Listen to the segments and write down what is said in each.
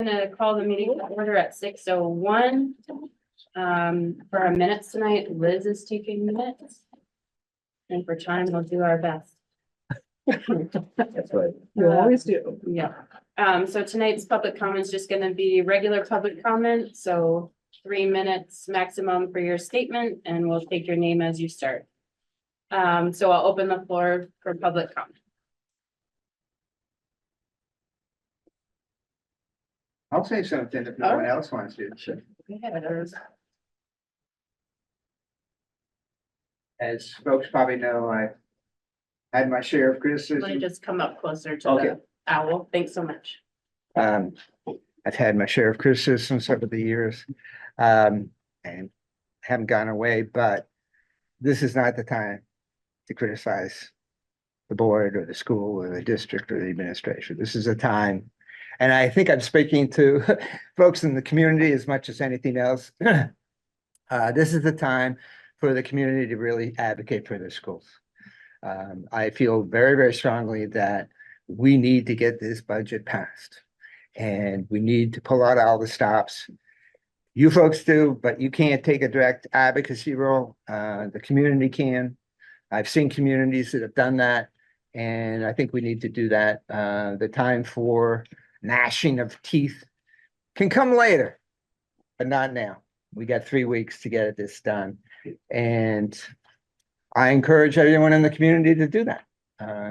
Gonna call the meeting to order at 6:01. For our minutes tonight, Liz is taking minutes. And for time, we'll do our best. That's right. You always do. Yeah. So tonight's public comment is just gonna be regular public comment, so 3 minutes maximum for your statement, and we'll take your name as you start. So I'll open the floor for public comment. I'll say something if no one else wants to. Sure. As folks probably know, I had my share of Let me criticism. just come up closer to Okay. the owl. Thanks so much. I've had my share of criticisms over the years, and haven't gone away, but this is not the time to criticize the board or the school or the district or the administration. This is a time, and I think I'm speaking to folks in the community as much as anything else. This is the time for the community to really advocate for their schools. I feel very, very strongly that we need to get this budget passed. And we need to pull out all the stops. You folks do, but you can't take a direct advocacy role. The community can. I've seen communities that have done that. And I think we need to do that. The time for gnashing of teeth can come later, but not now. We got 3 weeks to get this done. And I encourage everyone in the community to do that.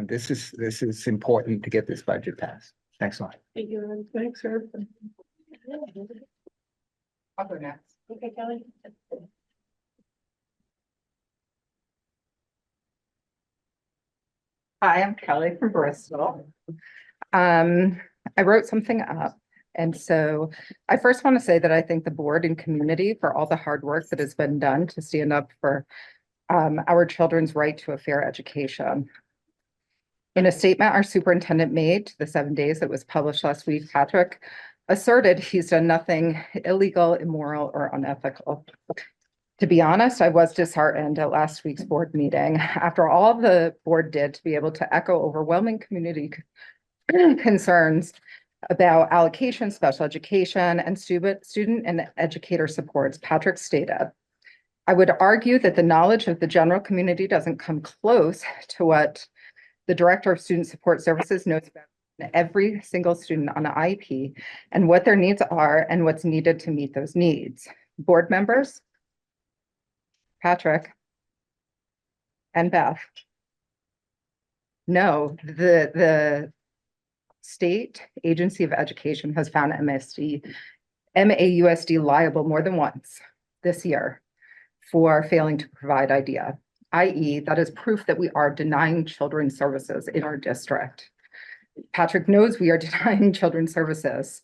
This is important to get this budget passed. Thanks a lot. Thank you. Thanks, sir. I'll go next. Okay, Kelly. Hi, I'm Kelly from Bristol. I wrote something up. And so I first want to say that I thank the board and community for all the hard work that has been done to stand up for our children's right to a fair education. In a statement our superintendent made to the 7 days that was published last week, Patrick asserted he's done nothing illegal, immoral, or unethical. To be honest, I was disheartened at last week's board meeting. After all the board did to be able to echo overwhelming community concerns about allocation, special education, and student and educator supports, Patrick stated, I would argue that the knowledge of the general community doesn't come close to what the Director of Student Support Services knows about every single student on an IEP and what their needs are and what's needed to meet those needs. Board members, Patrick, and Beth, no, the State Agency of Education has found MAUSD liable more than once this year for failing to provide IDEA, i.e. that is proof that we are denying children services in our district. Patrick knows we are denying children services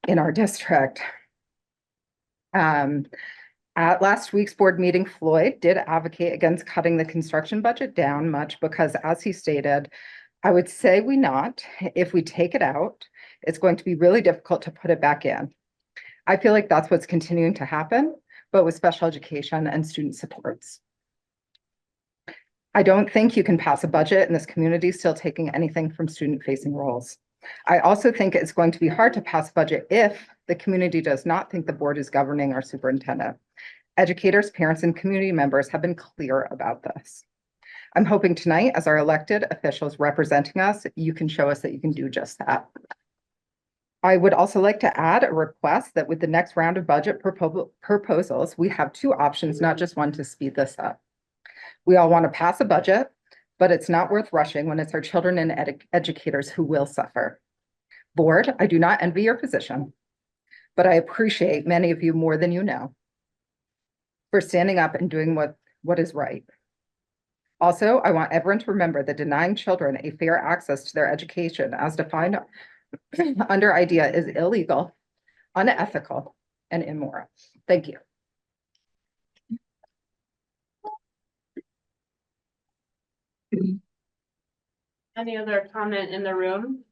in our district. At last week's board meeting, Floyd did advocate against cutting the construction budget down much because, as he stated, I would say we not. If we take it out, it's going to be really difficult to put it back in. I feel like that's what's continuing to happen, but with special education and student supports. I don't think you can pass a budget in this community still taking anything from student-facing roles. I also think it's going to be hard to pass a budget if the community does not think the board is governing our superintendent. Educators, parents, and community members have been clear about this. I'm hoping tonight, as our elected officials representing us, you can show us that you can do just that. I would also like to add a request that with the next round of budget proposals, we have 2 options, not just one, to speed this up. We all want to pass a budget, but it's not worth rushing when it's our children and educators who will suffer. Board, I do not envy your position, but I appreciate many of you more than you know for standing up and doing what is right. Also, I want everyone to remember that denying children a fair access to their education as defined under IDEA is illegal, unethical, and immoral. Thank you. Any other comment in the room?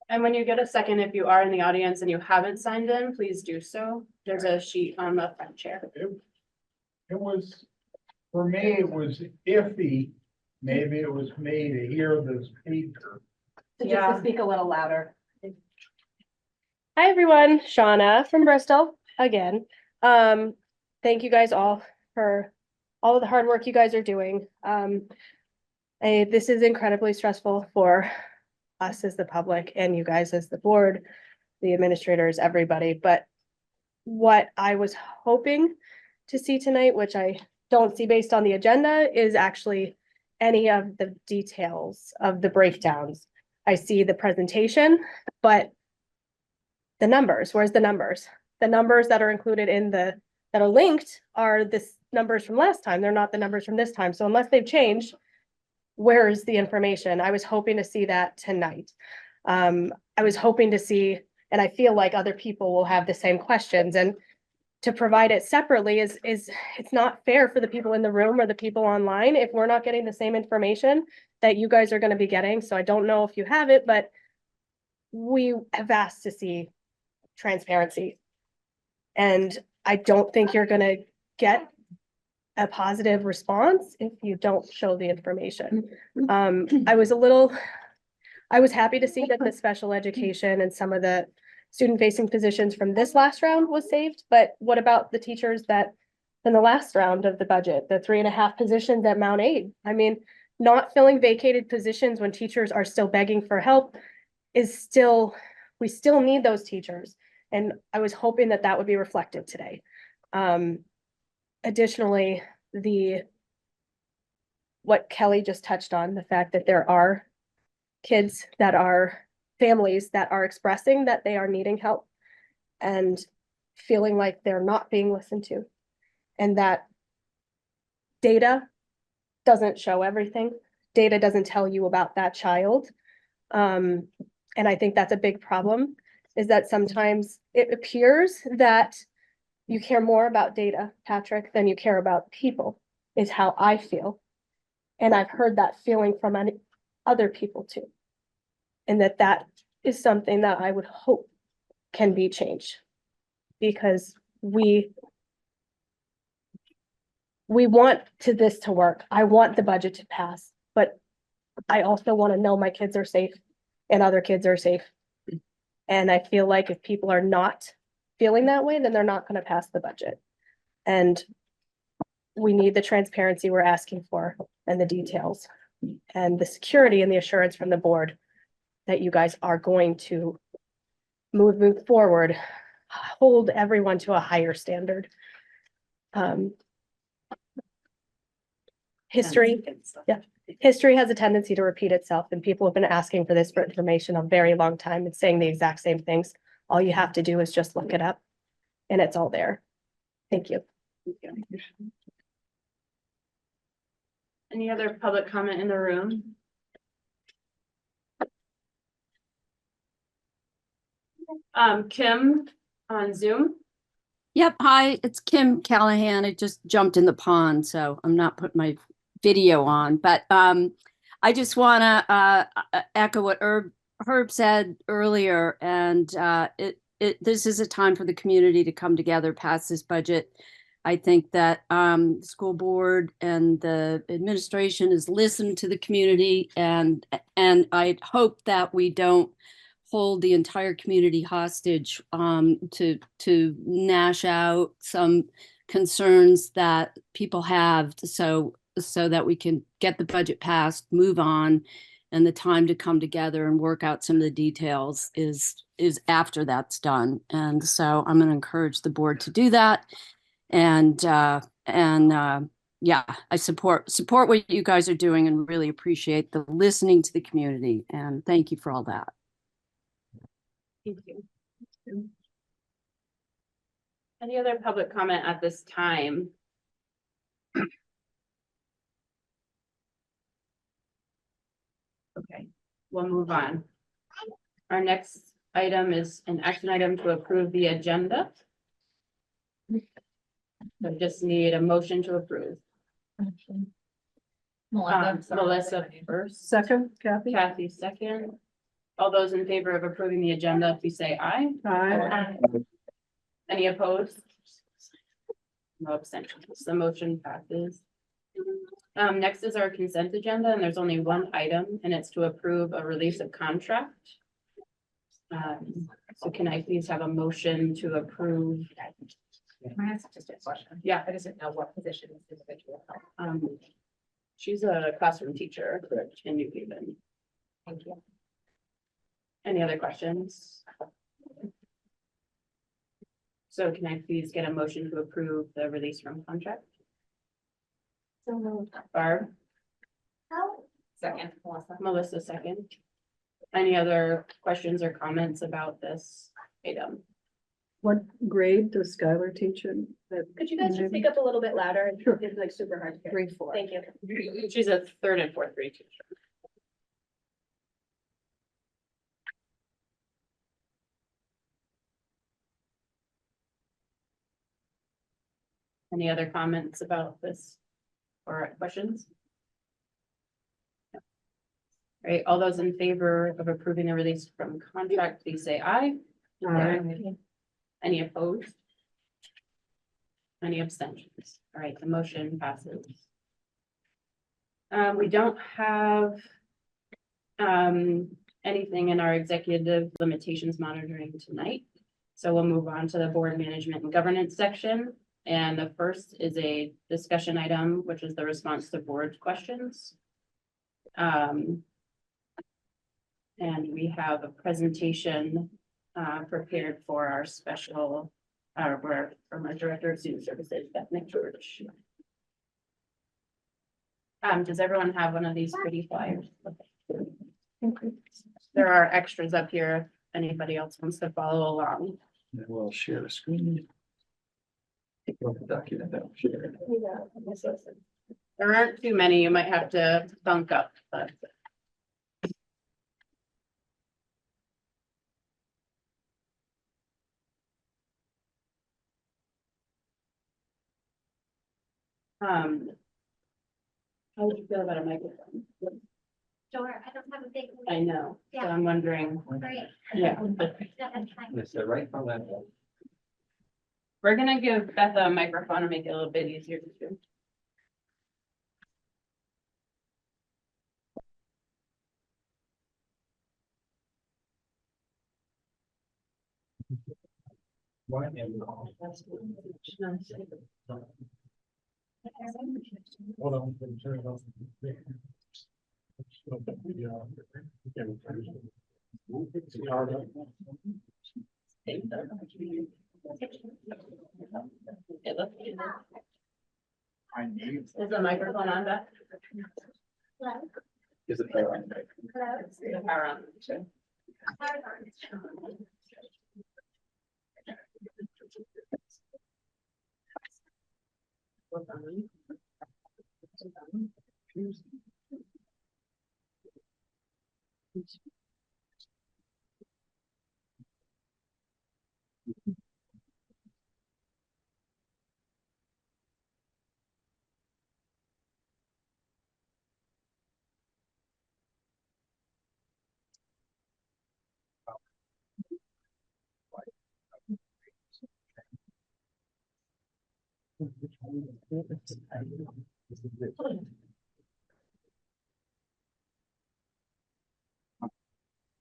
And when you get a second, if you are in the audience and you haven't signed in, please do so. There's a sheet on the front chair. It was, for me, it was iffy. Maybe it was me to hear the speaker Yeah. speak a little louder. Hi, everyone. Shauna from Bristol again. Thank you guys all for all of the hard work you guys are doing. This is incredibly stressful for us as the public and you guys as the board, the administrators, everybody. But what I was hoping to see tonight, which I don't see based on the agenda, is actually any of the details of the breakdowns. I see the presentation, but the numbers, where's the numbers? The numbers that are included in that are linked are the numbers from last time. They're not the numbers from this time. So unless they've changed, where's the information? I was hoping to see that tonight. I was hoping to see, and I feel like other people will have the same questions, and to provide it separately is it's not fair for the people in the room or the people online if we're not getting the same information that you guys are going to be getting. So I don't know if you have it, but we have asked to see transparency. And I don't think you're going to get a positive response if you don't show the information. I was happy to see that the special education and some of the student facing positions from this last round was saved, but what about the teachers that in the last round of the budget, the 3.5 positions at Mount Aid? I mean, not filling vacated positions when teachers are still begging for help is we still need those teachers. And I was hoping that that would be reflected today. Additionally, what Kelly just touched on, the fact that there are kids that are families that are expressing that they are needing help and feeling like they're not being listened to, and that data doesn't show everything. Data doesn't tell you about that child. And I think that's a big problem, is that sometimes it appears that you care more about data, Patrick, than you care about people, is how I feel. And I've heard that feeling from other people too. And that is something that I would hope can be changed, because we want this to work. I want the budget to pass, but I also want to know my kids are safe and other kids are safe. And I feel like if people are not feeling that way, then they're not going to pass the budget. And we need the transparency we're asking for and the details and the security and the assurance from the board that you guys are going to move forward, hold everyone to a higher standard. History has a tendency to repeat itself, and people have been asking for this information a very long time and saying the exact same things. All you have to do is just look it up and it's all there. Thank you. Any other public comment in the room? Kim on Zoom. Yep, hi, it's Kim Callahan. I just jumped in the pond, so I'm not putting my video on, but I just want to echo what Herb said earlier, and this is a time for the community to come together, pass this budget. I think that the school board and the administration has listened to the community, and I hope that we don't hold the entire community hostage to gnash out some concerns that people have, so that we can get the budget passed, move on, and the time to come together and work out some of the details is after that's done. And so I'm going to encourage the board to do that. And yeah, I support what you guys are doing and really appreciate the listening to the community. And thank you for all that. Thank you. Any other public comment at this time? Okay, we'll move on. Our next item is an action item to approve the agenda. So just need a motion to approve. Melissa first, Second, Kathy? Kathy second. All those in favor of approving the agenda, please say aye. Aye. Any opposed? No abstentions. The motion passes. Next is our consent agenda, and there's only one item, and it's to approve a release of contract. So can I please have a motion to approve? Can I ask just a question? Yeah. I just didn't know what position this individual held. She's a classroom teacher in New Haven. Thank you. Any other questions? So can I please get a motion to approve the release from contract? Barb, Second, Melissa. Melissa, second. Any other questions or comments about this item? What grade does Skylar teach in? Could you guys just speak up a little bit louder? Sure. It's like super hard to hear. Grade 4. Thank you. She's a third and fourth grade teacher. Any other comments about this or questions? No. All right, all those in favor of approving the release from contract, please say aye. Any opposed? Any abstentions? All right, the motion passes. We don't have anything in our executive limitations monitoring tonight. So we'll move on to the board management and governance section. And the first is a discussion item, which is the response to board questions. And we have a presentation prepared for our special, from our Director of Student Services, Bethany George. Does everyone have one of these pretty flyers? There are extras up here, if anybody else wants to follow along. And we'll share the screen. Document that. Share. There aren't too many, you might have to thunk up, but. How would you feel about a microphone? Sure, I don't have a big. I know, so Yeah. I'm wondering, Great. yeah, No, that's fine. Yes, they're right from that. we're gonna give Beth a microphone and make it a little bit easier to do. Why am I- Hold on, let me turn it off. Is the microphone on, Beth? Hello? Is it there? Hello? The power on.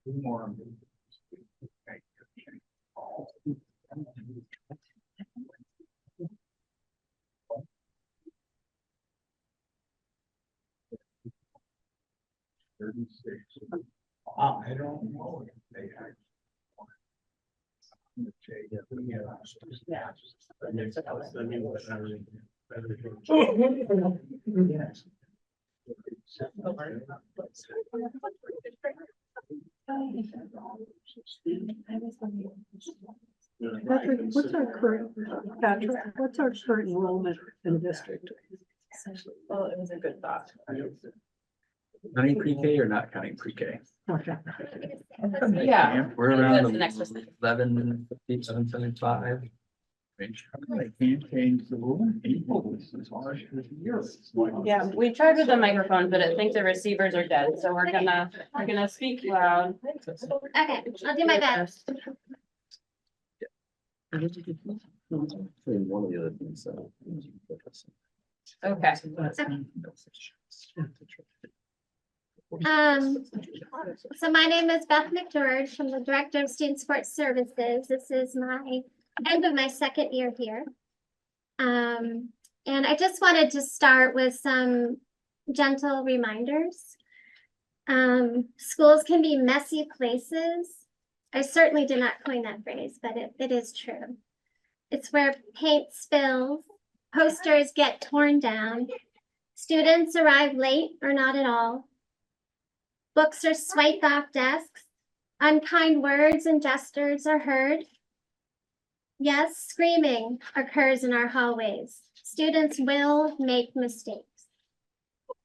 More. I don't know if they had. Yes. Patrick, what's our current enrollment in the district? Well, it was a good thought. Counting pre-K or not counting pre-K? Okay. Yeah. We're That's around the next one. 11,775. They can't change the rule. As far as the year. Yeah, we tried with the microphone, but it thinks the receivers are dead, so we're gonna speak loud. Okay, I'll do my best. One of the other things. Okay. So my name is Beth McGeorge. I'm the Director of Student Support Services. This is my end of my second year here. And I just wanted to start with some gentle reminders. Schools can be messy places. I certainly did not coin that phrase, but it is true. It's where paint spills, posters get torn down, students arrive late or not at all. Books are swiped off desks, unkind words and gestures are heard. Yes, screaming occurs in our hallways. Students will make mistakes.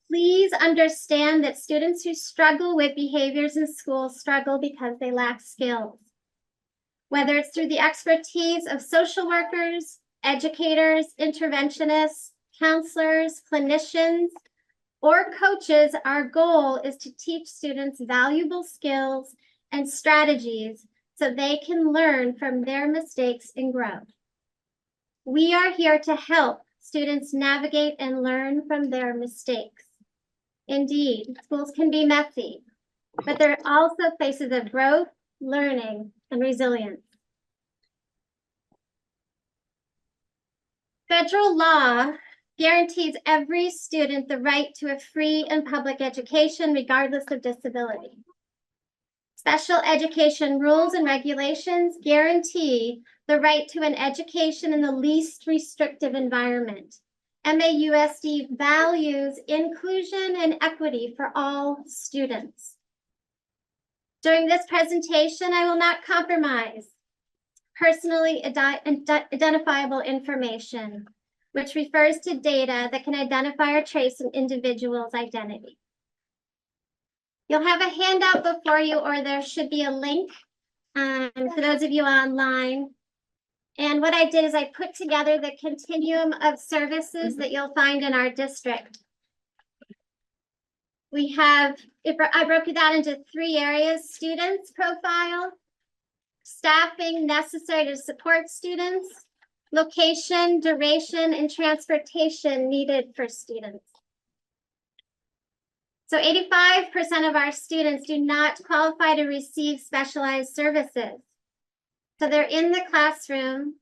Please understand that students who struggle with behaviors in school struggle because they lack skills. Whether it's through the expertise of social workers, educators, interventionists, counselors, clinicians, or coaches, our goal is to teach students valuable skills and strategies so they can learn from their mistakes and grow. We are here to help students navigate and learn from their mistakes. Indeed, schools can be messy, but they're also places of growth, learning, and resilience. Federal law guarantees every student the right to a free and public education regardless of disability. Special education rules and regulations guarantee the right to an education in the least restrictive environment. MAUSD values inclusion and equity for all students. During this presentation, I will not compromise personally identifiable information, which refers to data that can identify or trace an individual's identity. You'll have a handout before you, or there should be a link for those of you online. And what I did is I put together the continuum of services that you'll find in our district. We have, I broke it down into 3 areas: students profile, staffing necessary to support students, location, duration, and transportation needed for students. So 85% of our students do not qualify to receive specialized services. So they're in the classroom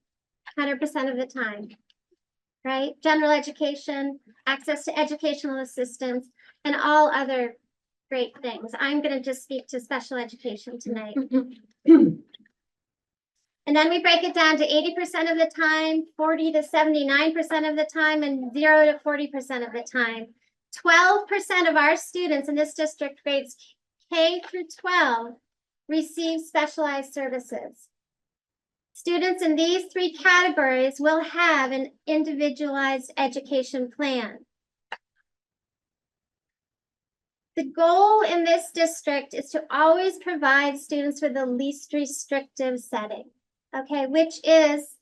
100% of the time, right? General education, access to educational assistance, and all other great things. I'm going to just speak to special education tonight. And then we break it down to 80% of the time, 40 to 79% of the time, and 0 to 40% of the time. 12% of our students in this district, grades K through 12, receive specialized services. Students in these 3 categories will have an individualized education plan. The goal in this district is to always provide students with the least restrictive setting, okay, which is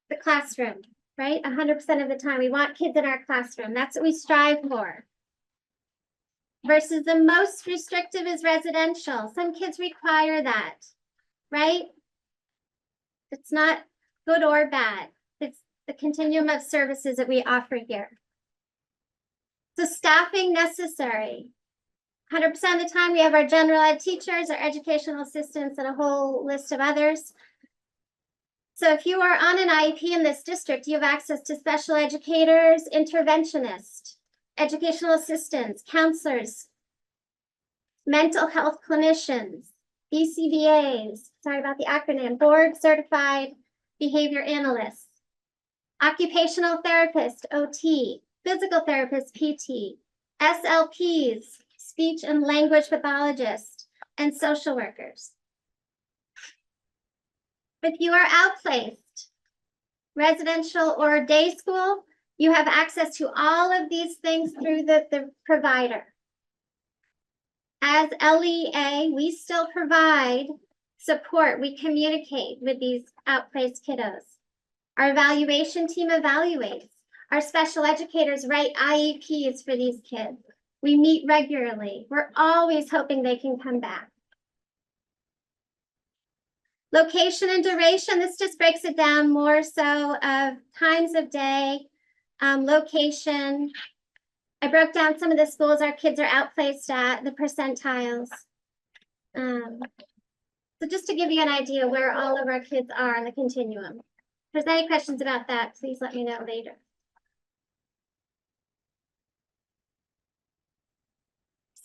the classroom, right? 100% of the time, we want kids in our classroom. That's what we strive for. Versus the most restrictive is residential. Some kids require that, right? It's not good or bad. It's the continuum of services that we offer here. So staffing necessary. 100% of the time, we have our general ed teachers, our educational assistants, and a whole list of others. So if you are on an IEP in this district, you have access to special educators, interventionists, educational assistants, counselors, mental health clinicians, BCBAs, sorry about the acronym, board certified behavior analysts, occupational therapist, OT, physical therapist, PT, SLPs, speech and language pathologists, and social workers. If you are outplaced, residential or day school, you have access to all of these things through the provider. As LEA, we still provide support. We communicate with these outplaced kiddos. Our evaluation team evaluates. Our special educators write IEPs for these kids. We meet regularly. We're always hoping they can come back. Location and duration, this just breaks it down more so of times of day, location. I broke down some of the schools our kids are outplaced at, the percentiles. So just to give you an idea where all of our kids are on the continuum. If there's any questions about that, please let me know later.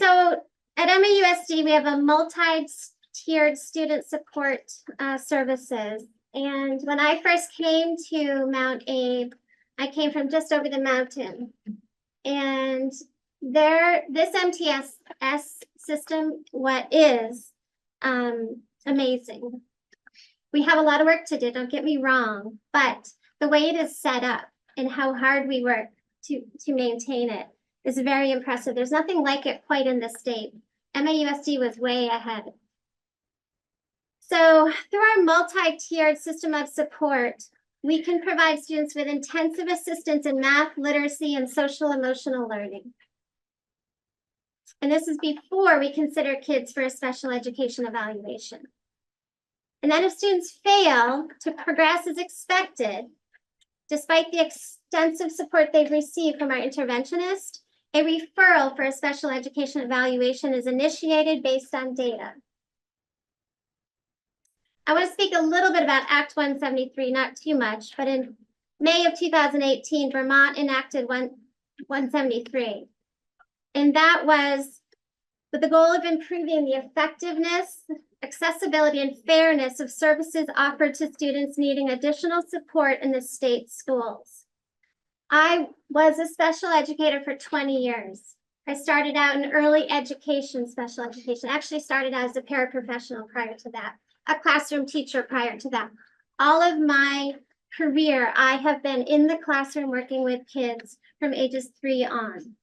So at MAUSD, we have a multi-tiered student support services. And when I first came to Mount Abe, I came from just over the mountain. And this MTSS system, is amazing. We have a lot of work to do, don't get me wrong, but the way it is set up and how hard we work to maintain it is very impressive. There's nothing like it quite in the state. MAUSD was way ahead. So through our multi-tiered system of support, we can provide students with intensive assistance in math, literacy, and social emotional learning. And this is before we consider kids for a special education evaluation. And then if students fail to progress as expected, despite the extensive support they've received from our interventionist, a referral for a special education evaluation is initiated based on data. I want to speak a little bit about Act 173, not too much, but in May of 2018, Vermont enacted 173. And that was with the goal of improving the effectiveness, accessibility, and fairness of services offered to students needing additional support in the state schools. I was a special educator for 20 years. I started out in early education, special education. I actually started out as a paraprofessional prior to that, a classroom teacher prior to that. All of my career, I have been in the classroom working with kids from ages 3 on.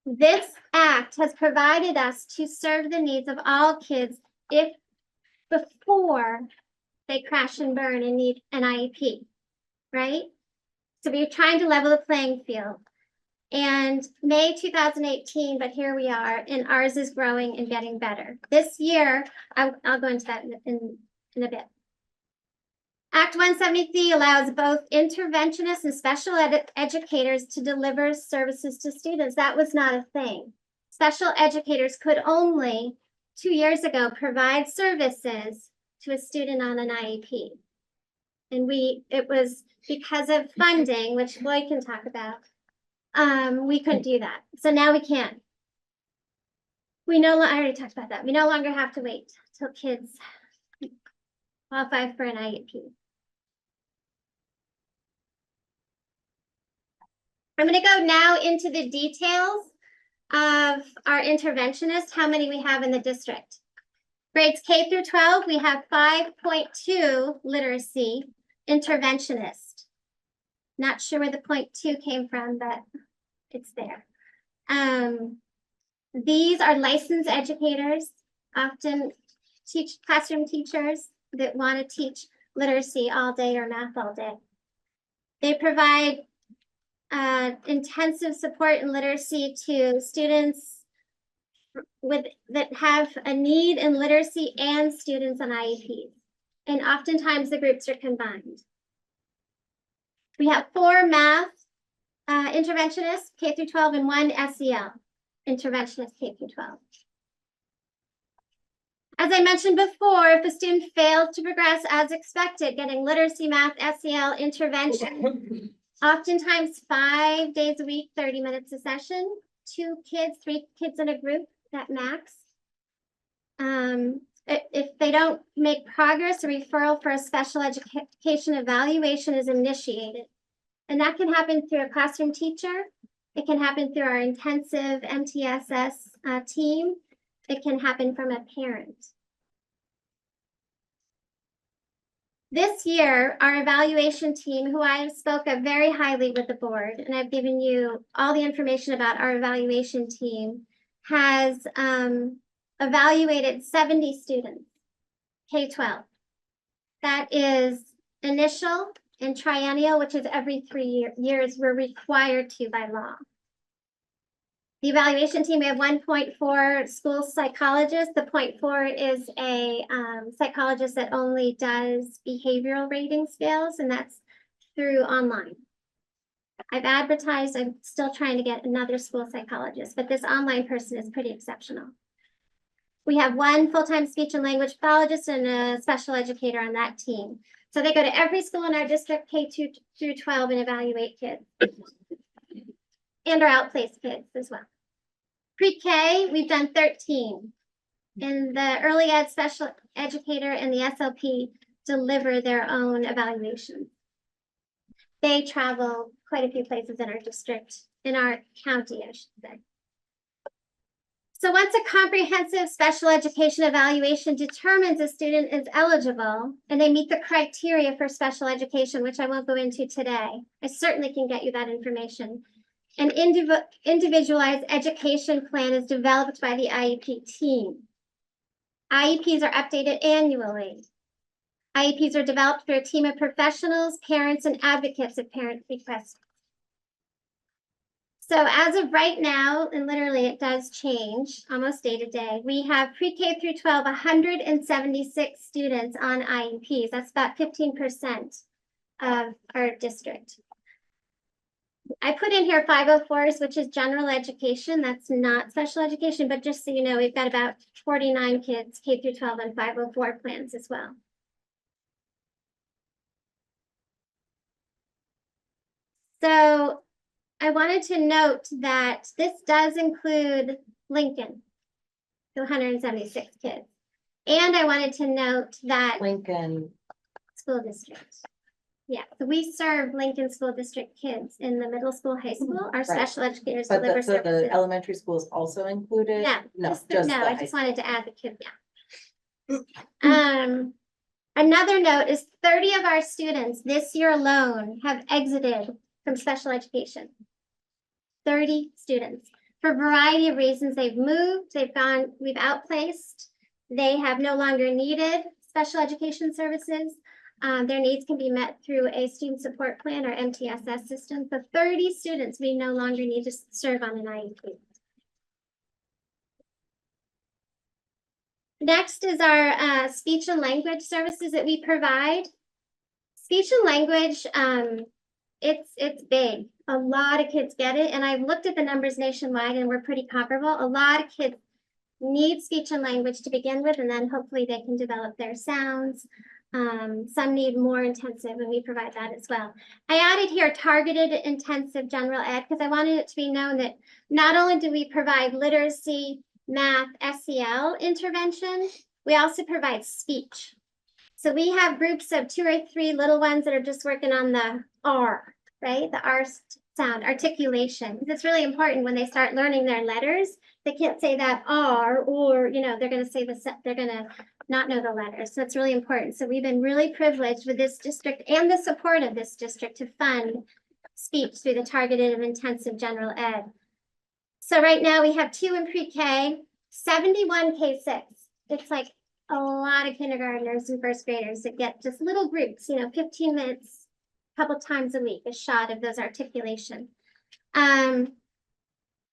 This act has provided us to serve the needs of all kids before they crash and burn and need an IEP, right? So we're trying to level the playing field. And May 2018, but here we are, and ours is growing and getting better. This year, I'll go into that in a bit. Act 173 allows both interventionists and special educators to deliver services to students. That was not a thing. Special educators could only 2 years ago provide services to a student on an IEP. And it was because of funding, which Lloyd can talk about, we couldn't do that. So now we can. I already talked about that. We no longer have to wait till kids qualify for an IEP. I'm going to go now into the details of our interventionists, how many we have in the district. Grades K through 12, we have 5.2 literacy interventionist. Not sure where the 0.2 came from, but it's there. These are licensed educators, often classroom teachers that want to teach literacy all day or math all day. They provide intensive support in literacy to students that have a need in literacy and students on IEPs. And oftentimes the groups are combined. We have 4 math interventionists, K through 12, and 1 SEL interventionist, K through 12. As I mentioned before, if a student fails to progress as expected, getting literacy, math, SEL intervention, oftentimes 5 days a week, 30 minutes a session, 2 kids, 3 kids in a group at max. If they don't make progress, a referral for a special education evaluation is initiated. And that can happen through a classroom teacher. It can happen through our intensive MTSS team. It can happen from a parent. This year, our evaluation team, who I spoke of very highly with the board, and I've given you all the information about our evaluation team, has evaluated 70 students, K-12. That is initial and triennial, which is every 3 years we're required to by law. The evaluation team, we have 1.4 school psychologists. The 0.4 is a psychologist that only does behavioral rating scales, and that's through online. I've advertised, I'm still trying to get another school psychologist, but this online person is pretty exceptional. We have one full-time speech and language pathologist and a special educator on that team. So they go to every school in our district, K2 through 12, and evaluate kids. And our outplace kids as well. Pre-K, we've done 13. And the early ed special educator and the SLP deliver their own evaluations. They travel quite a few places in our district, in our county, I should say. So once a comprehensive special education evaluation determines a student is eligible and they meet the criteria for special education, which I won't go into today, I certainly can get you that information. An individualized education plan is developed by the IEP team. IEPs are updated annually. IEPs are developed through a team of professionals, parents, and advocates if parents request. So as of right now, and literally it does change almost day to day, we have pre-K through 12, 176 students on IEPs. That's about 15% of our district. I put in here 504s, which is general education. That's not special education, but just so you know, we've got about 49 kids, K through 12 and 504 plans as well. So I wanted to note that this does include Lincoln, the 176 kids. And I wanted to note that Lincoln. school district. Yeah, so we serve Lincoln School District kids in the middle school, high school. Our special educators But deliver services. elementary school is also included? Yeah, No, I just wanted to add the kid, yeah. Another note is 30 of our students this year alone have exited from special education. 30 students. For a variety of reasons, they've moved, we've outplaced, they have no longer needed special education services. Their needs can be met through a student support plan or MTSS system. For 30 students, we no longer need to serve on an IEP. Next is our speech and language services that we provide. Speech and language, it's big. A lot of kids get it, and I've looked at the numbers nationwide, and we're pretty comparable. A lot of kids need speech and language to begin with, and then hopefully they can develop their sounds. Some need more intensive, and we provide that as well. I added here targeted intensive general ed because I wanted it to be known that not only do we provide literacy, math, SEL intervention, we also provide speech. So we have groups of 2 or 3 little ones that are just working on the R, right? The R sound, articulation. It's really important when they start learning their letters. They can't say that R, or, you know, they're going to say they're going to not know the letters. So it's really important. So we've been really privileged with this district and the support of this district to fund speech through the targeted and intensive general ed. So right now we have 2 in pre-K, 71 K6. It's like a lot of kindergartners and first graders that get just little groups, you know, 15 minutes, a couple times a week, a shot of those articulation. And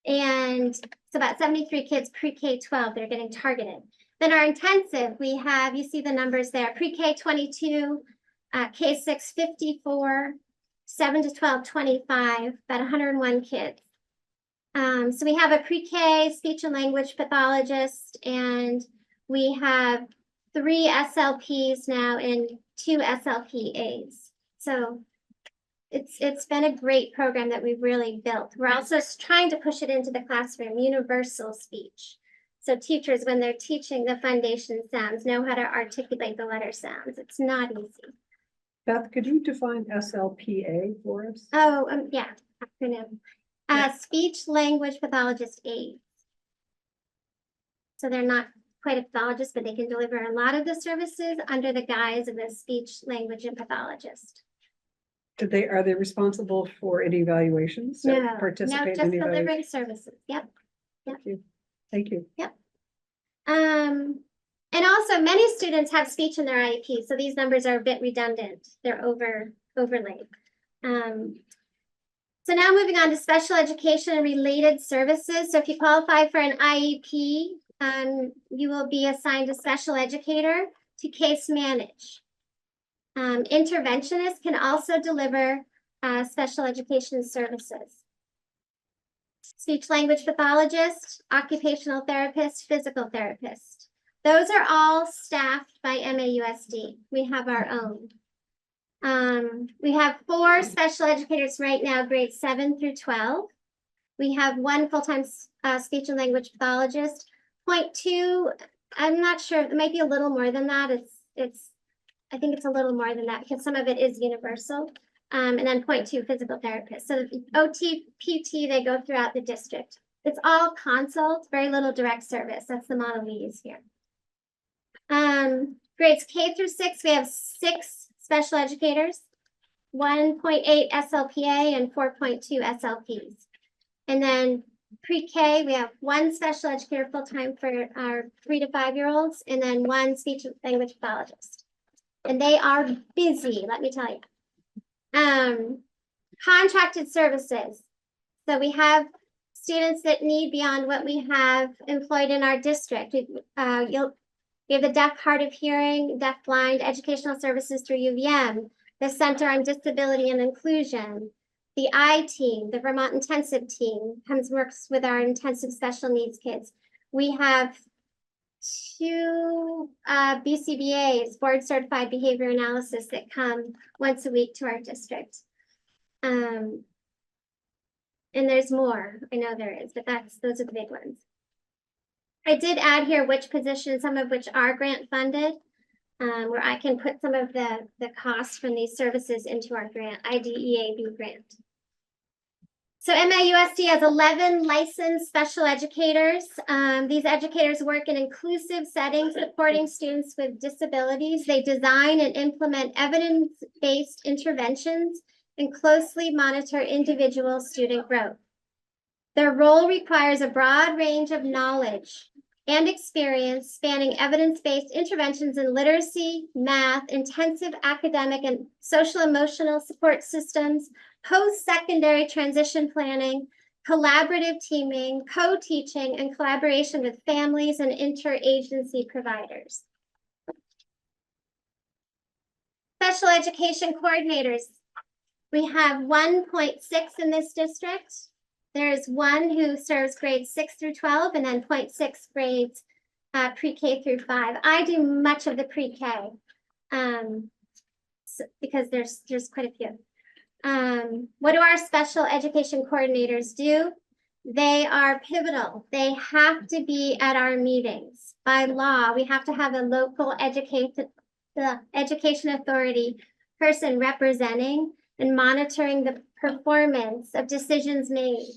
it's about 73 kids pre-K 12 that are getting targeted. Then our intensive, we have, you see the numbers there, pre-K 22, K6 54, 7 to 12 25, about 101 kids. So we have a pre-K speech and language pathologist, and we have 3 SLPs now and 2 SLPAs. So it's been a great program that we've really built. We're also trying to push it into the classroom, universal speech. So teachers, when they're teaching the foundation sounds, know how to articulate the letter sounds. It's not easy. Beth, could you define SLPA for us? Oh, yeah, acronym. Speech language pathologist aides. So they're not quite a pathologist, but they can deliver a lot of the services under the guise of a speech language and pathologist. Are they responsible for any evaluations? No, Participate just in any delivering evaluations? services. Yep. Thank you. And also many students have speech in their IEP, so these numbers are a bit redundant. They're overlaid. So now moving on to special education and related services. So if you qualify for an IEP, you will be assigned a special educator to case manage. Interventionists can also deliver special education services. Speech language pathologist, occupational therapist, physical therapist. Those are all staffed by MAUSD. We have our own. We have 4 special educators right now, grades 7 through 12. We have 1 full-time speech and language pathologist. 0.2, I'm not sure, it might be a little more than that. I think it's a little more than that because some of it is universal. And then 0.2 physical therapists. So OT, PT, they go throughout the district. It's all consult, very little direct service. That's the model we use here. Grades K through 6, we have 6 special educators, 1.8 SLPA and 4.2 SLPs. And then pre-K, we have 1 special educator full-time for our 3 to 5-year-olds, and then 1 speech and language pathologist. And they are busy, let me tell you. Contracted services. So we have students that need beyond what we have employed in our district. We have the deaf, hard of hearing, deaf, blind educational services through UVM, the Center on Disability and Inclusion, the I team, the Vermont intensive team works with our intensive special needs kids. We have 2 BCBAs, board certified behavior analysis, that come once a week to our district. And there's more, I know there is, but those are the big ones. I did add here which positions, some of which are grant funded, where I can put some of the costs from these services into our grant, IDEAB grant. So MAUSD has 11 licensed special educators. These educators work in inclusive settings supporting students with disabilities. They design and implement evidence-based interventions and closely monitor individual student growth. Their role requires a broad range of knowledge and experience spanning evidence-based interventions in literacy, math, intensive academic and social emotional support systems, post-secondary transition planning, collaborative teaming, co-teaching, and collaboration with families and interagency providers. Special education coordinators. We have 1.6 in this district. There's 1 who serves grades 6 through 12 and then 0.6 grades pre-K through 5. I do much of the pre-K because there's quite a few. What do our special education coordinators do? They are pivotal. They have to be at our meetings. By law, we have to have a local education authority person representing and monitoring the performance of decisions made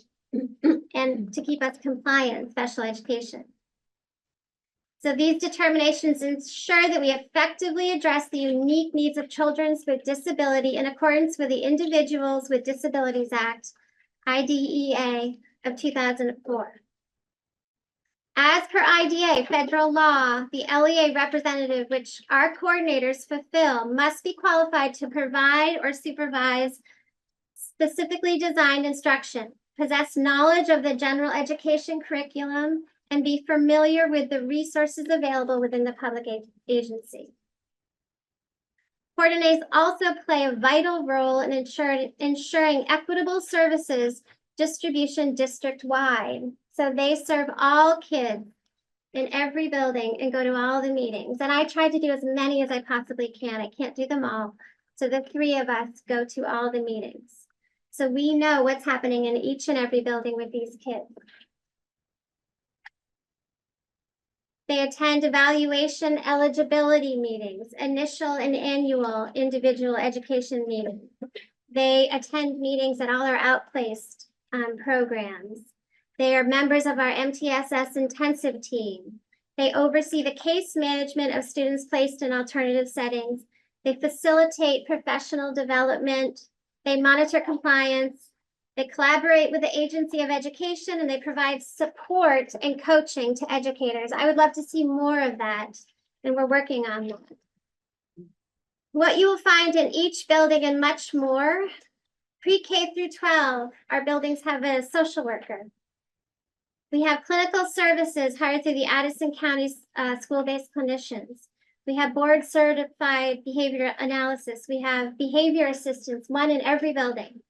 and to keep us compliant in special education. So these determinations ensure that we effectively address the unique needs of children with disability in accordance with the Individuals with Disabilities Act, IDEA of 2004. As per IDEA, federal law, the LEA representative, which our coordinators fulfill, must be qualified to provide or supervise specifically designed instruction, possess knowledge of the general education curriculum, and be familiar with the resources available within the public agency. Coordinators also play a vital role in ensuring equitable services distribution district-wide. So they serve all kids in every building and go to all the meetings. And I try to do as many as I possibly can. I can't do them all. So the 3 of us go to all the meetings. So we know what's happening in each and every building with these kids. They attend evaluation eligibility meetings, initial and annual individual education meetings. They attend meetings at all our outplaced programs. They are members of our MTSS intensive team. They oversee the case management of students placed in alternative settings. They facilitate professional development. They monitor compliance. They collaborate with the Agency of Education, and they provide support and coaching to educators. I would love to see more of that, and we're working on that. What you will find in each building and much more, pre-K through 12, our buildings have a social worker. We have clinical services hired through the Addison County school-based clinicians. We have board certified behavior analysis. We have behavior assistants, one in every building.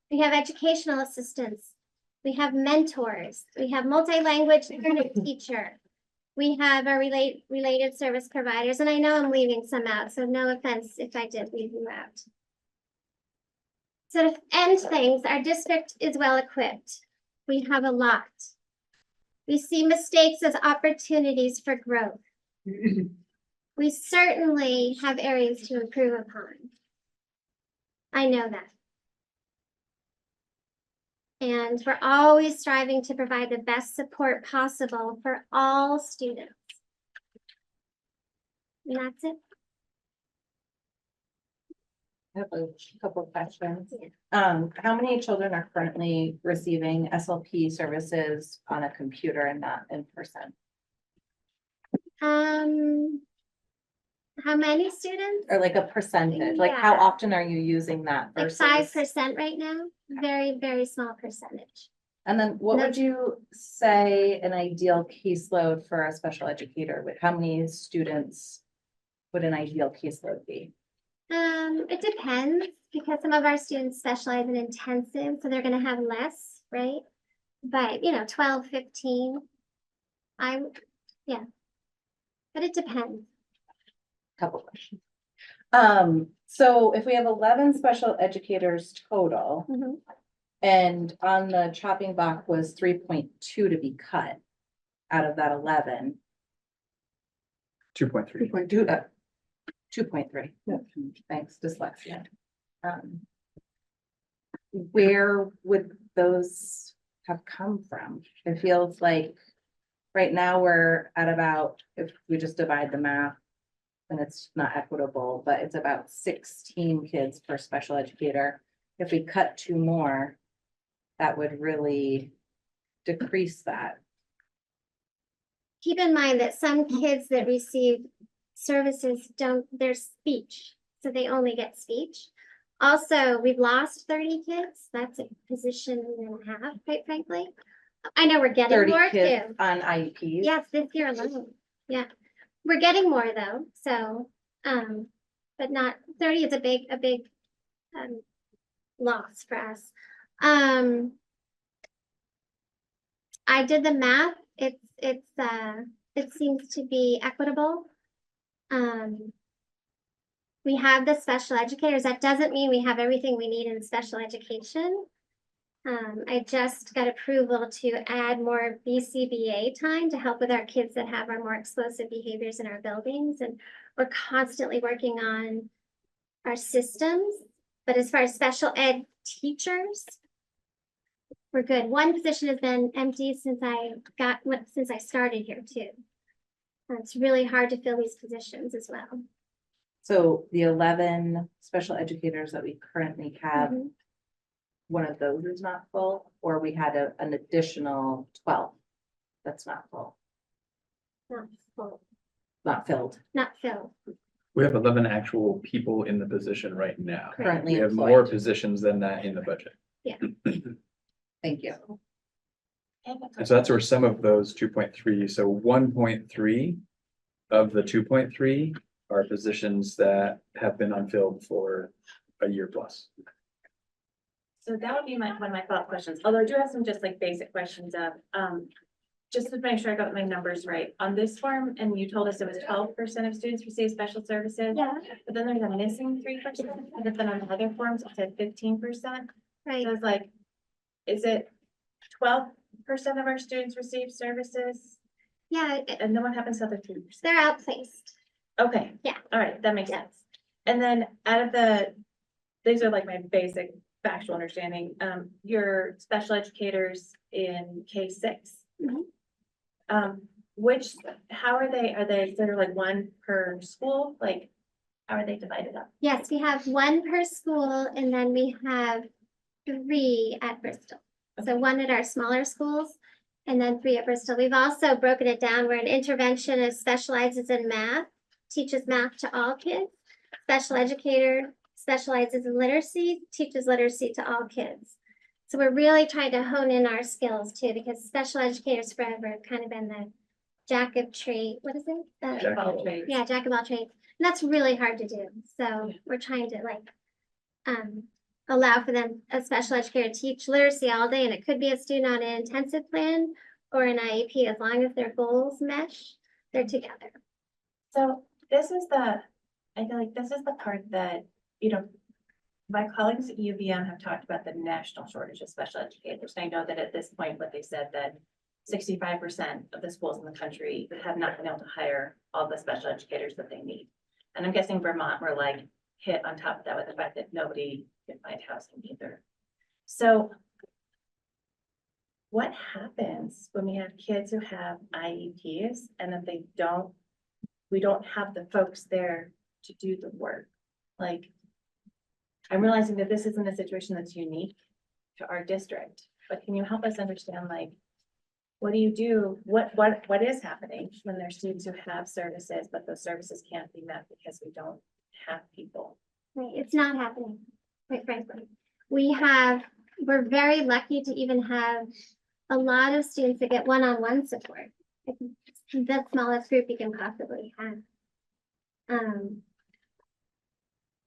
We have educational assistants. We have mentors. We have multi-language learning teacher. We have our related service providers, and I know I'm leaving some out, so no offense if I did leave you out. So to end things, our district is well equipped. We have a lot. We see mistakes as opportunities for growth. We certainly have areas to improve upon. I know that. And we're always striving to provide the best support possible for all students. And that's it. I have a couple of questions. How many children are currently receiving SLP services on a computer and not in person? How many students? Or like a percentage, like how Yeah. often are you using that Like versus? 5% right now, very, very small percentage. And then what No. would you say an ideal caseload for a special educator? With how many students would an ideal caseload be? It depends, because some of our students specialize in intensive, so they're gonna have less, right? But, 12, 15. Yeah. But it depends. Couple questions. So if we have 11 special educators total, Mhm. and on the chopping block was 3.2 to be cut out of that 11. 2.3. 2.2, 2.3. Yeah. Thanks, dyslexia. Where would those have come from? It feels like right now we're at about, if we just divide the math, and it's not equitable, but it's about 16 kids per special educator. If we cut 2 more, that would really decrease that. Keep in mind that some kids that receive services their speech, so they only get speech. Also, we've lost 30 kids. That's a position and a half, quite frankly. I know we're getting 30 more kids too. on IEPs. Yes, this year alone. Yeah, we're getting more though. So, but not 30 is a big loss for us. I did the math. It seems to be equitable. We have the special educators. That doesn't mean we have everything we need in special education. I just got approval to add more BCBA time to help with our kids that have our more explosive behaviors in our buildings. And we're constantly working on our systems. But as far as special ed teachers, we're good. One position has been empty since I started here too. It's really hard to fill these positions as well. So the 11 special educators that we currently have, Mhm. one of those is not full, or we had an additional 12 that's not full, Not full, not filled, not filled. We have 11 actual people in the position right now. currently We have more employed. positions than that in the budget. Thank you. And so that's where some of those 2.3, so 1.3 of the 2.3 are positions that have been unfilled for a year plus. So that would be one of my follow-up questions, although I do have some just like basic questions of, just to make sure I got my numbers right. On this form, and you told us it was 12% of students receive special services. Yeah, But then there's a missing 3%, and then on the other forms, it said 15%. right. So it's like, is it 12% of our students receive services? Yeah, And then what happens to the other 3%? they're outplaced. Okay. Yeah. All right, that makes Yeah. sense. And then out of these are like my basic factual understanding, your special educators in K-6. Mhm. How are they sort of like one per school? Like, how are they divided up? Yes, we have one per school and then we have 3 at Bristol. So 1 at our smaller schools and then 3 at Bristol. We've also broken it down where an interventionist specializes in math, teaches math to all kids. Special educator specializes in literacy, teaches literacy to all kids. So we're really trying to hone in our skills too, because special educators forever have kind of been jack of trade, what is it? Jack of all all trades. Yeah, jack of all trades. And that's really hard to do. So Yeah. we're trying to like allow for them, a special educator to teach literacy all day, and it could be a student on an intensive plan or an IEP, as long as their goals mesh, they're together. So this is I feel like this is the part that, my colleagues at UVM have talked about the national shortage of special educators. I know that at this point, what they said that 65% of the schools in the country have not been able to hire all the special educators that they need. And I'm guessing Vermont were like hit on top of that with the fact that nobody can find housing either. So what happens when we have kids who have IEPs and that we don't have the folks there to do the work? Like, I'm realizing that this isn't a situation that's unique to our district, but can you help us understand, like, what do you do? What is happening when there's students who have services, but those services can't be met because we don't have people? Right, it's not happening, quite frankly. We're very lucky to even have a lot of students that get one-on-one support. It's the smallest group you can possibly have.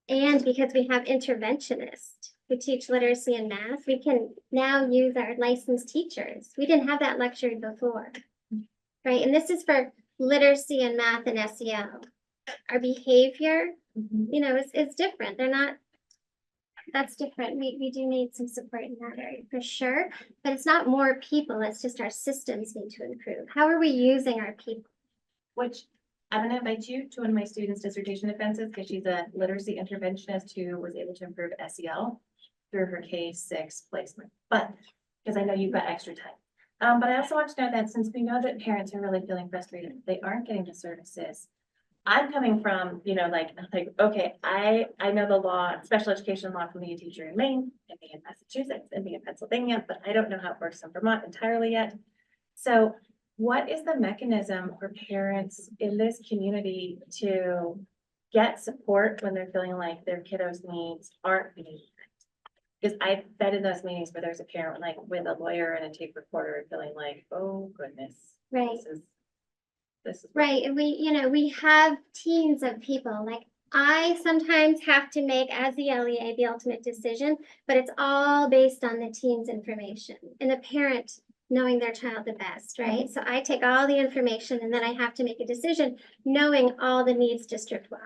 And because we have interventionists who teach literacy and math, we can now use our licensed teachers. We didn't have that luxury before, right? And this is for literacy and math and SEL. Our behavior, is different. That's different. We do need some support in that area for sure, but it's not more people. It's just our systems need to improve. How are we using our people? Which I'm gonna invite you to one of my students' dissertation defenses, because she's a literacy interventionist who was able to improve SEL through her K-6 placement, but, because I know you've got extra time. But I also want to know that since we know that parents are really feeling frustrated, they aren't getting the services. I'm coming from, like, okay, I know the law, special education law from being a teacher in Maine and being in Massachusetts and being in Pennsylvania, but I don't know how it works in Vermont entirely yet. So what is the mechanism for parents in this community to get support when they're feeling like their kiddos' needs aren't being met? Because I've been in those meetings where there's a parent like with a lawyer and a tape recorder and feeling like, oh goodness. Right. This is. Right, and we have teams of people, like I sometimes have to make as the LEA the ultimate decision, but it's all based on the team's information and the parent knowing their child the best, right? So I take all the information and then I have to make a decision knowing all the needs district-wide.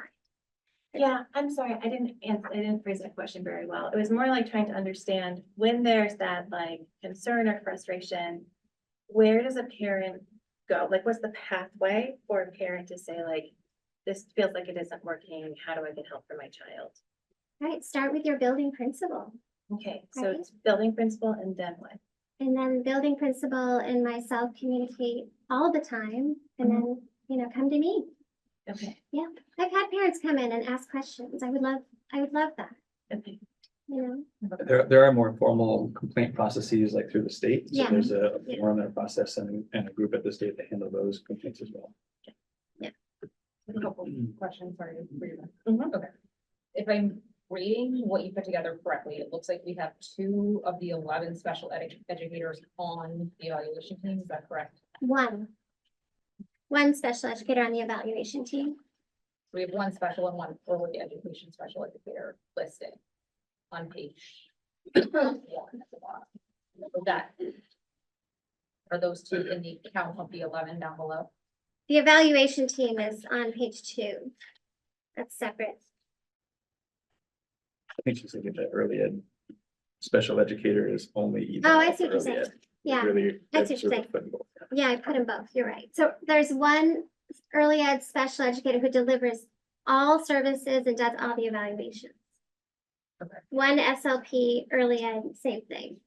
Yeah, I'm sorry, I didn't phrase that question very well. It was more like trying to understand when there's that like concern or frustration, where does a parent go? Like, what's the pathway for a parent to say like, this feels like it isn't working, how do I get help for my child? Right, start with your building principal. Okay, so Right. it's building principal and then what? And then building principal and myself communicate all the time and then, come to me. Okay, Yeah, I've had parents come in and ask questions. I would love that, okay. There are more formal complaint processes like through the state. So Yeah. there's a Yeah. forum and a process and a group at the state that handle those complaints as well. A couple questions, sorry. for you. Mhm. Okay. If I'm reading what you put together correctly, it looks like we have 2 of the 11 special educators on the evaluation team, is that correct? One special educator on the evaluation team. We have 1 special and 1 early education special educator listed on page 1 at the bottom. So that, are those 2 in the count of the 11 down below? The evaluation team is on page 2. That's separate. I think she's thinking that early ed special educator is only. Oh, I see what you're early saying. ed. Yeah, Really, I see what you're that's sort of yeah, I put them both. You're right. So there's one early ed special educator who delivers all services and does all the evaluations. Okay. One SLP early ed, same thing.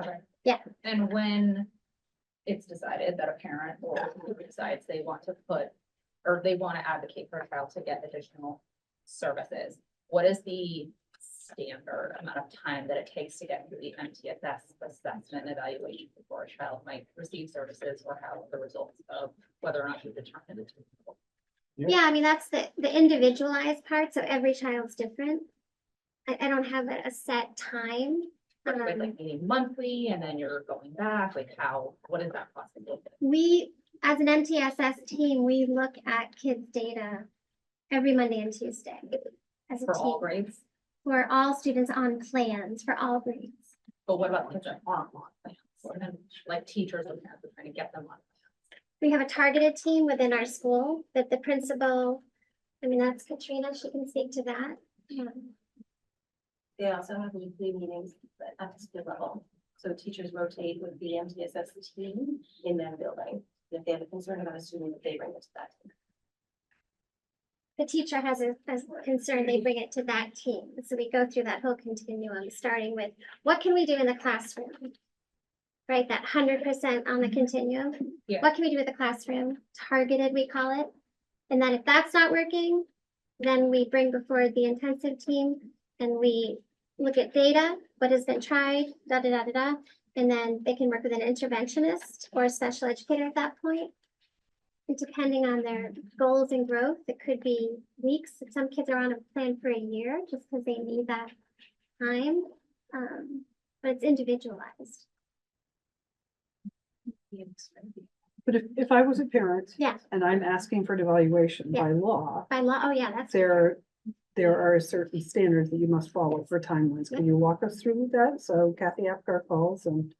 Okay. Yeah. And when it's decided that a parent or who decides they want to put, or they want to advocate for a child to get additional services, what is the standard amount of time that it takes to get through the MTSS assessment and evaluation before a child might receive services, or how the results of whether or not you determine it? Yeah, I mean, that's the individualized part. So every child's different. I don't have a set time. Like meaning monthly and then you're going back, like what is that process? We as an MTSS team, we look at kids' data every Monday and Tuesday as a For all team. grades, For all students on plans, for all grades. but what about kids that aren't on plans? And then, like teachers and parents are trying to get them on. We have a targeted team within our school that the principal, I mean, that's Katrina, she can speak to that. They also have weekly meetings at the school level. So teachers rotate with the MTSS team in that building. If they have a concern about a student, they bring it to that. The teacher has a concern, they bring it to that team. So we go through that whole continuum, starting with, what can we do in the classroom? Right, that 100% on the continuum. Yeah. What can we do with the classroom? Targeted, we call it. And then if that's not working, then we bring before the intensive team and we look at data, what has been tried, da, da, da, da, da. And then they can work with an interventionist or a special educator at that point. And depending on their goals and growth, it could be weeks. Some kids are on a plan for a year just because they need that time. But it's individualized. But if I was a parent. Yeah. And I'm asking for an evaluation by law, By law, oh yeah, that's. there are certain standards that you must follow for timelines. Can you walk us through that? So Kathy Apgar calls and.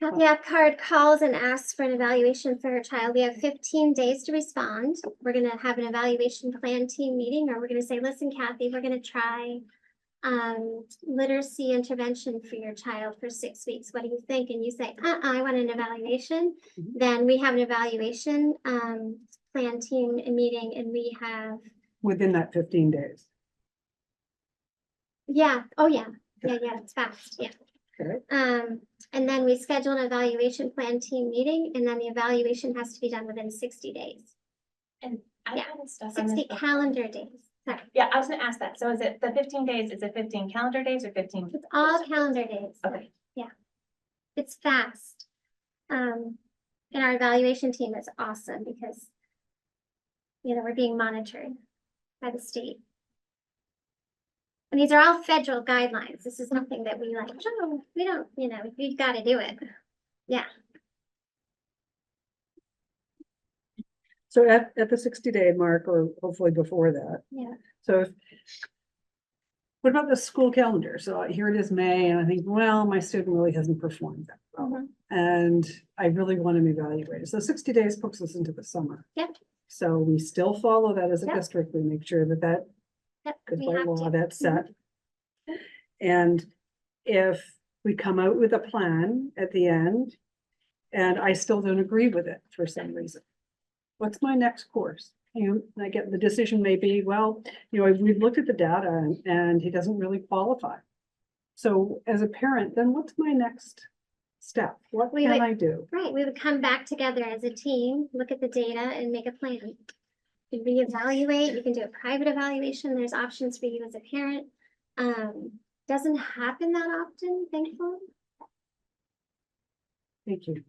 Kathy Apcard calls and asks for an evaluation for her child. We have 15 days to respond. We're gonna have an evaluation plan team meeting, or we're gonna say, listen, Kathy, we're gonna try literacy intervention for your child for 6 weeks. What do you think? And you say, I want an evaluation. Then we have an evaluation plan team meeting, and we have, Within that 15 days. yeah, oh yeah, it's fast, yeah. Okay. And then we schedule an evaluation plan team meeting, and then the evaluation has to be done within 60 days. And I Yeah, kind of stuff on this 60 before. calendar days. Sorry, Yeah, I was gonna ask that. So is it the 15 days, is it 15 calendar days or 15? it's all calendar days. Okay. It's fast. And our evaluation team is awesome because, we're being monitored by the state. And these are all federal guidelines. This is nothing that we like, oh, we don't, we've got to do it. Yeah. So at the 60-day mark, or hopefully before that. Yeah. So what about the school calendar? So here it is May, and I think, well, my student really hasn't performed that well. Mhm. And I really want him evaluated. So 60 days puts us into the summer. Yep. So we still follow that as a Yep. district. We make sure that Yep, because we by have law to. that's set. And if we come out with a plan at the end and I still don't agree with it for some reason, what's my next course? And I get the decision may be, well, we've looked at the data and he doesn't really qualify. So as a parent, then what's my next step? What We can would- I do? Right, we would come back together as a team, look at the data and make a plan. You reevaluate, you can do a private evaluation, there's options for you as a parent. Doesn't happen that often, thankfully. Thank you.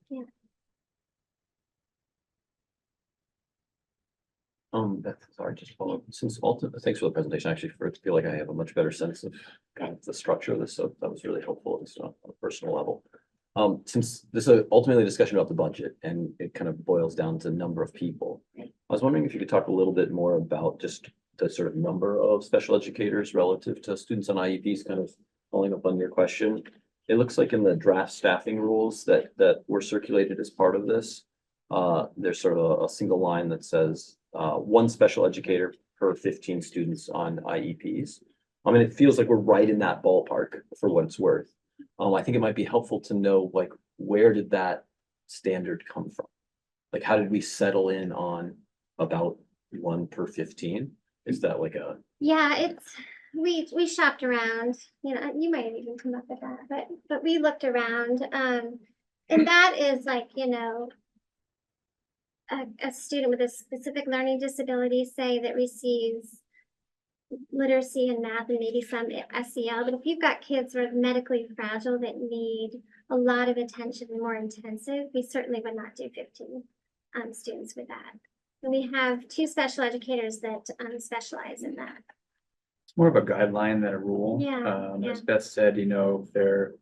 Sorry, just follow up, since ultimately, thanks for the presentation, actually, feel like I have a much better sense of kind of the structure of this, so that was really helpful, at least on a personal level. Since this is ultimately a discussion about the budget, and it kind of boils down to number of people. I was wondering if you could talk a little bit more about just the sort of number of special educators relative to students on IEPs, kind of following up on your question. It looks like in the draft staffing rules that were circulated as part of this, there's sort of a single line that says, one special educator per 15 students on IEPs. I mean, it feels like we're right in that ballpark for what it's worth. I think it might be helpful to know, like, where did that standard come from? Like, how did we settle in on about 1 per 15? Is that like a? Yeah, we shopped around, you might have even come up with that, but we looked around, and that is like, a student with a specific learning disability, say, that receives literacy and math and maybe some SEL, but if you've got kids who are medically fragile that need a lot of attention and more intensive, we certainly would not do 15 students with that. And we have 2 special educators that specialize in that. It's more of a guideline than a rule. Yeah, As Beth said, if they're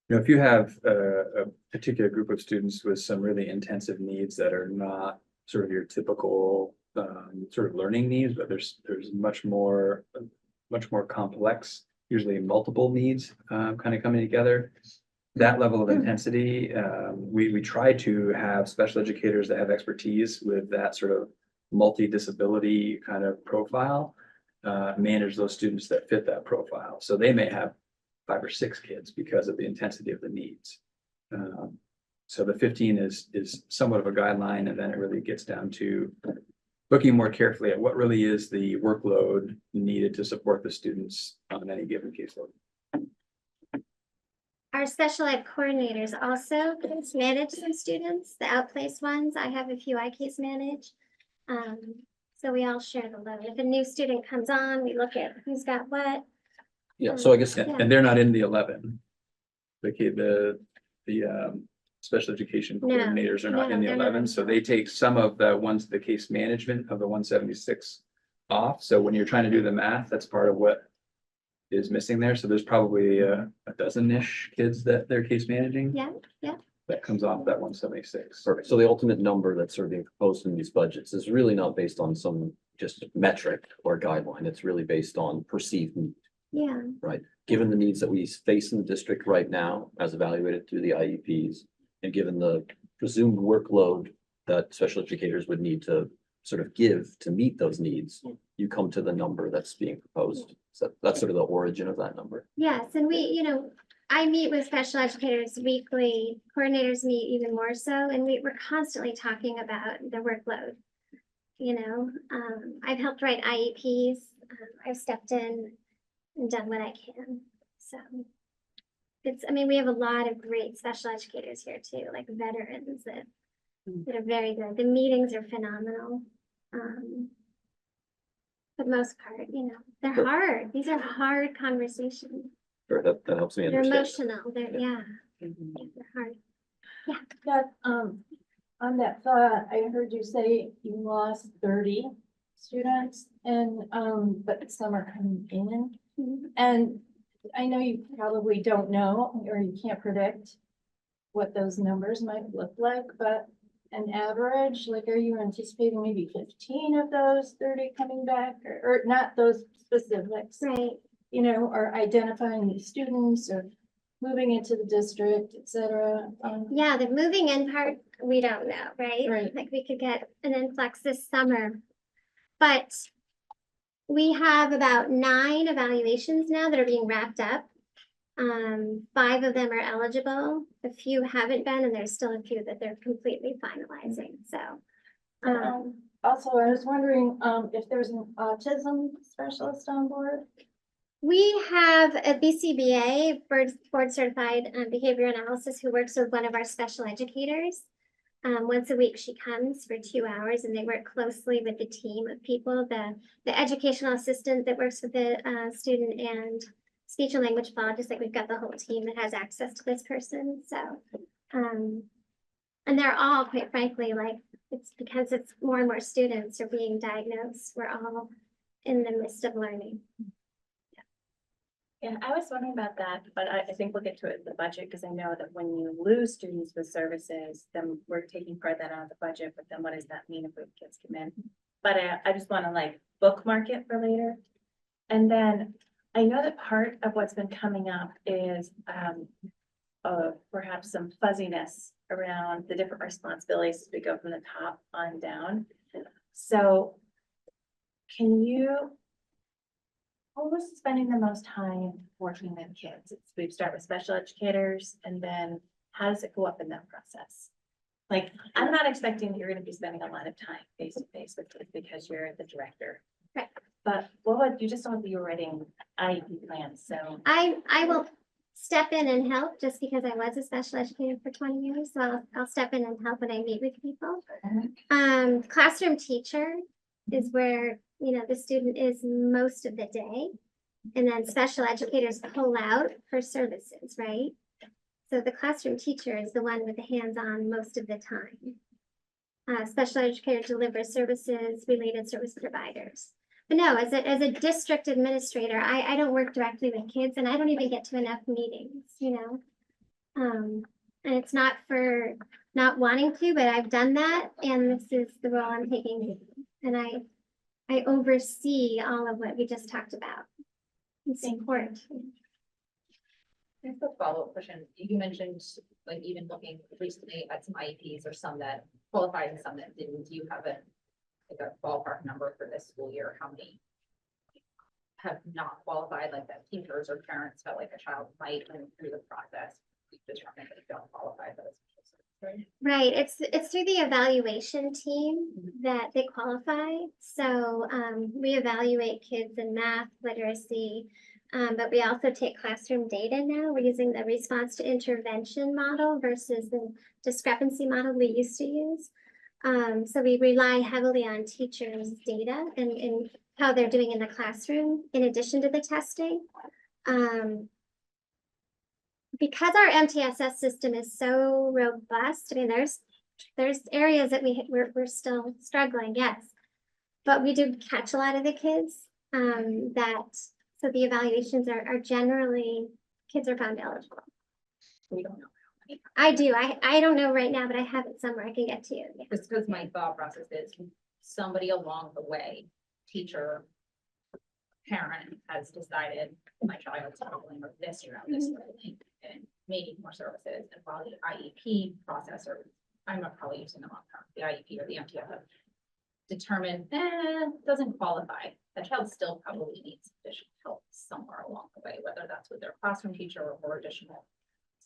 You know, if you have a particular group of students with some really intensive needs that are not sort of your typical sort of learning needs, but there's much more complex, usually multiple needs kind of coming together. That level of intensity, we try to have special educators that have expertise with that sort of multi-disability kind of profile, manage those students that fit that profile. So they may have 5 or 6 kids because of the intensity of the needs. So the 15 is somewhat of a guideline, and then it really gets down to looking more carefully at what really is the workload needed to support the students on any given caseload. Our special ed coordinators also case manage some students, the outplaced ones. I have a few I case manage. So we all share the load. If a new student comes on, we look at who's got what. Yeah, so I guess, And they're not in the 11. The special education No, coordinators are not no, in the they're not. 11, so they take some of the case management of the 176 off. So when you're trying to do the math, that's part of what is missing there. So there's probably a dozen-ish kids that they're case managing. Yeah, yeah. That comes off that 176. perfect. So the ultimate number that's sort of being proposed in these budgets is really not based on some just metric or guideline. It's really based on perceived need, Yeah, right? Given the needs that we face in the district right now, as evaluated through the IEPs, and given the presumed workload that special educators would need to sort of give to meet those needs, you come to the number that's being proposed. So that's sort of the origin of that number. yes, and I meet with special educators weekly, coordinators meet even more so, and we're constantly talking about the workload. I've helped write IEPs, I've stepped in and done what I can, so. We have a lot of great special educators here too, like veterans that are very good. The meetings are phenomenal. For the most part, they're Sure. hard. These are hard conversations. Sure, that helps me They're understand. emotional. They're hard. That, on that thought, I heard you say you lost 30 students and, but some are coming in. Mhm. And I know you probably don't know, or you can't predict what those numbers might look like, but an average, like, are you anticipating maybe 15 of those 30 coming back, or not those specifics? Right. Or identifying the students or moving into the district, et cetera. Yeah, the moving in part, we don't know, right? Right. Like we could get an influx this summer. But we have about 9 evaluations now that are being wrapped up. 5 of them are eligible. A few haven't been, and there's still a few that they're completely finalizing, so. Also, I was wondering, if there's an autism specialist on board? We have a BCBA, board certified behavior analysis, who works with one of our special educators. Once a week, she comes for 2 hours, and they work closely with the team of people, the educational assistant that works with the student, and speech and language pathologist. Like, we've got the whole team that has access to this person. So, and they're all, quite frankly, like, it's because it's more and more students are being diagnosed. We're all in the midst of learning. Yeah, I was wondering about that, but I think we'll get to it in the budget, because I know that when you lose students with services, then we're taking part of that out of the budget, but then what does that mean if we kids come in? But I just want to like bookmark it for later. And then I know that part of what's been coming up is perhaps some fuzziness around the different responsibilities as we go from the top on down. So can you, who's spending the most time working with kids? We start with special educators, and then how does it go up in that process? Like, I'm not expecting that you're gonna be spending a lot of time face to face with kids because you're the director. Right. But what would, you just told me you were writing IEP plans, so. I will step in and help, just because I was a special educator for 20 years. So I'll step in and help when I meet with people. Classroom teacher is where, the student is most of the day. And then special educators pull out for services, right? So the classroom teacher is the one with the hands-on most of the time. Special educator delivers services, related service providers. But no, as a district administrator, I don't work directly with kids, and I don't even get to enough meetings, And it's not for not wanting to, but I've done that, and this is the role I'm taking. And I oversee all of what we just talked about. And support. Just a follow-up question. You mentioned, like, even looking recently at some IEPs or some that qualified and some that didn't. Do you have like a ballpark number for this school year? How many have not qualified, like that teachers or parents felt like a child might move through the process, determine that they don't qualify for this? Right, it's through the evaluation team that they qualify. So we evaluate kids in math, literacy, but we also take classroom data now. We're using the response to intervention model versus the discrepancy model we used to use. So we rely heavily on teachers' data and how they're doing in the classroom in addition to the testing. Because our MTSS system is so robust, I mean, there's areas that we're still struggling, yes. But we do catch a lot of the kids, so the evaluations are generally, kids are found eligible. We don't know. I do, I don't know right now, but I have it somewhere I can get to you. Yeah. Just because my thought process is somebody along the way, teacher, parent has decided my child's struggling with this around this way and may need more services. And while the IEP process, or I'm not probably using the wrong term, the IEP or the MTSS determined, doesn't qualify. That child still probably needs additional help somewhere along the way, whether that's with their classroom teacher or additional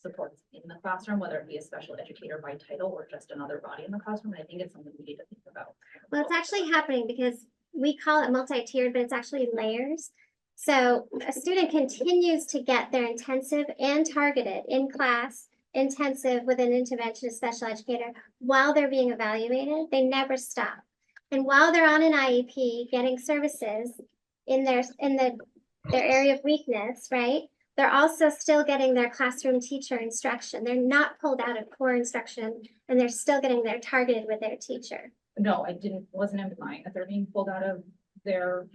supports in the classroom, whether it be a special educator by title or just another body in the classroom. And I think it's something we need to think about. Well, it's actually happening because we call it multi-tiered, but it's actually layers. So a student continues to get their intensive and targeted in class intensive with an interventionist special educator while they're being evaluated. They never stop. And while they're on an IEP getting services in their area of weakness, right? They're also still getting their classroom teacher instruction. They're not pulled out of core instruction and they're still getting their targeted with their teacher. No, wasn't implying that they're being pulled out of their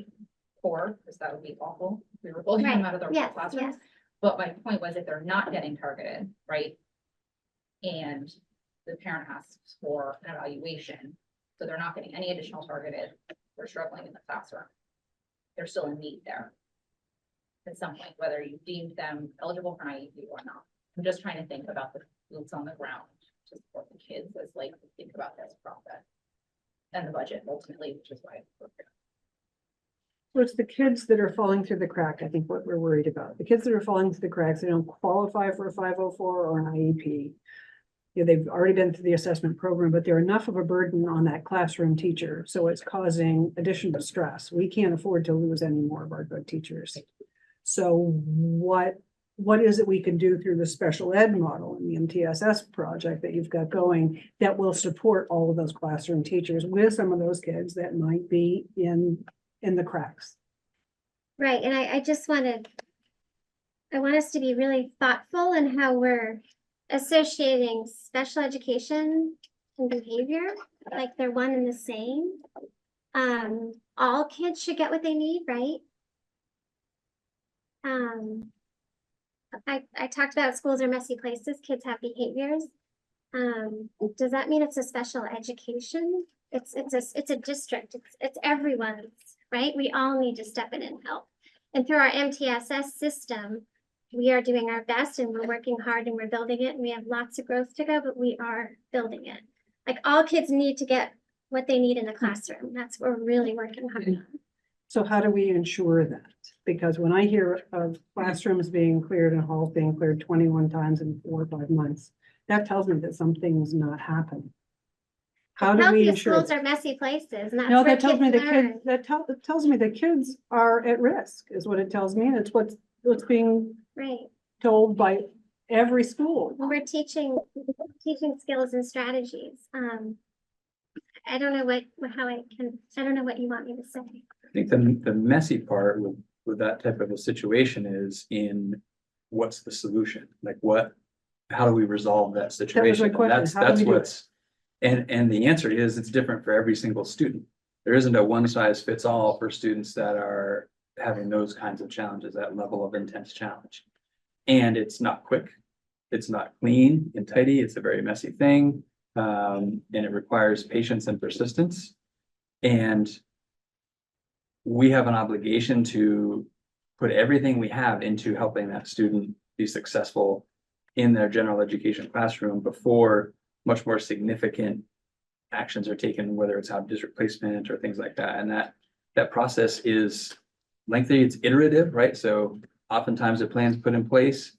core, because that would be awful. If we were pulling them out of their Yes, classrooms. yes. But my point was, if they're not getting targeted, right? And the parent asks for an evaluation, so they're not getting any additional targeted, they're struggling in the classroom. They're still in need there. At some point, whether you deemed them eligible for an IEP or not. I'm just trying to think about the boots on the ground to support the kids as like think about this process. And the budget ultimately, which is why. So it's the kids that are falling through the crack, I think what we're worried about. The kids that are falling through the cracks, they don't qualify for a 504 or an IEP. You know, they've already been through the assessment program, but they're enough of a burden on that classroom teacher. So it's causing additional stress. We can't afford to lose any more of our good teachers. So what is it we can do through the special ed model and the MTSS project that you've got going that will support all of those classroom teachers with some of those kids that might be in the cracks? Right, and I want us to be really thoughtful in how we're associating special education and behavior, like they're one and the same. All kids should get what they need, right? I talked about schools are messy places, kids have behaviors. Does that mean it's a special education? It's a district, it's everyone's, right? We all need to step in and help. And through our MTSS system, we are doing our best and we're working hard and we're building it and we have lots of growth to go, but we are building it. Like all kids need to get what they need in the classroom. That's what we're really working hard on. So how do we ensure that? Because when I hear of classrooms being cleared and halls being cleared 21 times in 4 or 5 months, that tells me that something's not happening. How do we Healthy ensure? schools are messy places and that's No, where that tells me kids the learn. kids, it tells me the kids are at risk is what it tells me. And it's what's being Right. told by every school. We're teaching skills and strategies. I don't know I don't know what you want me to say. I think the messy part with that type of a situation is in what's the solution? Like how do we resolve that situation? And question. How do that's we do it? what's, and the answer is it's different for every single student. There isn't a one size fits all for students that are having those kinds of challenges, that level of intense challenge. And it's not quick. It's not clean and tidy. It's a very messy thing. And it requires patience and persistence. And we have an obligation to put everything we have into helping that student be successful in their general education classroom before much more significant actions are taken, whether it's out of district placement or things like that. And that process is lengthy, it's iterative, right? So oftentimes a plan's put in place.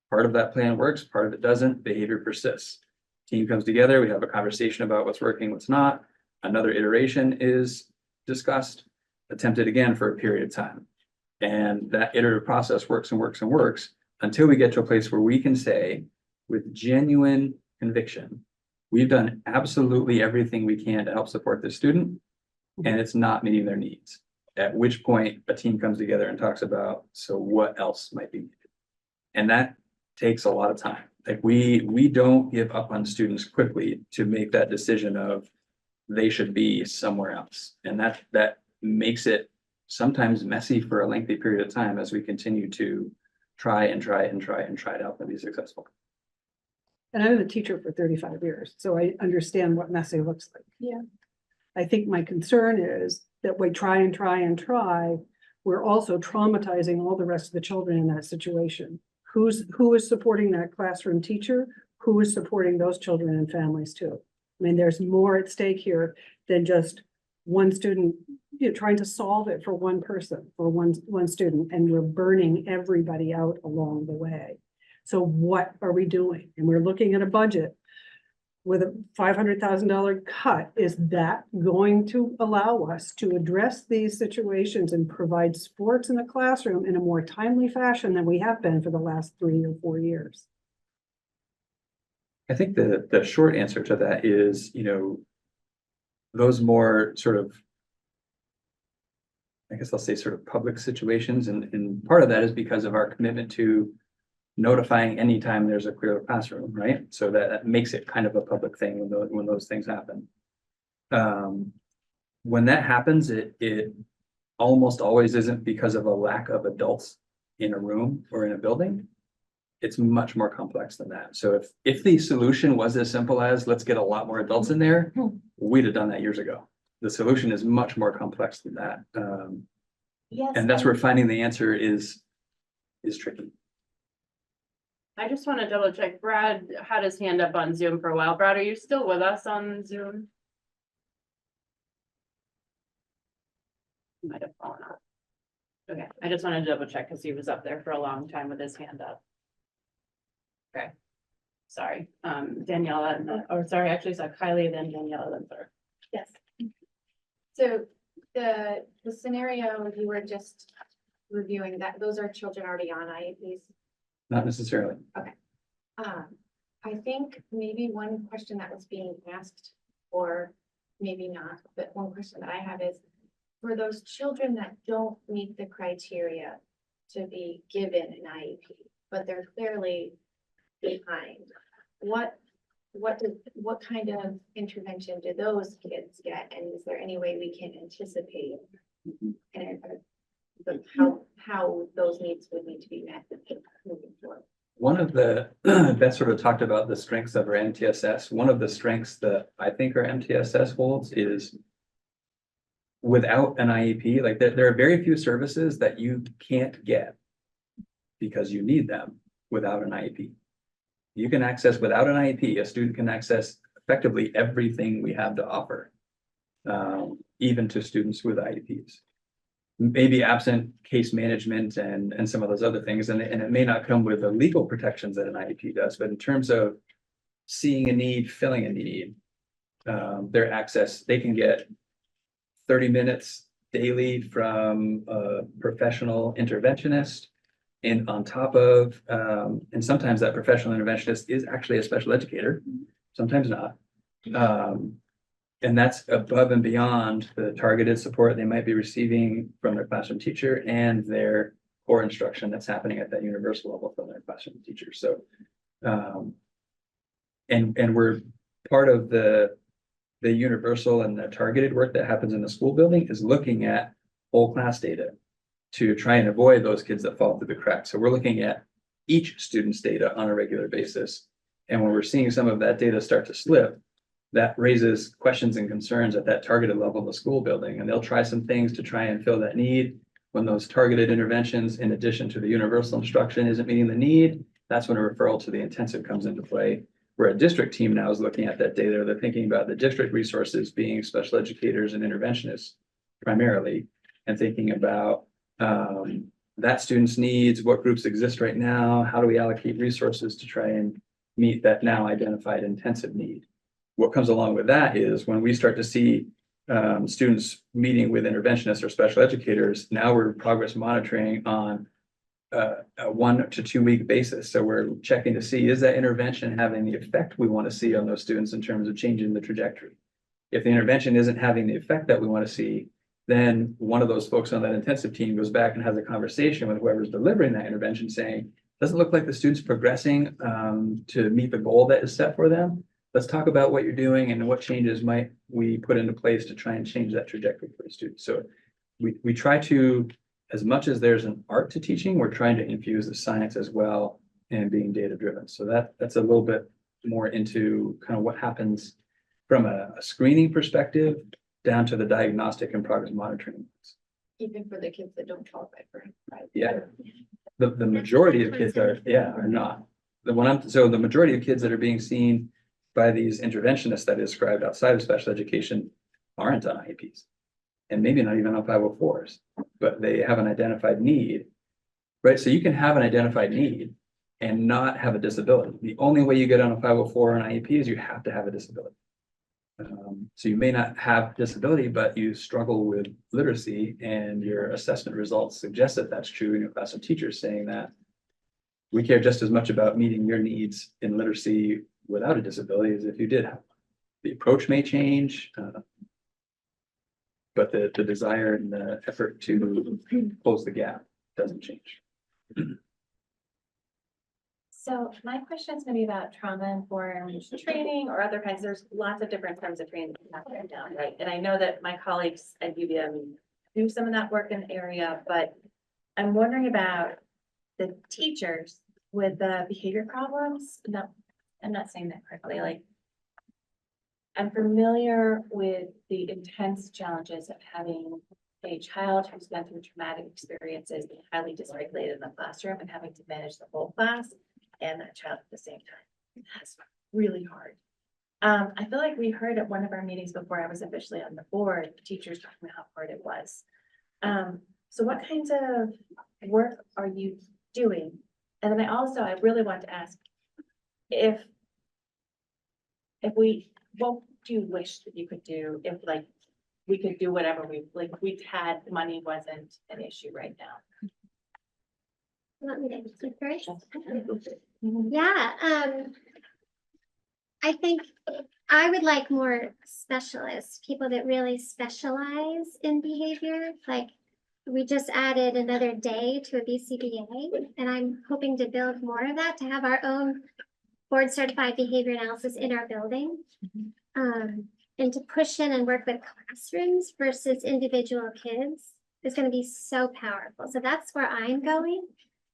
Part of that plan works, part of it doesn't, behavior persists. Team comes together, we have a conversation about what's working, what's not. Another iteration is discussed, attempted again for a period of time. And that iterative process works and works and works until we get to a place where we can say with genuine conviction, we've done absolutely everything we can to help support this student, and it's not meeting their needs. At which point a team comes together and talks about, so what else might be needed? And that takes a lot of time. Like we don't give up on students quickly to make that decision of they should be somewhere else. And that makes it sometimes messy for a lengthy period of time as we continue to try to help them be successful. And I've been a teacher for 35 years, so I understand what messy looks like. Yeah. I think my concern is that we try and try and try. We're also traumatizing all the rest of the children in that situation. Who is supporting that classroom teacher? Who is supporting those children and families too? I mean, there's more at stake here than just one student, trying to solve it for one person or one student, and we're burning everybody out along the way. So what are we doing? And we're looking at a budget with a $500,000 cut. Is that going to allow us to address these situations and provide sports in the classroom in a more timely fashion than we have been for the last 3 or 4 years? I think the short answer to that is, those more sort of, I guess I'll say sort of public situations. And part of that is because of our commitment to notifying anytime there's a queer classroom, right? So that makes it kind of a public thing when those things happen. When that happens, it almost always isn't because of a lack of adults in a room or in a building. It's much more complex than that. So if the solution was as simple as let's get a lot more adults in there, we'd have done that years ago. The solution is much more complex than that. Yes. And that's where finding the answer is tricky. I just want to double check. Brad had his hand up on Zoom for a while. Brad, are you still with us on Zoom? He might have fallen off. Okay, I just wanted to double check because he was up there for a long time with his hand up. Okay, sorry, Daniela, or sorry, actually saw Kylie, then Daniela, then Thor. Yes. So the scenario you were just reviewing, that those are children already on IEPs. Not necessarily. I think maybe one question that was being asked, or maybe not, but one question that I have is, for those children that don't meet the criteria to be given an IEP, but they're clearly behind, what kind of intervention do those kids get? And is there any way we can anticipate and how those needs would need to be met moving forward? One of the, that sort of talked about the strengths of our MTSS. One of the strengths that I think our MTSS holds is without an IEP, like there are very few services that you can't get because you need them without an IEP. You can access without an IEP, a student can access effectively everything we have to offer, even to students with IEPs. Maybe absent case management and some of those other things, and it may not come with the legal protections that an IEP does, but in terms of seeing a need, filling a need, their access, they can get 30 minutes daily from a professional interventionist, and on top of, and sometimes that professional interventionist is actually a special educator, sometimes not. And that's above and beyond the targeted support they might be receiving from their classroom teacher and their core instruction that's happening at that universal level from their classroom teacher. So, and we're part of the universal and the targeted work that happens in the school building is looking at whole class data to try and avoid those kids that fall through the cracks. So we're looking at each student's data on a regular basis. And when we're seeing some of that data start to slip, that raises questions and concerns at that targeted level of the school building. And they'll try some things to try and fill that need. When those targeted interventions, in addition to the universal instruction, isn't meeting the need, that's when a referral to the intensive comes into play. Where a district team now is looking at that data, they're thinking about the district resources being special educators and interventionists primarily, and thinking about that student's needs, what groups exist right now, how do we allocate resources to try and meet that now identified intensive need. What comes along with that is when we start to see students meeting with interventionists or special educators, now we're progress monitoring on a 1 to 2 week basis. So we're checking to see, is that intervention having the effect we want to see on those students in terms of changing the trajectory? If the intervention isn't having the effect that we want to see, then one of those folks on that intensive team goes back and has a conversation with whoever's delivering that intervention saying, doesn't look like the student's progressing to meet the goal that is set for them. Let's talk about what you're doing and what changes might we put into place to try and change that trajectory for the students. So we try to, as much as there's an art to teaching, we're trying to infuse the science as well and being data driven. So that's a little bit more into kind of what happens from a screening perspective down to the diagnostic and progress monitoring. Even for the kids that don't qualify for it, right? Yeah. The majority of kids are not. So the majority of kids that are being seen by these interventionists that is described outside of special education aren't on IEPs. And maybe not even on 504s, but they have an identified need, right? So you can have an identified need and not have a disability. The only way you get on a 504 or an IEP is you have to have a disability. So you may not have disability, but you struggle with literacy and your assessment results suggest that that's true in your class of teachers saying that we care just as much about meeting your needs in literacy without a disability as if you did have one. The approach may change, but the desire and the effort to close the gap doesn't change. So my question is gonna be about trauma-informed training or other kinds. There's lots of different forms of training that happen right now, right? And I know that my colleagues at UVM do some of that work in the area, but I'm wondering about the teachers with the behavior problems. No, I'm not saying that correctly, like I'm familiar with the intense challenges of having a child who's been through traumatic experiences, being highly dysregulated in the classroom and having to manage the whole class and that child at the same time. That's really hard. I feel like we heard at one of our meetings before I was officially on the board, teachers talking about how hard it was. So what kinds of work are you doing? And then I really want to ask if what do you wish that you could do if like we could do whatever we had, money wasn't an issue right now? You want me to speak first? Yeah, I think I would like more specialists, people that really specialize in behavior. Like we just added another day to a BCBA, and I'm hoping to build more of that, to have our own board certified behavior analysis in our building. And to push in and work with classrooms versus individual kids is going to be so powerful. So that's where I'm going.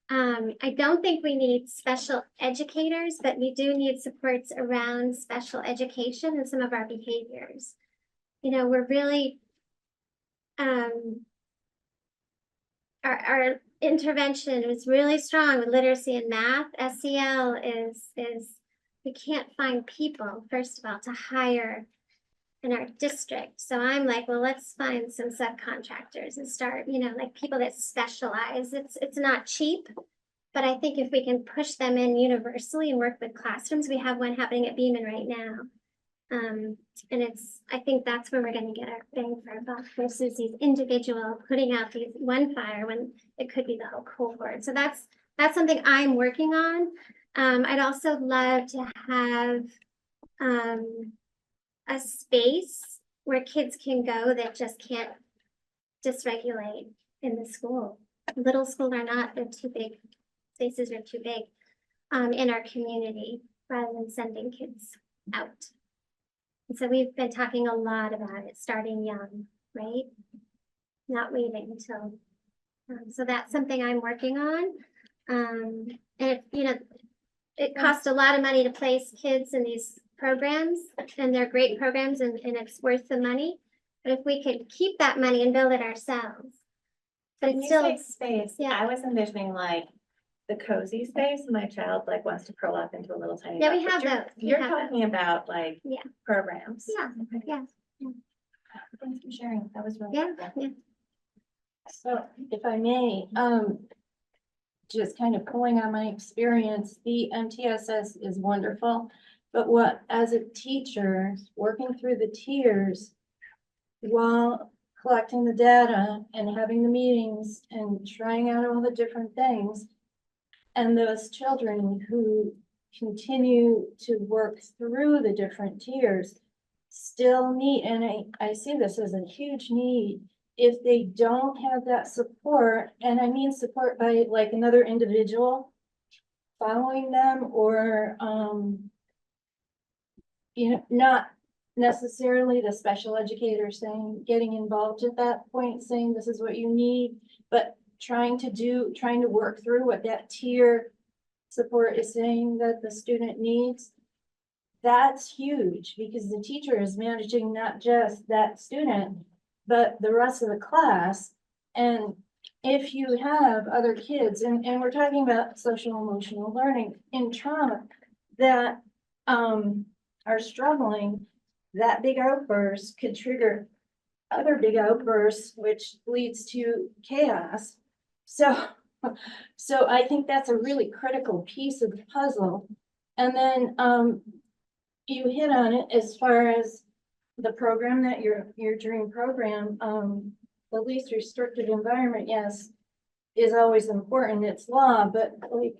I don't think we need special educators, but we do need supports around special education and some of our behaviors. You know, we're really, our intervention is really strong with literacy and math. SEL is we can't find people, first of all, to hire in our district. So I'm like, well, let's find some subcontractors and start, you know, like people that specialize. It's not cheap, but I think if we can push them in universally and work with classrooms, we have one happening at Beeman right now. And I think that's where we're going to get our bang for our buck versus these individual putting out these one fire when it could be the whole cohort. So that's something I'm working on. I'd also love to have a space where kids can go that just can't dysregulate in the school. Little schools are not, they're too big. Spaces are too big in our community rather than sending kids out. And so we've been talking a lot about it, starting young, right? Not waiting until, so that's something I'm working on. And And, it costs a lot of money to place kids in these programs, and they're great programs, and it's worth the money. But if we could keep that money and build it ourselves. But When it's you still, say space, yeah. I was envisioning like the cozy space, my child like wants to curl up into a little tiny. Yeah, we bed, but have you're- those. We You're have talking about like Yeah. programs. Yeah, Okay. yeah, Thanks for sharing. That was really. yeah, helpful. yeah. So if I may, just kind of pulling on my experience, the MTSS is wonderful. But as a teacher, working through the tiers while collecting the data and having the meetings and trying out all the different things. And those children who continue to work through the different tiers still need, and I see this as a huge need. If they don't have that support, and I mean support by like another individual following them, or, not necessarily the special educator saying, getting involved at that point, saying this is what you need, but trying to work through what that tier support is saying that the student needs. That's huge, because the teacher is managing not just that student, but the rest of the class. And if you have other kids, and we're talking about social emotional learning in trauma that are struggling, that big outburst could trigger other big outbursts, which leads to chaos. So I think that's a really critical piece of the puzzle. And then you hit on it as far as the program that your dream program, the least restrictive environment, yes, is always important. It's law, but like,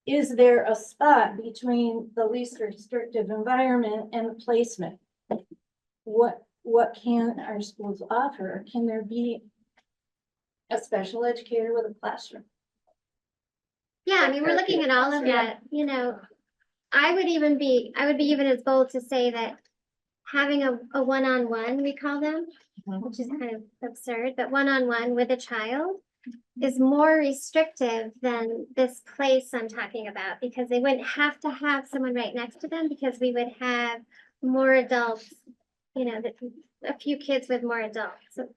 is there a spot between the least restrictive environment and the placement? What can our schools offer? Can there be a special educator with a classroom? Yeah, I mean, we're looking at all of that, I would be even as bold to say that having a one-on-one, we call them, which is kind of absurd, but one-on-one with a child is more restrictive than this place I'm talking about, because they wouldn't have to have someone right next to them, because we would have more adults, a few kids with more adults. So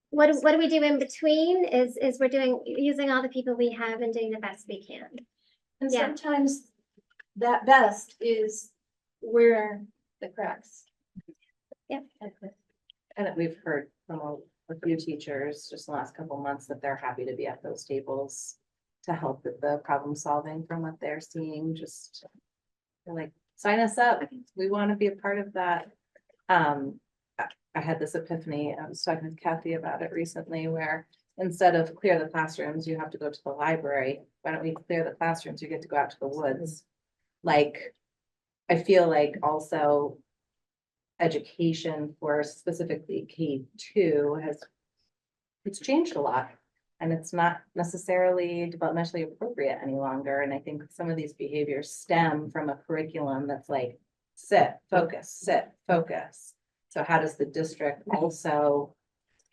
what do we do in between is we're using all the people we have and doing the best we can. And Yeah. sometimes that best is where the cracks. Yeah. And we've heard from a few teachers just in the last couple of months that they're happy to be at those tables to help with the problem solving from what they're seeing. Just they're like, sign us up. We want to be a part of that. I had this epiphany. I was talking with Kathy about it recently, where instead of clear the classrooms, you have to go to the library. Why don't we clear the classrooms? You get to go out to the woods. Like, I feel like also education for specifically K2 it's changed a lot, and it's not necessarily developmentally appropriate any longer. And I think some of these behaviors stem from a curriculum that's like, sit, focus. So how does the district also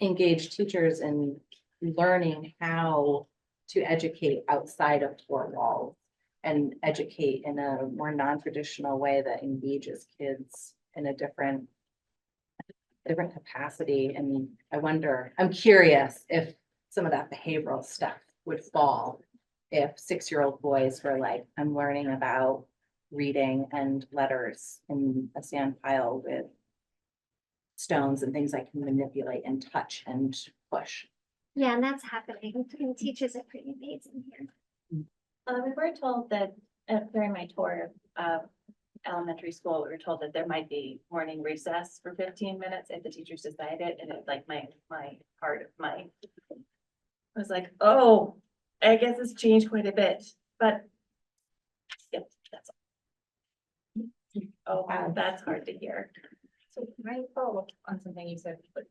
engage teachers in learning how to educate outside of four walls and educate in a more non-traditional way that engages kids in a different capacity? And I'm curious if some of that behavioral stuff would fall if 6-year-old boys were like, I'm learning about reading and letters in a sand pile with stones and things I can manipulate and touch and push. Yeah, and that's happening. And teachers are pretty amazing here. We were told that during my tour of elementary school, we were told that there might be morning recess for 15 minutes if the teachers decided, and it's like my heart of my. I was like, oh, I guess it's changed quite a bit, but yeah, that's all. Oh, wow, that's hard to hear. So can I follow up on something you said, but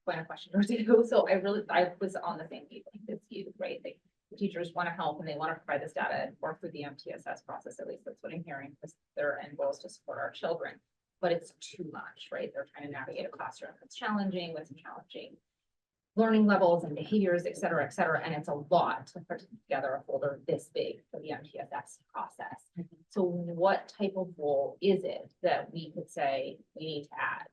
one question or two? So I was on the same page as you, right? Like, the teachers want to help and they want to provide this data and work through the MTSS process. At least that's what I'm hearing, because their end goal is to support our children. But it's too much, right? They're trying to navigate a classroom that's challenging with some challenging learning levels and behaviors, et cetera, and it's a lot to put together a folder this big for the MTSS process. So what type of role is it that we could say we need to add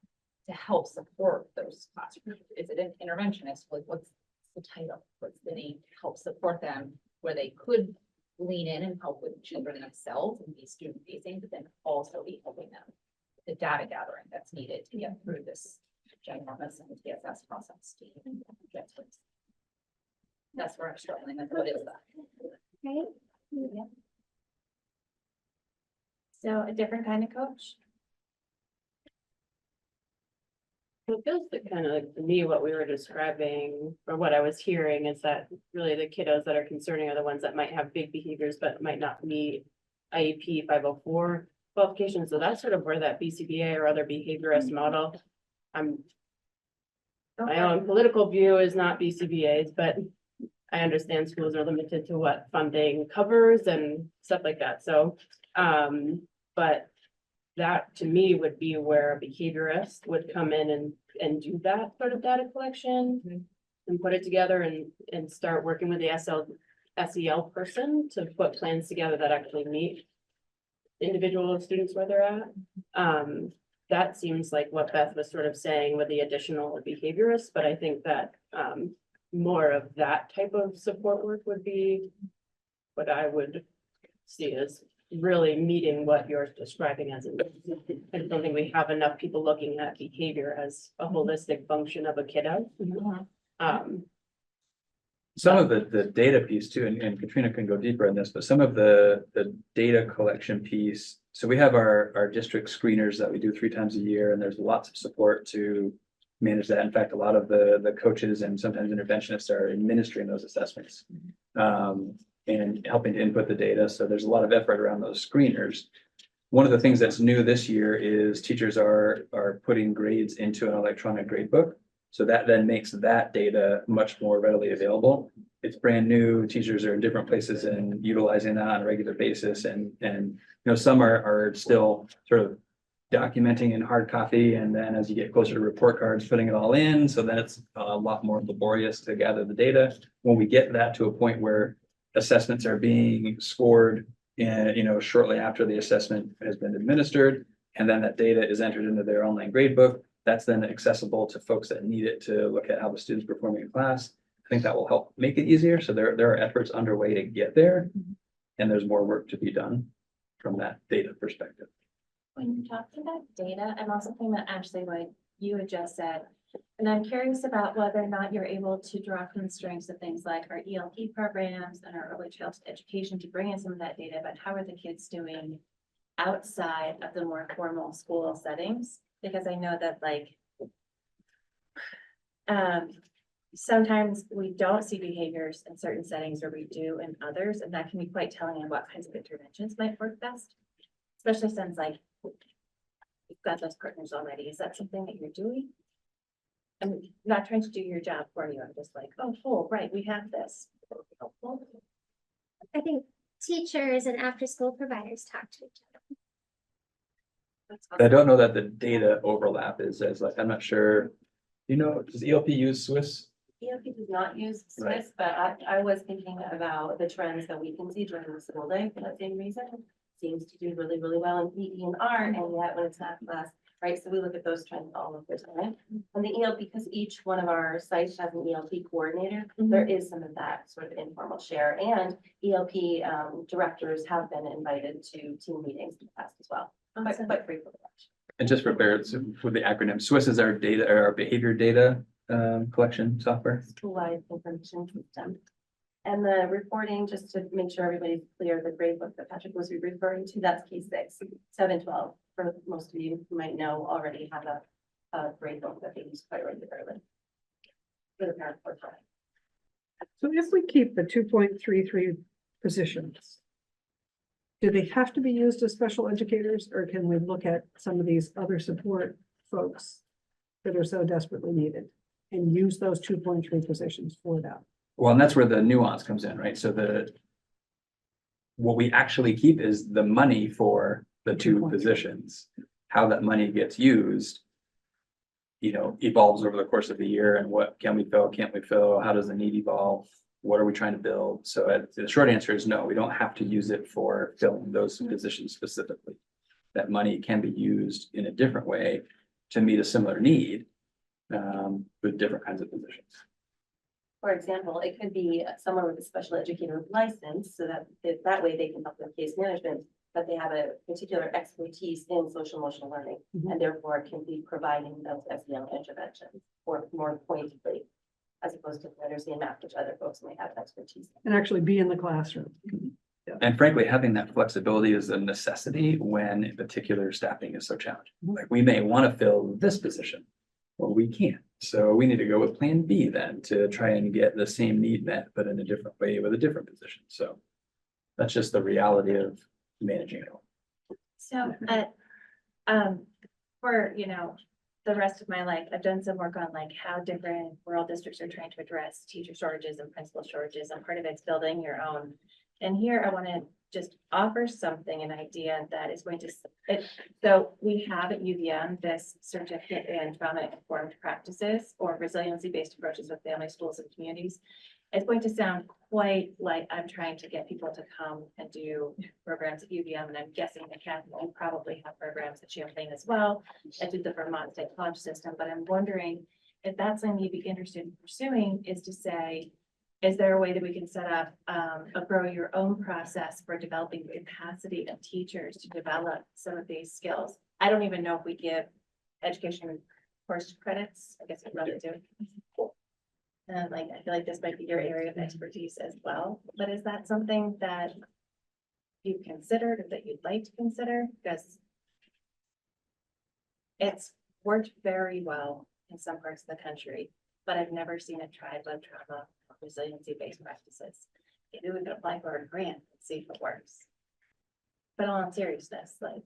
to help support those classrooms? Is it an interventionist? Like, what's the title? What's the name to help support them where they could lean in and help with children themselves and be student facing, but then also be helping them with the data gathering that's needed to get through this ginormous MTSS process to even get to it. That's where I'm struggling with what is that? Right? Yeah. So a different kind of coach. It feels like kind of like to me, what we were describing, or what I was hearing is that really the kiddos that are concerning are the ones that might have big behaviors, but might not meet IEP 504 qualifications. So that's sort of where that BCBA or other behaviorist model. My own political view is not BCBA's, but I understand schools are limited to what funding covers and stuff like that. So, but that to me would be where a behaviorist would come in and do that sort of data collection and put it together and start working with the SEL person to put plans together that actually meet individual students where they're at. That seems like what Beth was sort of saying with the additional behaviorists, but I think that more of that type of support work would be what I would see as really meeting what you're describing as. I don't think we have enough people looking at behavior as a holistic function of a kiddo. Some of the data piece too, and Katrina can go deeper in this, but some of the data collection piece. So we have our district screeners that we do 3 times a year, and there's lots of support to manage that. In fact, a lot of the coaches and sometimes interventionists are administering those assessments. And helping to input the data. So there's a lot of effort around those screeners. One of the things that's new this year is teachers are putting grades into an electronic grade book. So that then makes that data much more readily available. It's brand new. Teachers are in different places and utilizing that on a regular basis. And you know, some are still sort of documenting in hard copy. And then as you get closer to report cards, putting it all in. So then it's a lot more laborious to gather the data. When we get that to a point where assessments are being scored in, you know, shortly after the assessment has been administered, and then that data is entered into their online grade book. That's then accessible to folks that need it to look at how the student's performing in class. I think that will help make it easier. So there are efforts underway to get there, and there's more work to be done from that data perspective. When you're talking about data, I'm also thinking about actually what you had just said. And I'm curious about whether or not you're able to draw from the strengths of things like our ELP programs and our early childhood education to bring in some of that data, but how are the kids doing outside of the more formal school settings? Because I know that like, sometimes we don't see behaviors in certain settings or we do in others, and that can be quite telling on what kinds of interventions might work best. Especially since like, you've got those partners already. Is that something that you're doing? I'm not trying to do your job for you. I'm just like, oh, cool, right, we have this. I think teachers and after-school providers talk to each other. That's I don't know that the data overlap is as like, I'm not sure. You know, does ELP use Swiss? ELP does not use Right. Swiss, but I was thinking about the trends that we can see during the school day for that same reason. Seems to do really, really well in PE and art, and yet when it's not class, right? So we look at those trends all of the time. And the ELP, because each one of our sites has an ELP coordinator, there is some of that sort of informal share. And ELP directors have been invited to team meetings in the past as well, quite frequently. And just for clarity, for the acronym, Swiss is our data, or our behavior data collection software. School-wide information system. And the reporting, just to make sure everybody's clear, the grade book that Patrick was referring to, that's K6, 7-12. For most of you who might know, already have a grade book that they use quite regularly. For the parent portal. So if we keep the 2.33 positions, do they have to be used as special educators, or can we look at some of these other support folks that are so desperately needed and use those 2.3 positions for that? Well, and that's where the nuance comes in, right? So what we actually keep is the money for the 2 positions. How that money gets used evolves over the course of the year and what can we fill, can't we fill, how does the need evolve? What are we trying to build? So the short answer is no, we don't have to use it for filling those positions specifically. That money can be used in a different way to meet a similar need with different kinds of positions. For example, it could be someone with a special educator license, so that that way they can help with case management, but they have a particular expertise in social emotional learning, and therefore can be providing those SEL interventions or more pointedly, as opposed to literacy and math, which other folks may have expertise in. And actually be in the classroom. And frankly, having that flexibility is a necessity when particular staffing is so challenging. Like we may want to fill this position, well, we can't. So we need to go with plan B then to try and get the same need met, but in a different way with a different position. So that's just the reality of managing it all. So, for, the rest of my life, I've done some work on like how different rural districts are trying to address teacher shortages and principal shortages, and part of it's building your own. And here I want to just offer something, an idea that is going to, so we have at UVM this certificate in trauma-informed practices or resiliency-based approaches with family, schools, and communities. It's going to sound quite like I'm trying to get people to come and do programs at UVM, and I'm guessing that Kathy, you probably have programs at Champlain as well, and do the Vermont State College system, but I'm wondering if that's something you'd be interested in pursuing, is to say, is there a way that we can set up a grow your own process for developing the capacity of teachers to develop some of these skills? I don't even know if we give education course credits. I guess we probably do. And like, I feel like this might be your area of expertise as well, but is that something that you've considered or that you'd like to consider? Because it's worked very well in some parts of the country, but I've never seen it tried with trauma resiliency-based practices. Maybe we could apply for a grant and see if it works. But all in seriousness, like,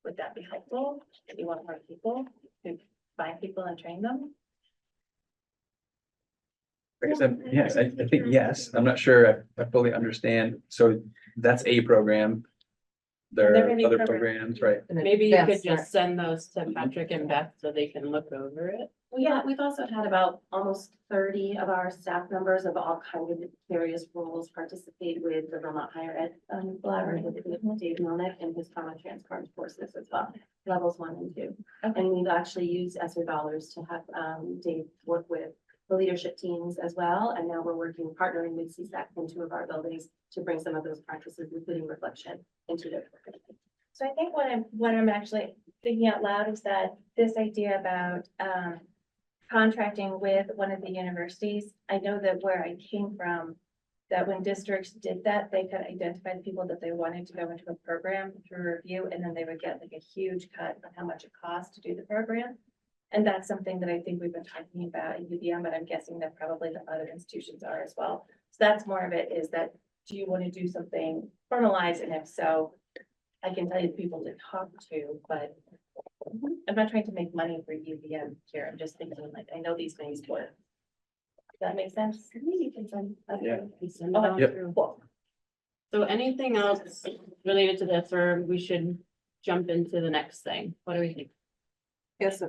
would that be helpful? If you want more people to find people and train them? Yes, I think yes. I'm not sure I fully understand. So that's a program. There There are may be other programs. programs, right? Maybe you could Yes, just send those to Patrick and Beth so they can look over it. Well, yeah, we've also had about almost 30 of our staff members of all kinds of various roles participate with the Vermont Higher Ed Collaborative with Dave Melnick and his trauma transformed courses as well, levels 1 and 2. And we've actually used ESSER dollars to have Dave work with the leadership teams as well. And now we're partnering with CSAC in 2 of our buildings to bring some of those practices, including reflection, into their program. So I think what I'm actually thinking out loud is that this idea about contracting with one of the universities, I know that where I came from, that when districts did that, they could identify the people that they wanted to go into a program through review, and then they would get like a huge cut on how much it costs to do the program. And that's something that I think we've been talking about in UVM, but I'm guessing that probably the other institutions are as well. So that's more of it, is that, do you want to do something formalized? And if so, I can tell you the people to talk to, but I'm not trying to make money for UVM here. I'm just thinking like, I know these things work. Does that make sense? You can send. Yeah. Send it on Yep. through. So anything else related to this, or we should jump into the next thing? What do we think? Yes,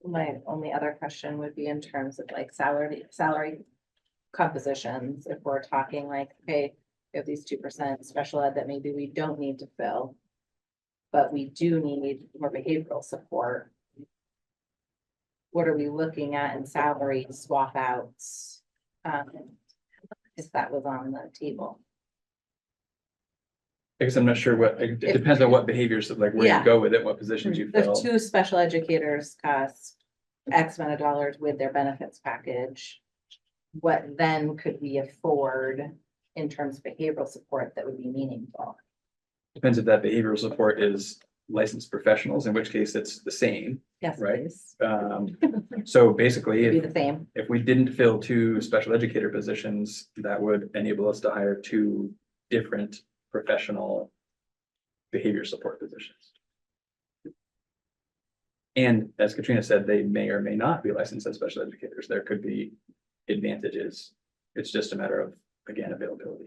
my only other question would be in terms of like salary compositions, if we're talking like, okay, we have these 2% special ed that maybe we don't need to fill, but we do need more behavioral support. What are we looking at in salary swap outs? If that was on the table. I guess I'm not sure it depends on what behaviors, like where Yeah. you go with it, what positions you If fill. 2 special educators cost X amount of dollars with their benefits package, what then could we afford in terms of behavioral support that would be meaningful? Depends if that behavioral support is licensed professionals, in which case it's the same. Yes, Right. please. So basically, Be the same. if we didn't fill 2 special educator positions, that would enable us to hire 2 different professional behavior support positions. And as Katrina said, they may or may not be licensed as special educators. There could be advantages. It's just a matter of, again, availability.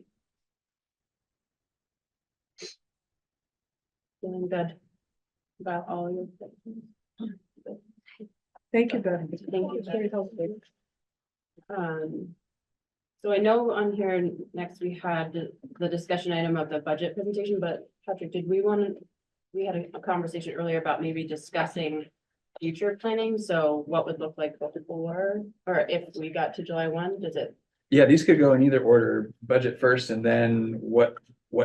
Feeling good. about all your questions? Thank you, Beth. Thank you. Very helpful. So I know on here next we had the discussion item of the budget presentation, but Patrick, did we want to? We had a conversation earlier about maybe discussing future planning, so what would look like before, or if we got to July 1, does it? Yeah, these could go in either order, budget first and then what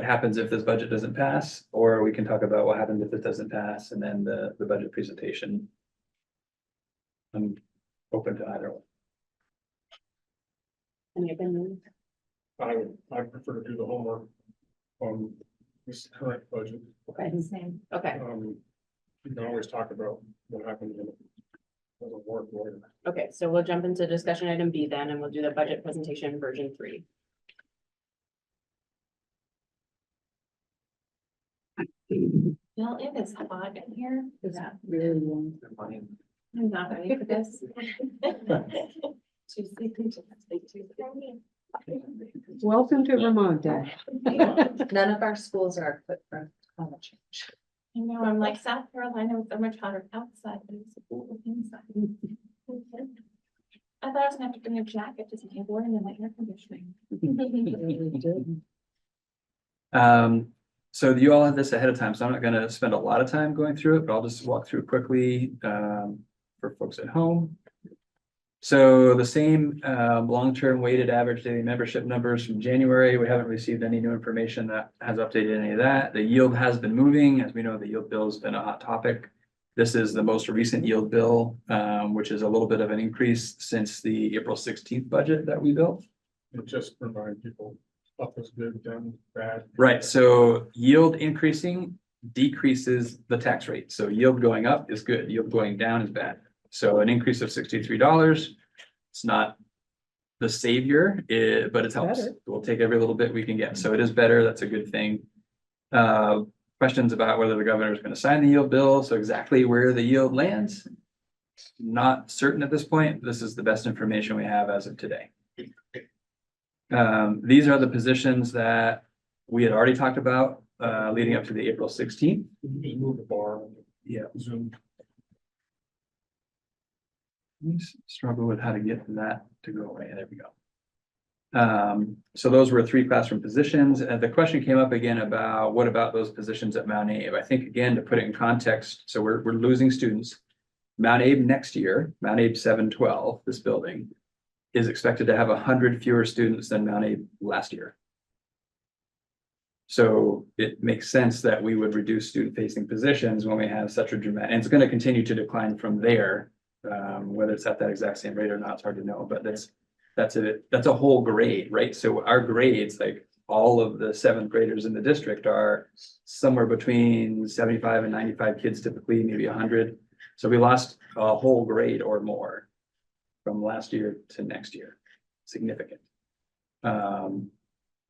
happens if this budget doesn't pass? Or we can talk about what happens if it doesn't pass and then the budget presentation. I'm open to either one. Any opinions? I prefer to do the homework on this current budget. Okay, same. Okay, You can always talk about what happened when it doesn't work later. okay, so we'll jump into discussion item B then, and we'll do the budget presentation version 3. Well, it is hot in here. It's really warm. I'm not ready for this. Welcome to Vermont Day. None of our schools are equipped for climate change. I know, I'm like South Carolina was so much hotter outside than it's cool inside. I thought I was gonna have to bring a jacket to stay warm in my air conditioning. So you all had this ahead of time, so I'm not gonna spend a lot of time going through it, but I'll just walk through it quickly, for folks at home. So the same, long-term weighted average daily membership numbers from January, we haven't received any new information that has updated any of that. The yield has been moving, as we know, the yield bill has been a hot topic. This is the most recent yield bill, which is a little bit of an increase since the April 16th budget that we built. And just remind people, up is good, down bad. Right, so yield increasing decreases the tax rate. So yield going up is good, yield going down is bad. So an increase of $63, it's not the savior, but it helps. Better. We'll take every little bit we can get. So it is better, that's a good thing. Questions about whether the governor is going to sign the yield bill, so exactly where the yield lands. Not certain at this point. This is the best information we have as of today. These are the positions that we had already talked about leading up to the April 16th. Just move the bar. Yeah. Zoom. Struggle with how to get that to go away. There we go. So those were 3 classroom positions, and the question came up again about what about those positions at Mount Abe? I think again, to put it in context, so we're losing students. Mount Abe next year, Mount Abe 712, this building, is expected to have 100 fewer students than Mount Abe last year. So it makes sense that we would reduce student facing positions when we have such a dramatic, and it's going to continue to decline from there. Whether it's at that exact same rate or not, it's hard to know, but that's a whole grade, right? So our grades, like all of the 7th graders in the district, are somewhere between 75 and 95 kids, typically maybe 100. So we lost a whole grade or more from last year to next year, significant.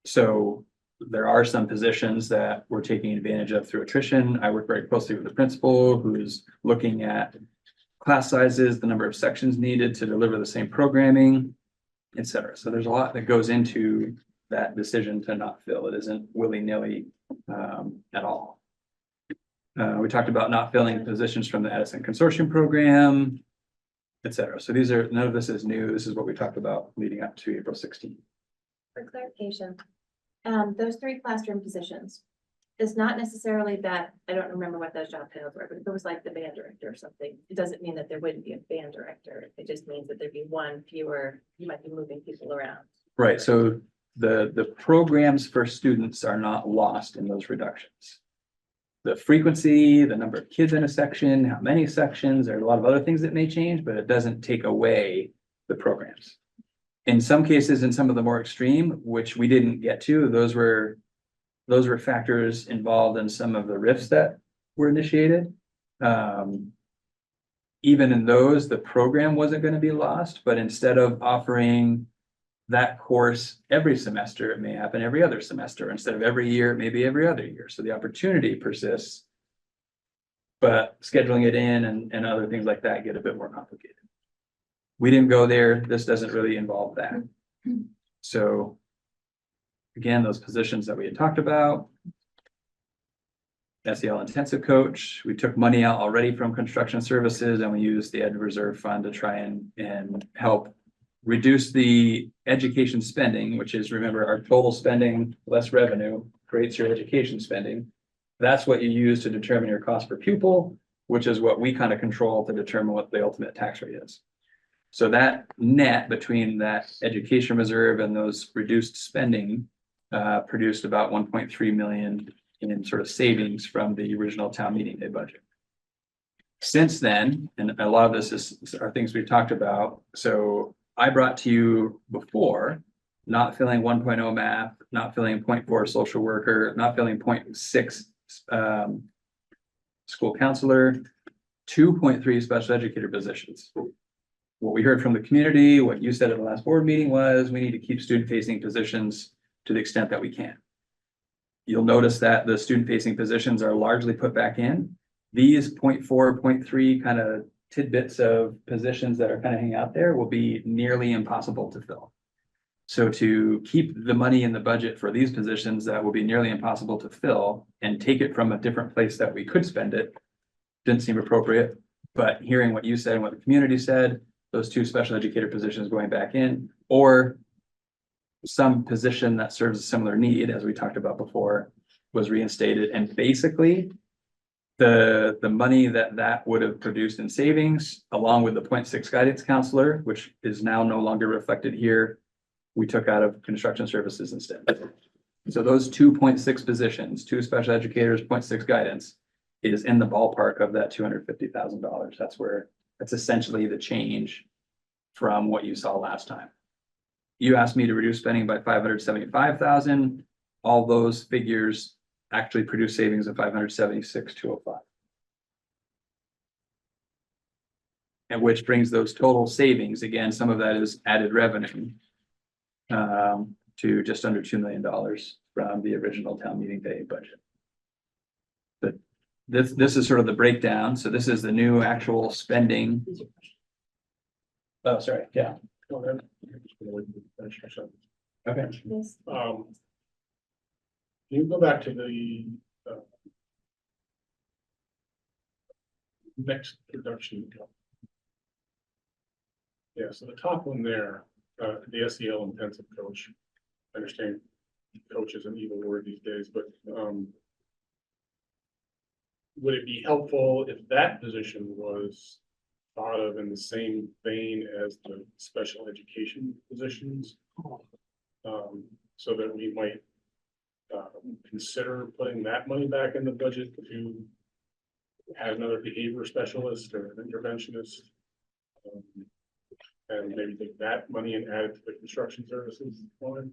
So there are some positions that we're taking advantage of through attrition. I work very closely with the principal who's looking at class sizes, the number of sections needed to deliver the same programming, et cetera. So there's a lot that goes into that decision to not fill. It isn't willy-nilly at all. We talked about not filling positions from the Edison Consortium program, et cetera. So none of this is new. This is what we talked about leading up to April 16th. For clarification, those 3 classroom positions is not necessarily that, I don't remember what those job titles were, but if it was like the band director or something, it doesn't mean that there wouldn't be a band director. It just means that there'd be 1 fewer, you might be moving people around. Right, so the programs for students are not lost in those reductions. The frequency, the number of kids in a section, how many sections, there are a lot of other things that may change, but it doesn't take away the programs. In some cases, in some of the more extreme, which we didn't get to, those were factors involved in some of the RIFs that were initiated. Even in those, the program wasn't going to be lost, but instead of offering that course every semester, it may happen every other semester. Instead of every year, maybe every other year. So the opportunity persists, but scheduling it in and other things like that get a bit more complicated. We didn't go there. This doesn't really involve that. So again, those positions that we had talked about. SEL intensive coach. We took money out already from construction services and we used the ed reserve fund to try and help reduce the education spending, which is, remember, our total spending less revenue creates your education spending. That's what you use to determine your cost per pupil, which is what we kind of control to determine what the ultimate tax rate is. So that net between that education reserve and those reduced spending produced about 1.3 million in sort of savings from the original town meeting day budget. Since then, and a lot of this are things we've talked about. So I brought to you before, not filling 1.0 math, not filling 0.4 social worker, not filling 0.6 school counselor, 2.3 special educator positions. What we heard from the community, what you said at the last board meeting was, we need to keep student facing positions to the extent that we can. You'll notice that the student facing positions are largely put back in. These 0.4, 0.3 kind of tidbits of positions that are kind of hanging out there will be nearly impossible to fill. So to keep the money in the budget for these positions that will be nearly impossible to fill and take it from a different place that we could spend it didn't seem appropriate. But hearing what you said and what the community said, those 2 special educator positions going back in, or some position that serves a similar need, as we talked about before, was reinstated. And basically the money that would have produced in savings, along with the 0.6 guidance counselor, which is now no longer reflected here, we took out of construction services instead. So those 2.6 positions, 2 special educators, 0.6 guidance, is in the ballpark of that $250,000. That's essentially the change from what you saw last time. You asked me to reduce spending by 575,000. All those figures actually produce savings of 576,205. And which brings those total savings, again, some of that is added revenue, to just under $2 million from the original town meeting day budget. But this is sort of the breakdown. So this is the new actual spending. Oh, sorry, yeah. Okay. Can you go back to the next production? Yeah, so the top one there, the SEL intensive coach. I understand coach is an evil word these days, but would it be helpful if that position was thought of in the same vein as the special education positions? So that we might consider putting that money back in the budget to have another behavior specialist or an interventionist, and maybe take that money and add it to the construction services line.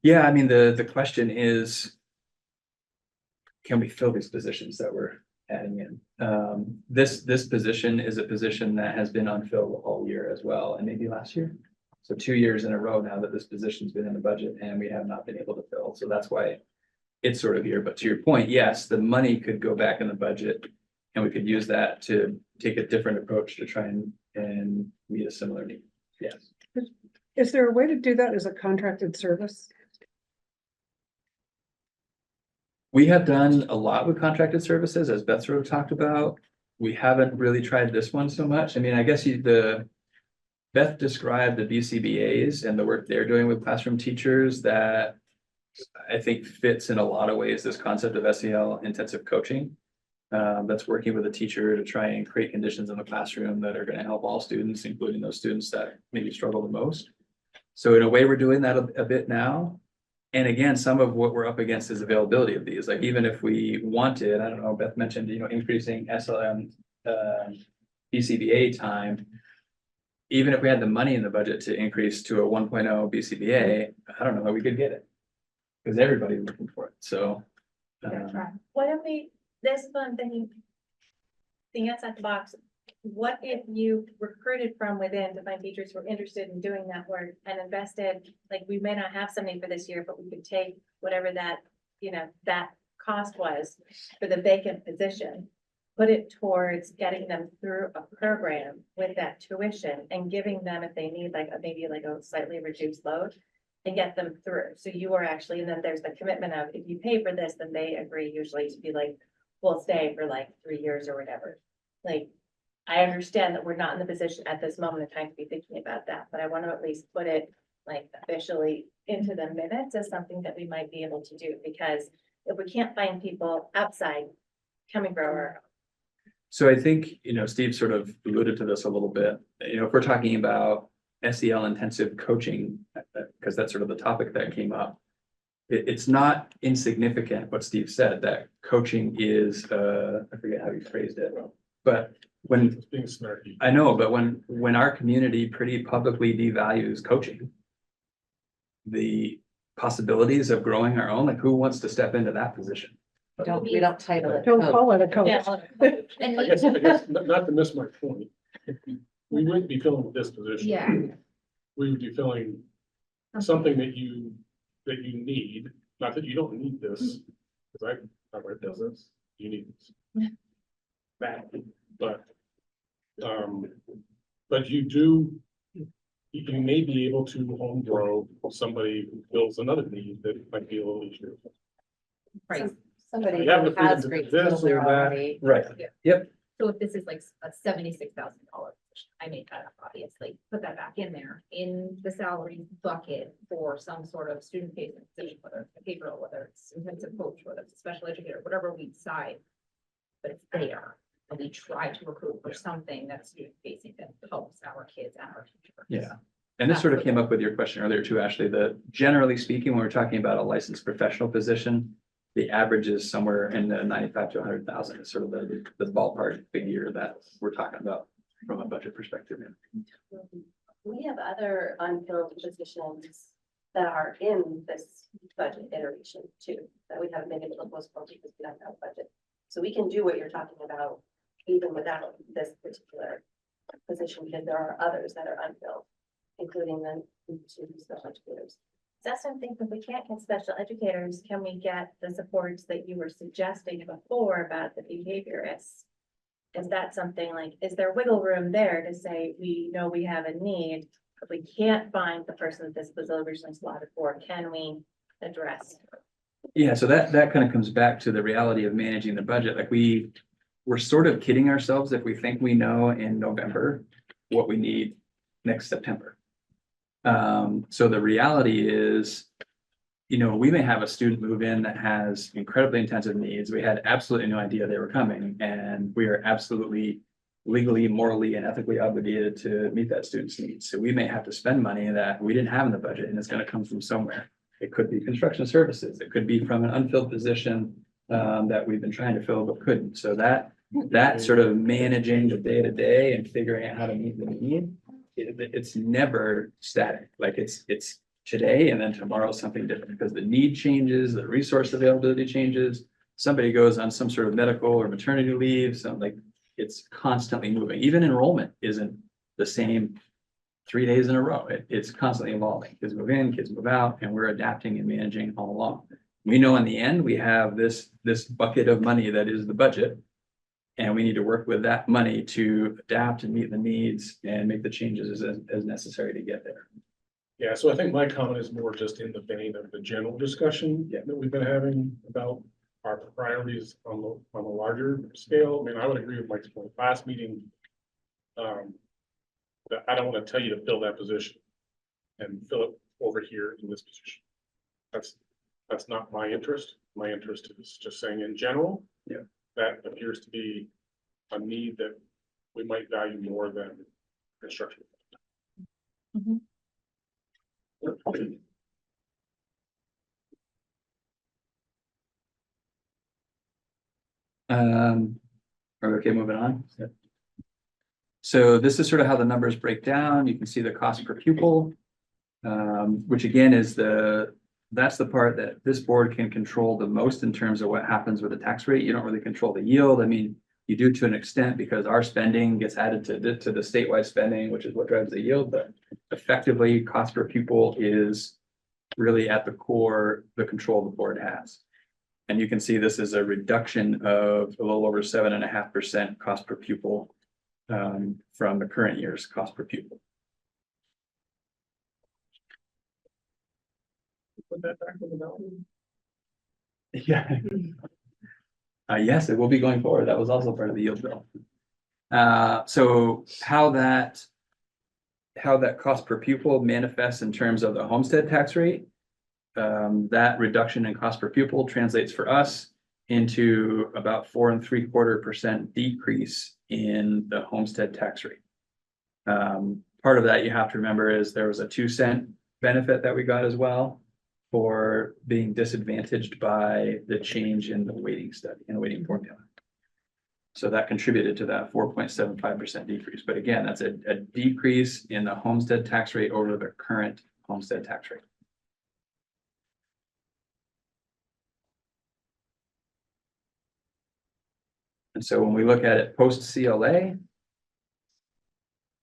Yeah, I mean, the question is, can we fill these positions that we're adding in? This position is a position that has been unfilled all year as well, and maybe last year. So 2 years in a row now that this position's been in the budget and we have not been able to fill. So that's why it's sort of here. But to your point, yes, the money could go back in the budget and we could use that to take a different approach to try and meet a similar need. Yes. Is there a way to do that as a contracted service? We have done a lot with contracted services, as Beth sort of talked about. We haven't really tried this one so much. I mean, I guess Beth described the BCBAs and the work they're doing with classroom teachers that I think fits in a lot of ways this concept of SEL intensive coaching. That's working with a teacher to try and create conditions in the classroom that are going to help all students, including those students that maybe struggle the most. So in a way, we're doing that a bit now. And again, some of what we're up against is availability of these. Like even if we wanted, I don't know, Beth mentioned, increasing SLM BCBA time. Even if we had the money in the budget to increase to a 1.0 BCBA, I don't know that we could get it. Because everybody's looking for it, so. What if this is what I'm thinking outside the box, what if you recruited from within to find teachers who are interested in doing that work and invested, like we may not have something for this year, but we could take whatever that, that cost was for the vacant position, put it towards getting them through a program with that tuition and giving them, if they need maybe a slightly reduced load, and get them through. So you are actually, and then there's the commitment of, if you pay for this, then they agree usually to be like, we'll stay for like 3 years or whatever. Like, I understand that we're not in the position at this moment in time to be thinking about that, but I want to at least put it like officially into the minutes as something that we might be able to do, because if we can't find people outside coming for our. So I think, Steve sort of alluded to this a little bit, if we're talking about SEL intensive coaching, because that's sort of the topic that came up. It's not insignificant what Steve said, that coaching is, I forget how he phrased it, but when, It's being snarky. I know, but when our community pretty publicly devalues coaching, the possibilities of growing our own, like who wants to step into that position? We don't title it. Don't coach. call it a coach. And I guess, not to miss my point, we wouldn't be filling this position. Yeah. We would be filling something that you need, not that you don't need this, because I read this, you need this. Badly, but you do, you may be able to home grow somebody who fills another need that might be a little easier. Right. Somebody You have who the freedom has to do great this skills or there that. already. Right, Yeah. yep, So if this is like a $76,000 position, I made that up, obviously, put that back in there in the salary bucket for some sort of student facing position, whether it's behavioral, whether it's intensive coach, whether it's a special educator, whatever we decide. But it's there, and we try to recruit for something that's student facing that helps our kids and our teachers. yeah. And this sort of came up with your question earlier too, Ashley, that generally speaking, when we're talking about a licensed professional position, the average is somewhere in the 95 to 100,000 is sort of the ballpark figure that we're talking about from a budget perspective. We have other unfilled positions that are in this budget iteration too, that we haven't been able to postpone because we don't have a budget. So we can do what you're talking about even without this particular position, because there are others that are unfilled, including the two special educators. That's something, if we can't get special educators, can we get the supports that you were suggesting before about the behaviorists? Is that something like, is there wiggle room there to say, we know we have a need, but we can't find the person that this was originally slotted for, can we address? Yeah, so that kind of comes back to the reality of managing the budget. Like we're sort of kidding ourselves if we think we know in November what we need next September. So the reality is, we may have a student move in that has incredibly intensive needs. We had absolutely no idea they were coming, and we are absolutely legally, morally, and ethically obligated to meet that student's needs. So we may have to spend money that we didn't have in the budget, and it's going to come from somewhere. It could be construction services. It could be from an unfilled position that we've been trying to fill but couldn't. So that sort of managing the day to day and figuring out how to meet the need, it's never static. Like it's today and then tomorrow something different, because the need changes, the resource availability changes. Somebody goes on some sort of medical or maternity leave, so like it's constantly moving. Even enrollment isn't the same 3 days in a row. It's constantly evolving. Kids move in, kids move out, and we're adapting and managing all along. We know in the end, we have this bucket of money that is the budget. And we need to work with that money to adapt and meet the needs and make the changes as necessary to get there. Yeah, so I think my comment is more just in the vein of the general discussion that we've been having about our priorities on a larger scale. I mean, I would agree with Mike's point. Last meeting, that I don't want to tell you to fill that position and fill it over here in this position. That's not my interest. My interest is just saying in general. Yeah. That appears to be a need that we might value more than construction. Are we okay moving on? So this is sort of how the numbers break down. You can see the cost per pupil, which again is that's the part that this board can control the most in terms of what happens with the tax rate. You don't really control the yield. I mean, you do to an extent because our spending gets added to the statewide spending, which is what drives the yield. But effectively, cost per pupil is really at the core, the control the board has. And you can see this is a reduction of a little over 7.5% cost per pupil from the current year's cost per pupil. Put that back in the ballot. Yeah. Yes, it will be going forward. That was also part of the yield bill. So how that cost per pupil manifests in terms of the homestead tax rate. That reduction in cost per pupil translates for us into about 4.75% decrease in the homestead tax rate. Part of that you have to remember is there was a 2-cent benefit that we got as well for being disadvantaged by the change in the weighting study and weighting formula. So that contributed to that 4.75% decrease. But again, that's a decrease in the homestead tax rate over the current homestead tax rate. And so when we look at it post CLA,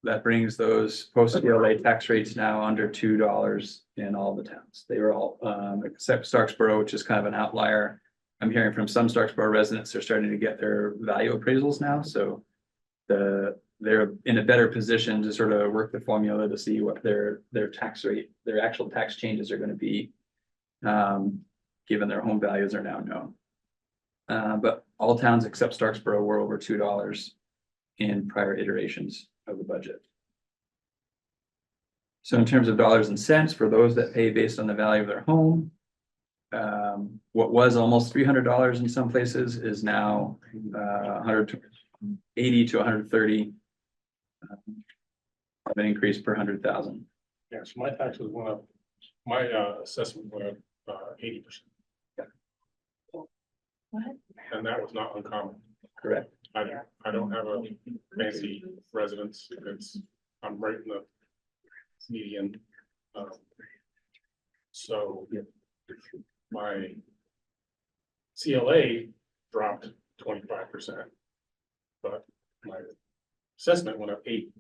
that brings those post CLA tax rates now under $2 in all the towns. They were all, except Starksboro, which is kind of an outlier. I'm hearing from some Starksboro residents, they're starting to get their value appraisals now. So they're in a better position to sort of work the formula to see what their tax rate, their actual tax changes are going to be, given their home values are now known. But all towns except Starksboro were over $2 in prior iterations of the budget. So in terms of dollars and cents, for those that pay based on the value of their home, what was almost $300 in some places is now 180 to 130 of an increase per 100,000. Yeah, so my taxes went up, my assessment went up 80%. What? And that was not uncommon. Correct. I don't have a fancy residence. I'm right in the median. So my CLA dropped 25%, but my assessment went up 8%.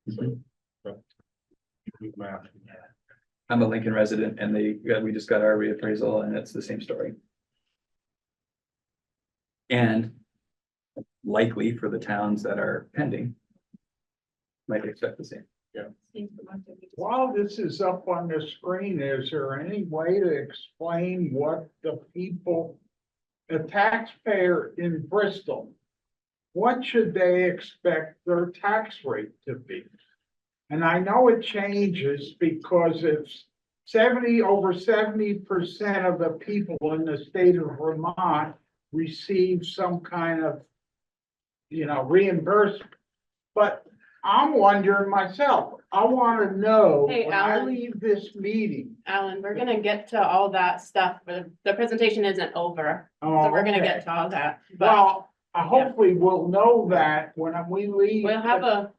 So do math. I'm a Lincoln resident and we just got our reappraisal and it's the same story. And likely for the towns that are pending, might expect the same. Yeah. While this is up on the screen, is there any way to explain what the taxpayer in Bristol, what should they expect their tax rate to be? And I know it changes because it's over 70% of the people in the state of Vermont receive some kind of, reimbursement. But I'm wondering myself, I want to know Hey, when I Alan. leave this meeting. Alan, we're gonna get to all that stuff, but the presentation isn't over. Oh, So we're gonna okay. get to all that, but Well, hopefully we'll know that when we leave. we'll have a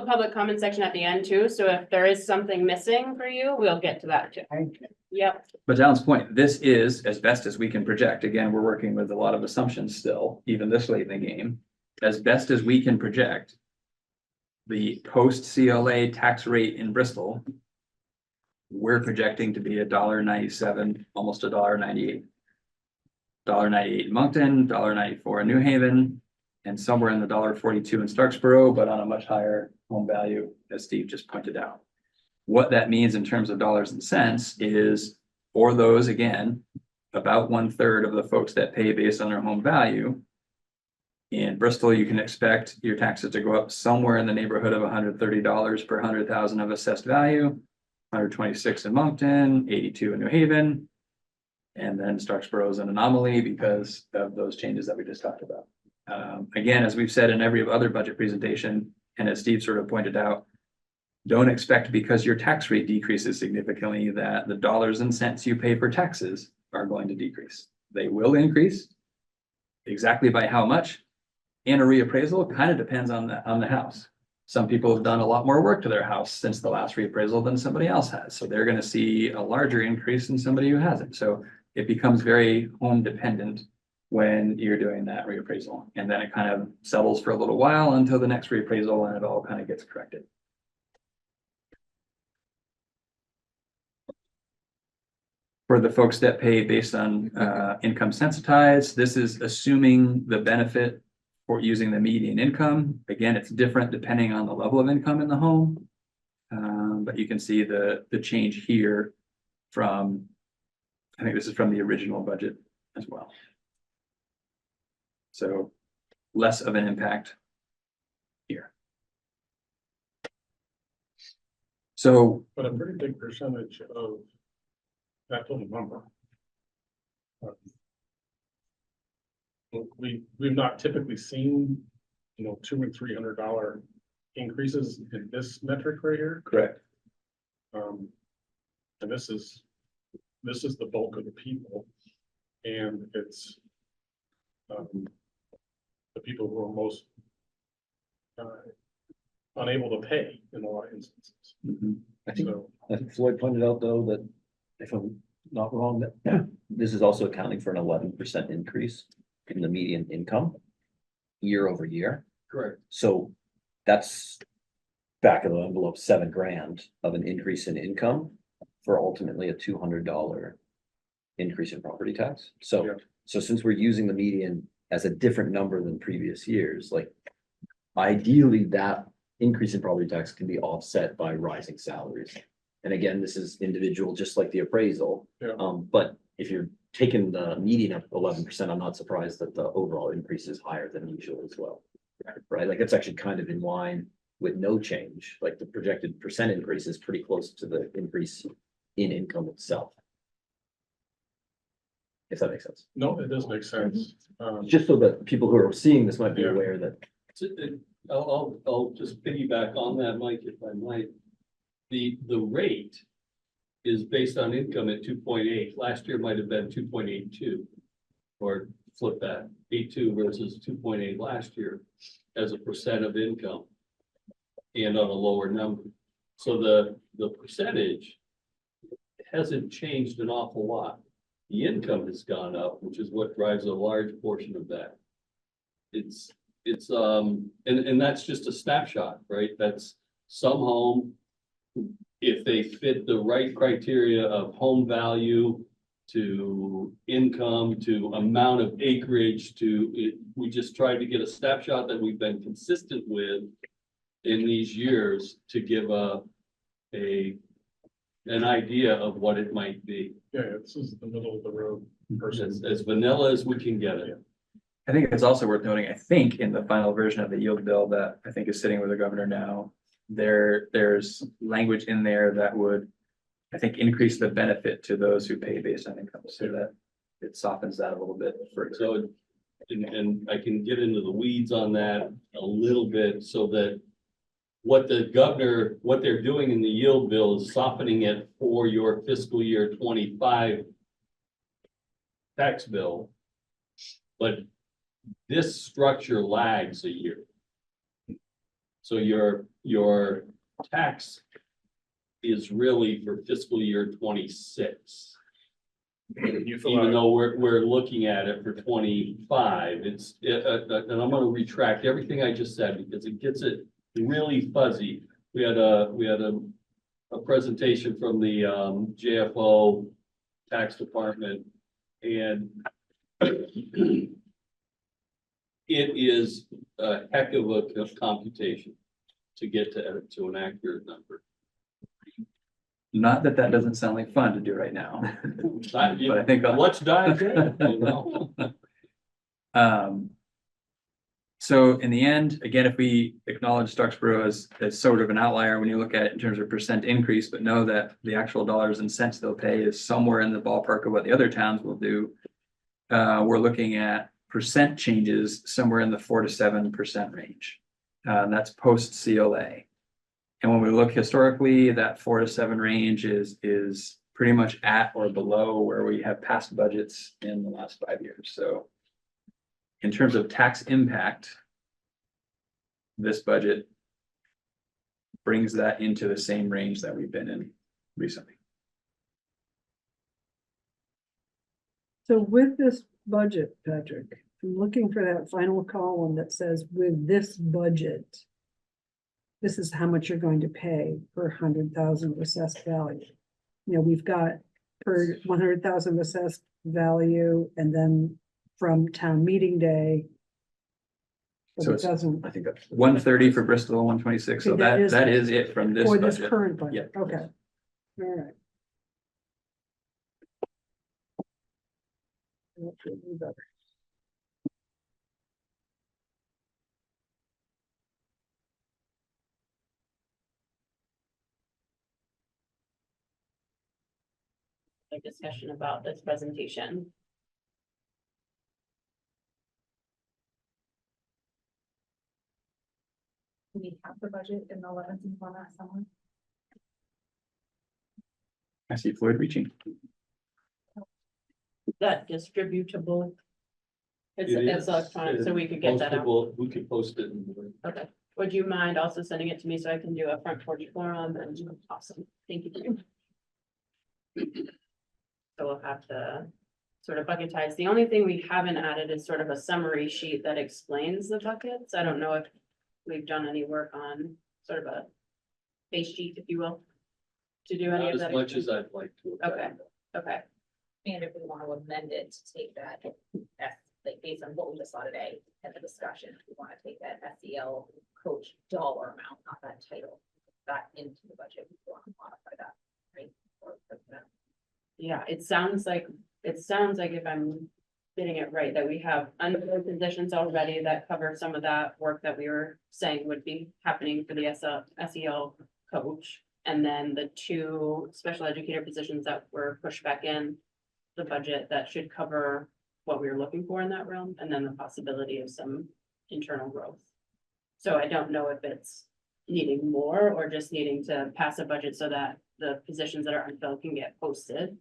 public comment section at the end too. So if there is something missing for you, we'll get to that too. Thank you. Yep. But to Alan's point, this is as best as we can project. Again, we're working with a lot of assumptions still, even this late in the game. As best as we can project, the post CLA tax rate in Bristol, we're projecting to be $1.97, almost $1.98. $1.98 in Moncton, $1.94 in New Haven, and somewhere in the $1.42 in Starksboro, but on a much higher home value, as Steve just pointed out. What that means in terms of dollars and cents is for those, again, about 1/3 of the folks that pay based on their home value. In Bristol, you can expect your taxes to go up somewhere in the neighborhood of $130 per 100,000 of assessed value, 126 in Moncton, 82 in New Haven. And then Starksboro is an anomaly because of those changes that we just talked about. Again, as we've said in every other budget presentation, and as Steve sort of pointed out, don't expect because your tax rate decreases significantly that the dollars and cents you pay for taxes are going to decrease. They will increase. Exactly by how much? In a reappraisal kind of depends on the house. Some people have done a lot more work to their house since the last reappraisal than somebody else has. So they're going to see a larger increase than somebody who hasn't. So it becomes very home dependent when you're doing that reappraisal. And then it kind of settles for a little while until the next reappraisal and it all kind of gets corrected. For the folks that pay based on income sensitized, this is assuming the benefit for using the median income. Again, it's different depending on the level of income in the home. But you can see the change here from, I think this is from the original budget as well. So less of an impact here. So But a pretty big percentage of that total number. We've not typically seen, $200 and $300 increases in this metric right here. correct. And this is the bulk of the people. And it's the people who are most unable to pay in a lot of instances. I think, So, I think Floyd pointed out though that if I'm not wrong, that this is also accounting for an 11% increase in the median income year over year. correct. So that's back of the envelope, $7,000 of an increase in income for ultimately a $200 increase in property tax. So, Yeah. so since we're using the median as a different number than previous years, like ideally that increase in property tax can be offset by rising salaries. And again, this is individual, just like the appraisal. Yeah. But if you're taking the median up 11%, I'm not surprised that the overall increase is higher than usual as well. Right? Like it's actually kind of in line with no change, like the projected percent increase is pretty close to the increase in income itself. If that makes sense. No, it does make sense. Just so that people who are seeing this might be Yeah. aware that I'll just piggyback on that, Mike, if I might. The rate is based on income at 2.8. Last year might have been 2.82. Or flip that, 8.2 versus 2.8 last year as a percent of income. And on a lower number. So the percentage hasn't changed an awful lot. The income has gone up, which is what drives a large portion of that. It's and that's just a snapshot, right? That's some home. If they fit the right criteria of home value to income, to amount of acreage, to it, we just tried to get a snapshot that we've been consistent with in these years to give an idea of what it might be. Yeah, this is the middle of the road person. As vanilla as we can get it. I think it's also worth noting, I think in the final version of the yield bill that I think is sitting with the governor now, there's language in there that would, I think, increase the benefit to those who pay based on income, so that it softens that a little bit for. So, and I can get into the weeds on that a little bit so that what they're doing in the yield bill is softening it for your fiscal year 25 tax bill. But this structure lags a year. So your tax is really for fiscal year 26. Even though we're looking at it for 25, and I'm gonna retract everything I just said because it gets it really fuzzy. We had a presentation from the JFO tax department, and it is a heck of a computation to get to an accurate number. Not that doesn't sound like fun to do right now. But I think Let's dive in, you know? So in the end, again, if we acknowledge Starksboro as sort of an outlier when you look at it in terms of percent increase, but know that the actual dollars and cents they'll pay is somewhere in the ballpark of what the other towns will do. We're looking at percent changes somewhere in the 4 to 7% range. That's post CLA. And when we look historically, that 4 to 7 range is pretty much at or below where we have passed budgets in the last 5 years. So in terms of tax impact, this budget brings that into the same range that we've been in recently. So with this budget, Patrick, I'm looking for that final column that says with this budget, this is how much you're going to pay per 100,000 assessed value. You know, we've got per 100,000 assessed value and then from town meeting day. But So it it's, doesn't, I think that's 130 for Bristol, 126. So Okay, that that is it from this for this budget. current budget, Yeah. okay. All right. A discussion about this presentation. We have the budget in the 11th and format somewhere. I see Floyd reaching. That distributable. It's It it's is, electronic, so we could get that out. Postable, we could post it. Okay, would you mind also sending it to me so I can do a front porch forum and awesome, thank you. So we'll have to sort of bucketize. The only thing we haven't added is sort of a summary sheet that explains the buckets. I don't know if we've done any work on sort of a base sheet, if you will. To do any Not of as that. much as I'd like to. Okay, okay, And if we want to amend it to take that, like based on what we just saw today at the discussion, if we want to take that SEL coach dollar amount, not that title, that into the budget, we want to modify that, right? yeah, it sounds like if I'm getting it right, that we have under positions already that cover some of that work that we were saying would be happening for the SEL coach. And then the 2 special educator positions that were pushed back in the budget that should cover what we were looking for in that realm, and then the possibility of some internal growth. So I don't know if it's needing more or just needing to pass a budget so that the positions that are unfilled can get posted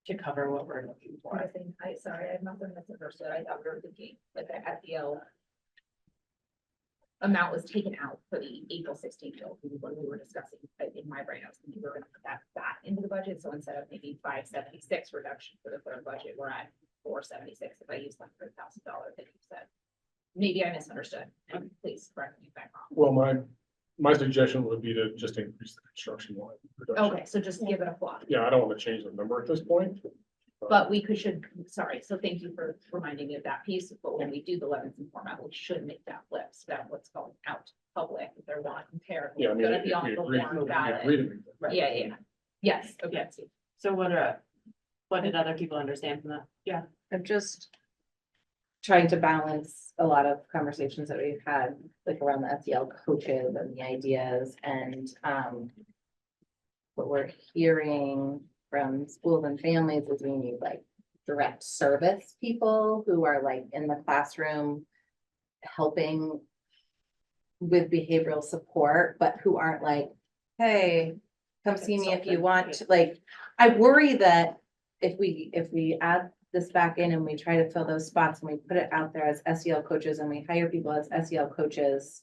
to cover what we're looking for. Sorry, I must have misunderstood. I thought we were thinking like the SEL amount was taken out for the April 16th bill when we were discussing, in my brain, I was thinking we were gonna put that back into the budget. So instead of maybe 576 reduction for the third budget, we're at 476 if I use $100,000 that you said. Maybe I misunderstood. And please correct me if I'm wrong. Well, my suggestion would be to just increase the construction line. reduction. Okay, so just give it a flop. Yeah, I don't want to change the number at this point. But we sorry, so thank you for reminding me of that piece, but when we do the 11th and format, we should make that flip, so that what's going out to public, if they're not compared. Yeah, I mean, Gonna be if on we the agree, warrant we ballot. agree to make that. Yeah, yes, okay. Yeah. So what did other people understand from that? Yeah. I'm just trying to balance a lot of conversations that we've had, like around the SEL coaches and the ideas and, what we're hearing from schools and families is we need like direct service people who are like in the classroom helping with behavioral support, but who aren't like, hey, come see me if you want to, like, I worry that if we add this back in and we try to fill those spots and we put it out there as SEL coaches and we hire people as SEL coaches,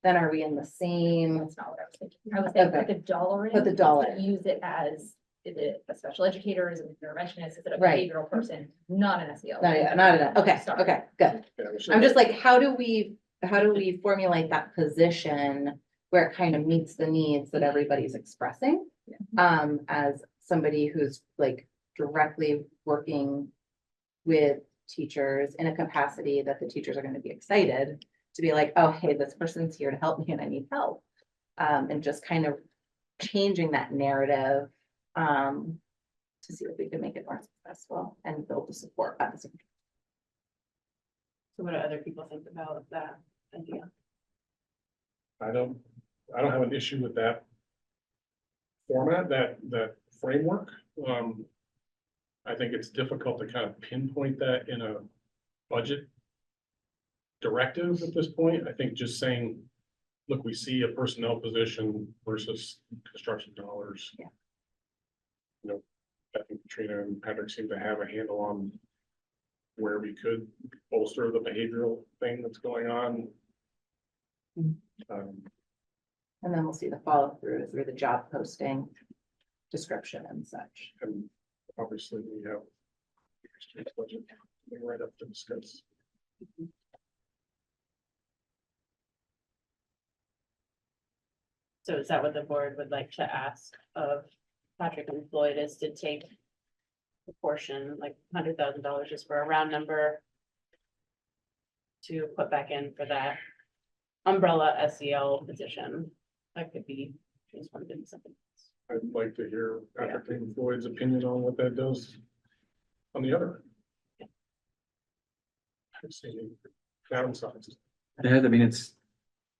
then are we in the same? That's not what I was thinking. I was saying put Okay. the dollar in. Put the dollar in. Use it as, is it a special educator, is it an interventionist, is it a Right. behavioral person, not an SEL? No, yeah, not enough. Okay, Sorry. okay, good. Yeah, we should- I'm just like, how do we formulate that position where it kind of meets the needs that everybody's expressing? As somebody who's like directly working with teachers in a capacity that the teachers are going to be excited to be like, oh, hey, this person's here to help me and I need help. And just kind of changing that narrative to see if we can make it more successful and build the support at the same time. So what do other people think about that idea? I don't have an issue with that format, that framework. I think it's difficult to kind of pinpoint that in a budget directive at this point. I think just saying, look, we see a personnel position versus construction dollars. Yeah. You know, I think Katrina and Patrick seem to have a handle on where we could bolster the behavioral thing that's going on. And then we'll see the follow through the job posting description and such. And obviously we have budget right up to discuss. So is that what the board would like to ask of Patrick and Floyd, is to take a portion, like $100,000 just for a round number, to put back in for that umbrella SEL position? That could be transformed into something else. I'd like to hear Patrick and Floyd's opinion on what that does. on the other. end. I've seen downsized. Yeah, I mean, it's,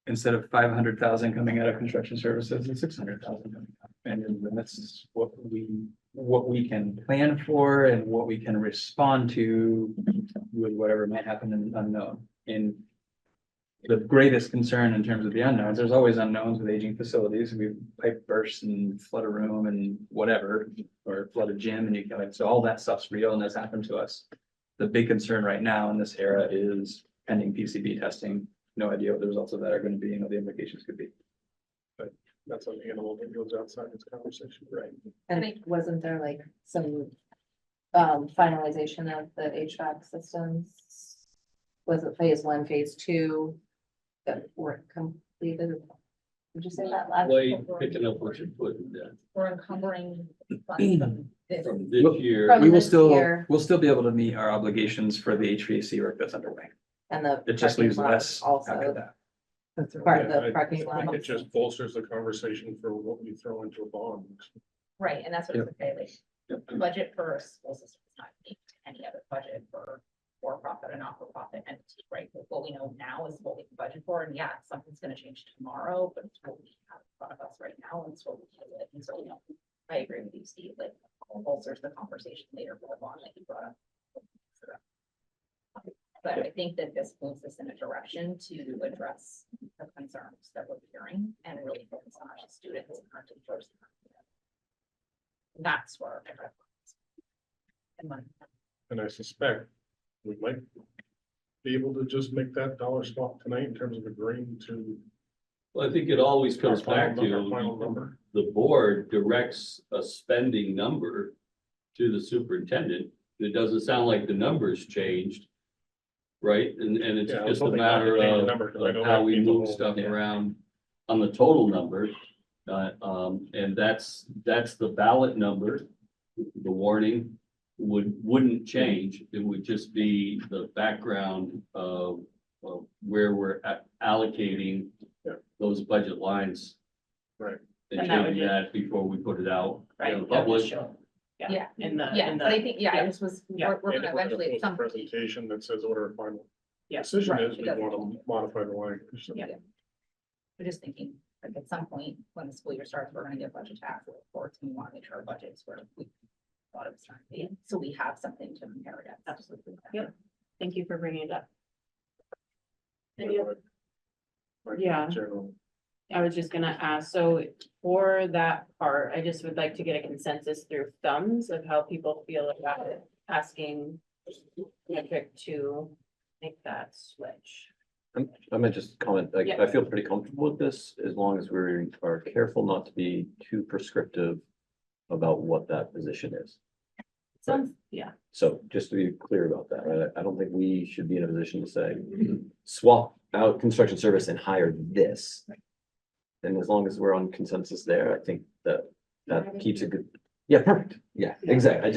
instead of 500,000 coming out of construction services, it's 600,000 coming out. And then that's what we can plan for and what we can respond to with whatever might happen in the unknown. And the greatest concern in terms of the unknowns, there's always unknowns with aging facilities. We pipe bursts and flood a room and whatever, or flood a gym, and you can, so all that stuff's real and has happened to us. The big concern right now in this era is pending PCB testing. No idea what the results of that are going to be and what the implications could be. But that's an animal that goes outside this conversation, right? And wasn't there like some finalization of the HVAC systems? Was it phase 1, phase 2 that weren't completed? Did you say that last? Way picking up what you're putting down We're encumbering funds from this. from this year. From We will this still, year. we'll still be able to meet our obligations for the HVAC work that's underway. And the. It just parking leaves lot less after Also, that. part of Yeah, the I parking think lot. it just bolsters the conversation for what we throw into a bond. Right, and that's what it's okay, like, the budget for a school system is not linked to any other budget for profit or not for profit entity, right? Like, what we know now is what we can budget for, and yeah, something's gonna change tomorrow, but it's what we have in front of us right now, and it's what we deal with, and so, I agree with you, Steve, like, bolsters the conversation later for the bond that you brought up. But I think that this moves us in a direction to address the concerns that we're hearing and really focus on our students and our teachers. That's where. And I suspect we might be able to just make that dollar swap tonight in terms of agreeing to. Well, I think it always comes our back final number. to the board directs a spending number to the superintendent. It doesn't sound like the numbers changed. Right, and it's Yeah, I was just a hoping not to matter change the of number, 'cause I know how that we people move will- stuff around on the total number. And that's the ballot number. The warning wouldn't change. It would just be the background of where we're allocating Yeah. those budget lines. Right. And And that would changing be- that before we put it out. Right, in that would public. show. Yeah. In the, Yeah, in but I the, think, yeah, yeah. I just was, Yeah. we're And gonna if we're gonna eventually at post a some point. presentation that says what our final Yeah. decision Right, is, it we doesn't- want to modify the language. So- Yeah. We're just thinking, like, at some point, when the school year starts, we're gonna get budget tax reports, and we wanna make sure our budgets where we thought it was trying to be, so we have something to compare it against. Absolutely. Yep. Thank you for bringing it up. Like, Yeah. general. I was just gonna ask, so for that part, I just would like to get a consensus through thumbs of how people feel about it, asking metric to make that switch. I might just comment, like, Yeah. I feel pretty comfortable with this, as long as we are careful not to be too prescriptive about what that position is. Sounds, yeah, So just to be clear about that, right? I don't think we should be in a position to say, swap out construction service and hire this. And as long as we're on consensus there, I think that keeps it good. Yeah, perfect. Yeah, exactly.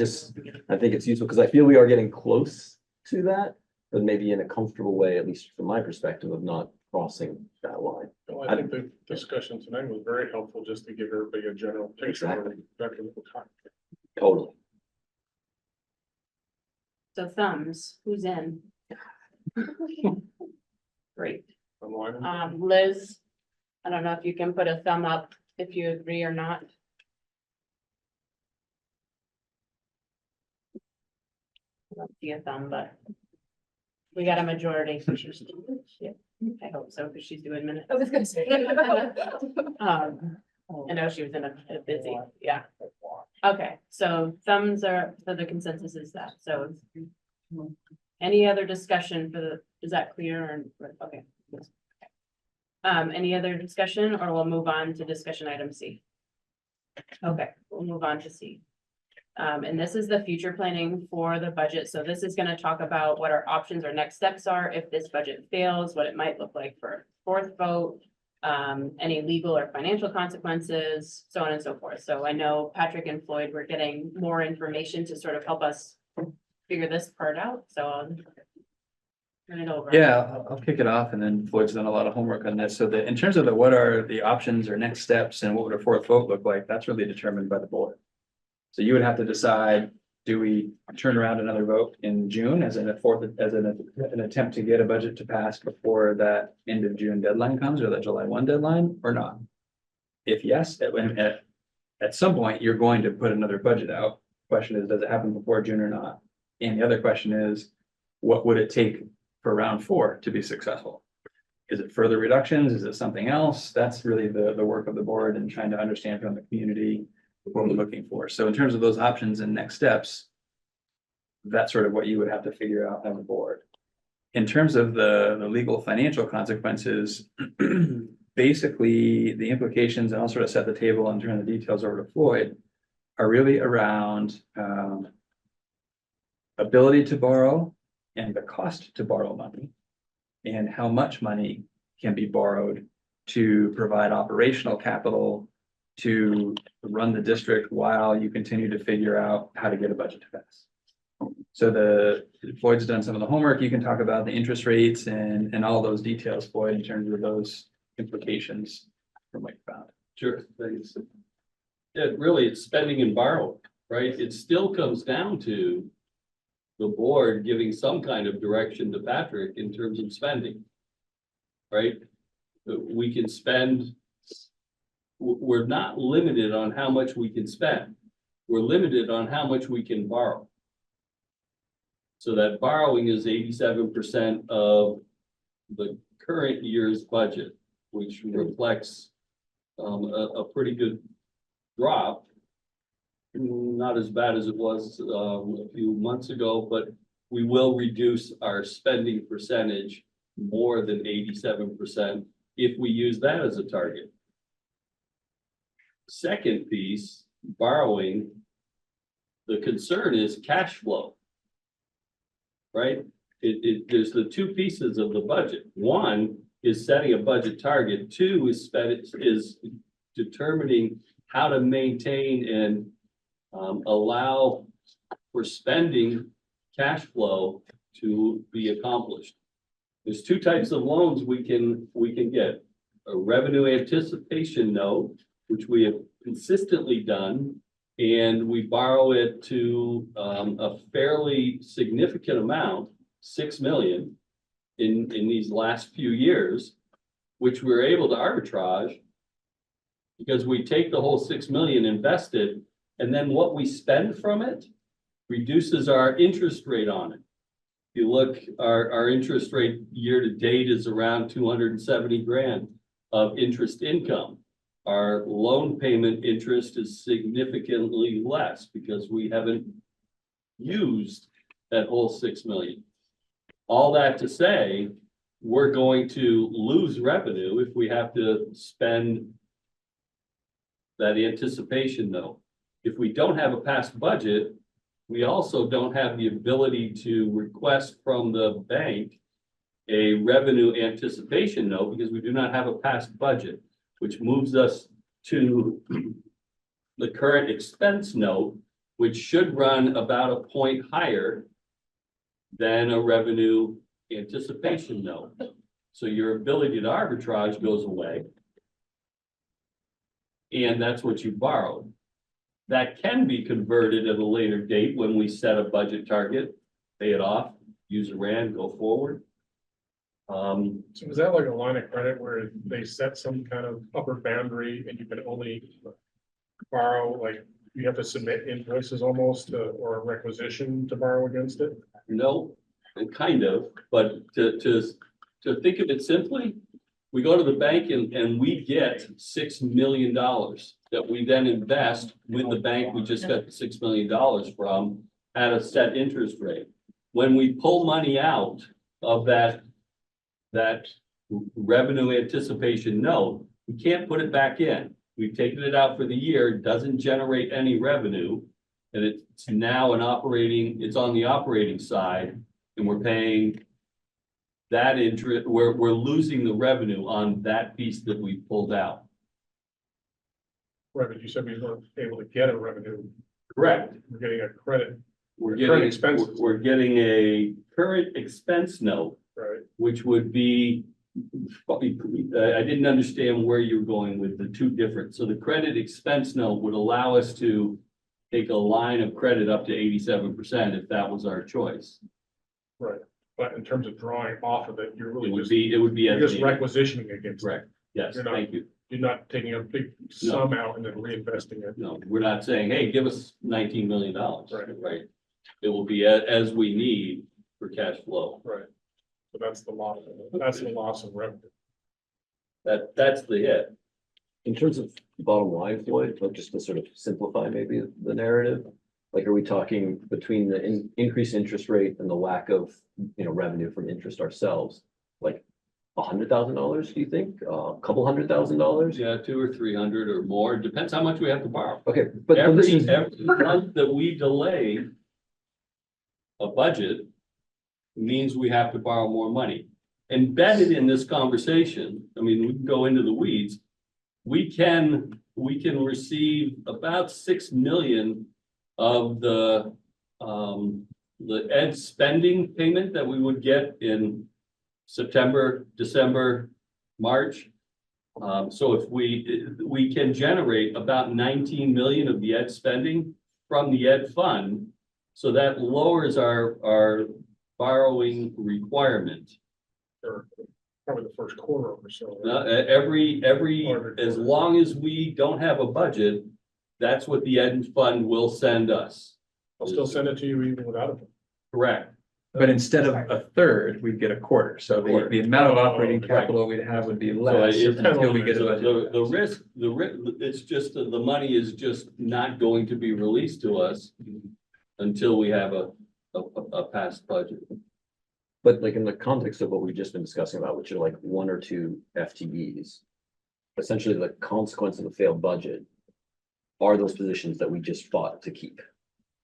I think it's useful because I feel we are getting close to that, but maybe in a comfortable way, at least from my perspective, of not crossing that line. Well, I think the discussion tonight was very helpful, just to give everybody a general picture of exactly what we're talking about. Totally. so thumbs, who's in? Great. Online. Liz, I don't know if you can put a thumb up if you agree or not. I don't see a thumb, but we got a majority. Yeah, I hope so, because she's doing minutes. I was gonna say. I know she was in a busy, yeah. Okay, so thumbs are, so the consensus is that, so. Any other discussion for the, is that clear or, okay. Any other discussion or we'll move on to discussion item C? Okay, we'll move on to C. And this is the future planning for the budget. So this is gonna talk about what our options or next steps are if this budget fails, what it might look like for a fourth vote. Any legal or financial consequences, so on and so forth. So I know Patrick and Floyd were getting more information to sort of help us figure this part out, so I'll turn it over. Yeah, I'll kick it off and then Floyd's done a lot of homework on this. So in terms of what are the options or next steps and what would a fourth vote look like, that's really determined by the board. So you would have to decide Do we turn around another vote in June as an an attempt to get a budget to pass before that end of June deadline comes, or that July 1 deadline, or not? If yes, at some point, you're going to put another budget out. Question is, does it happen before June or not? And the other question is, what would it take for round 4 to be successful? Is it further reductions? Is it something else? That's really the work of the board and trying to understand from the community what we're looking for. So in terms of those options and next steps, that's sort of what you would have to figure out on the board. In terms of the legal financial consequences, basically the implications, and I'll sort of set the table and turn the details over to Floyd, are really around ability to borrow and the cost to borrow money, and how much money can be borrowed to provide operational capital to run the district while you continue to figure out how to get a budget to pass. So Floyd's done some of the homework. You can talk about the interest rates and all those details, Floyd, in terms of those implications from what you found. Sure, thanks. Yeah, really, it's spending and borrowing, right? It still comes down to the board giving some kind of direction to Patrick in terms of spending. Right? We can spend, we're not limited on how much we can spend. We're limited on how much we can borrow. So that borrowing is 87% of the current year's budget, which reflects a pretty good drop. Not as bad as it was a few months ago, but we will reduce our spending percentage more than 87% if we use that as a target. Second piece, borrowing, the concern is cash flow. Right? There's the two pieces of the budget. One is setting a budget target. Two is determining how to maintain and allow for spending cash flow to be accomplished. There's two types of loans we can get. A revenue anticipation note, which we have consistently done, and we borrow it to a fairly significant amount, 6 million in these last few years, which we're able to arbitrage because we take the whole 6 million invested, and then what we spend from it reduces our interest rate on it. If you look, our interest rate year to date is around 270 grand of interest income. Our loan payment interest is significantly less because we haven't used that whole 6 million. All that to say, we're going to lose revenue if we have to spend that anticipation note. If we don't have a passed budget, we also don't have the ability to request from the bank a revenue anticipation note because we do not have a passed budget, which moves us to the current expense note, which should run about a point higher than a revenue anticipation note. So your ability to arbitrage goes away. And that's what you borrowed. That can be converted at a later date when we set a budget target, pay it off, use a RAND, go forward. So is that like a line of credit where they set some kind of upper boundary and you can only borrow, like you have to submit invoices almost or a requisition to borrow against it? No, kind of, but to think of it simply, we go to the bank and we get $6 million that we then invest with the bank we just got the $6 million from at a set interest rate. When we pull money out of that revenue anticipation note, we can't put it back in. We've taken it out for the year, it doesn't generate any revenue, and it's now it's on the operating side, and we're paying that interest, we're losing the revenue on that piece that we pulled out. Right, but you said we weren't able to get a revenue. Correct. We're getting a credit. We're Current expenses. we're getting a current expense note, Right. which would be, I didn't understand where you're going with the two different. So the credit expense note would allow us to take a line of credit up to 87% if that was our choice. Right, but in terms of drawing off of it, you're It really would just, be, it would be. you're as just needed. requisitioning against it. Correct. Yes, You're not- thank you. You're not taking a big sum out and then reinvesting it. No, we're not saying, hey, give us $19 million. Right. Right. It will be as we need for cash flow. Right. So that's the loss of revenue. That's the hit. In terms of bottom line, Floyd, like just to sort of simplify maybe the narrative, like, are we talking between the increased interest rate and the lack of, revenue from interest ourselves? Like $100,000, do you think? A couple $100,000? Yeah, 200 or 300 or more. Depends how much we have to borrow. Okay, but this Every is, month that we delay a budget means we have to borrow more money. Embedded in this conversation, I mean, we can go into the weeds. We can receive about 6 million of the ed spending payment that we would get in September, December, March. So if we can generate about 19 million of the ed spending from the ed fund, so that lowers our borrowing requirement. Or probably the first quarter or so. As long as we don't have a budget, that's what the ed fund will send us. I'll still send it to you even without it. Correct. But instead of a third, we'd get a quarter. So the amount of operating Oh, capital we'd have would be So less until we get a budget. the risk, it's just that the money is just not going to be released to us until we have a passed budget. but like in the context of what we've just been discussing about, which are like 1 or 2 FTEs, essentially the consequence of a failed budget are those positions that we just fought to keep,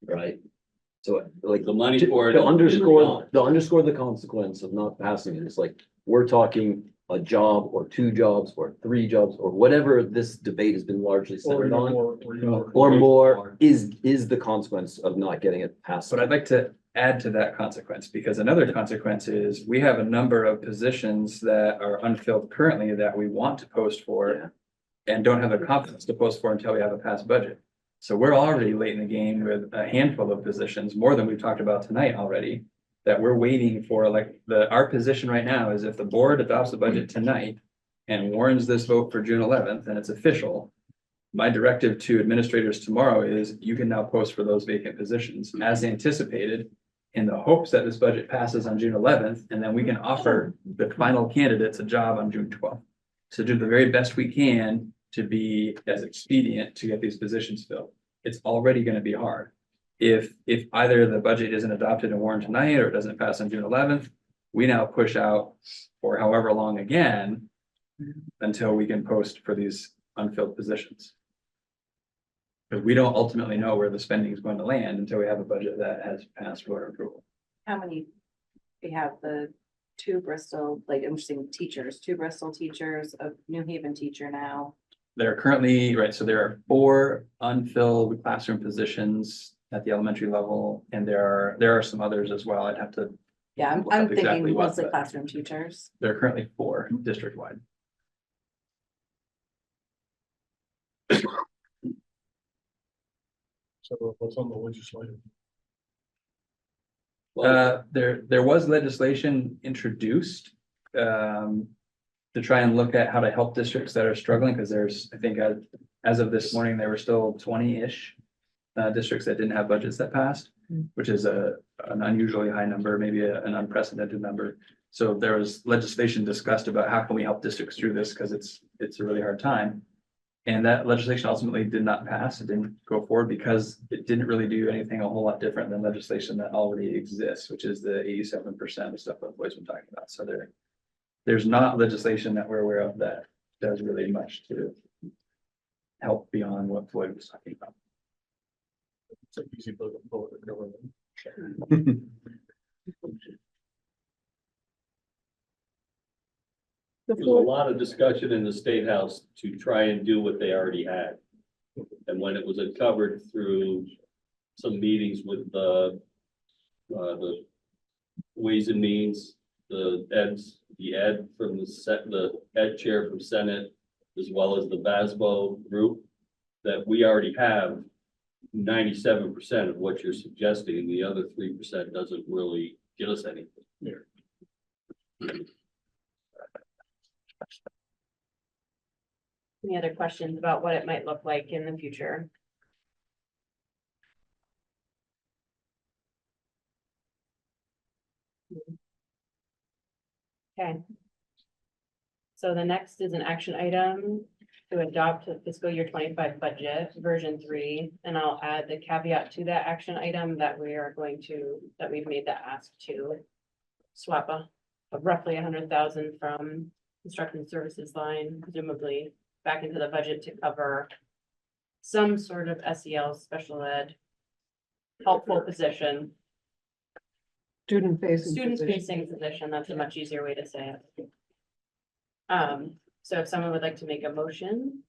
right? So like The money for it. to is underscore gone. the consequence of not passing it, it's like, we're talking a job or 2 jobs or 3 jobs or whatever this debate has been largely Or centered even on. more, Or more is the consequence of not getting it passed. But I'd like to add to that consequence, because another consequence is we have a number of positions that are unfilled currently that we want to post for and don't have the confidence to post for until we have a passed budget. So we're already late in the game with a handful of positions, more than we've talked about tonight already, that we're waiting for. Like our position right now is if the board adopts the budget tonight and warns this vote for June 11th, and it's official, my directive to administrators tomorrow is you can now post for those vacant positions as anticipated, in the hopes that this budget passes on June 11th, and then we can offer the final candidates a job on June 12th. So do the very best we can to be as expedient to get these positions filled. It's already going to be hard. If either the budget isn't adopted and warned tonight, or it doesn't pass on June 11th, we now push out for however long again until we can post for these unfilled positions. Because we don't ultimately know where the spending is going to land until we have a budget that has passed voter approval. How many, we have the 2 Bristol, like I'm just saying teachers, 2 Bristol teachers, a New Haven teacher now. There are currently, right, so there are 4 unfilled classroom positions at the elementary level, and there are some others as well. I'd have to, Yeah, Look I'm up exactly thinking what, mostly but- classroom teachers. there are currently 4 district-wide. So what's on the legislative? There was legislation introduced to try and look at how to help districts that are struggling, because there's, I think, as of this morning, there were still 20-ish districts that didn't have budgets that passed, which is an unusually high number, maybe an unprecedented number. So there was legislation discussed about how can we help districts through this, because it's a really hard time. And that legislation ultimately did not pass. It didn't go forward because it didn't really do anything a whole lot different than legislation that already exists, which is the 87% of stuff that Floyd's been talking about. So there's not legislation that we're aware of that does really much to help beyond what Floyd was talking about. It's an easy bullet to government. There was a lot of discussion in the State House to try and do what they already had. And when it was uncovered through some meetings with the Ways and Means, the ed from the ed chair from Senate, as well as the BASBO group, that we already have 97% of what you're suggesting, and the other 3% doesn't really get us anything. Any other questions about what it might look like in the future? Okay. So the next is an action item to adopt the fiscal year 25 budget, version 3. And I'll add the caveat to that action item that we've made that ask to swap a roughly 100,000 from instructional services line, presumably back into the budget to cover some sort of SEL special ed helpful position. Student facing. Student facing position, that's a much easier way to say it. So if someone would like to make a motion,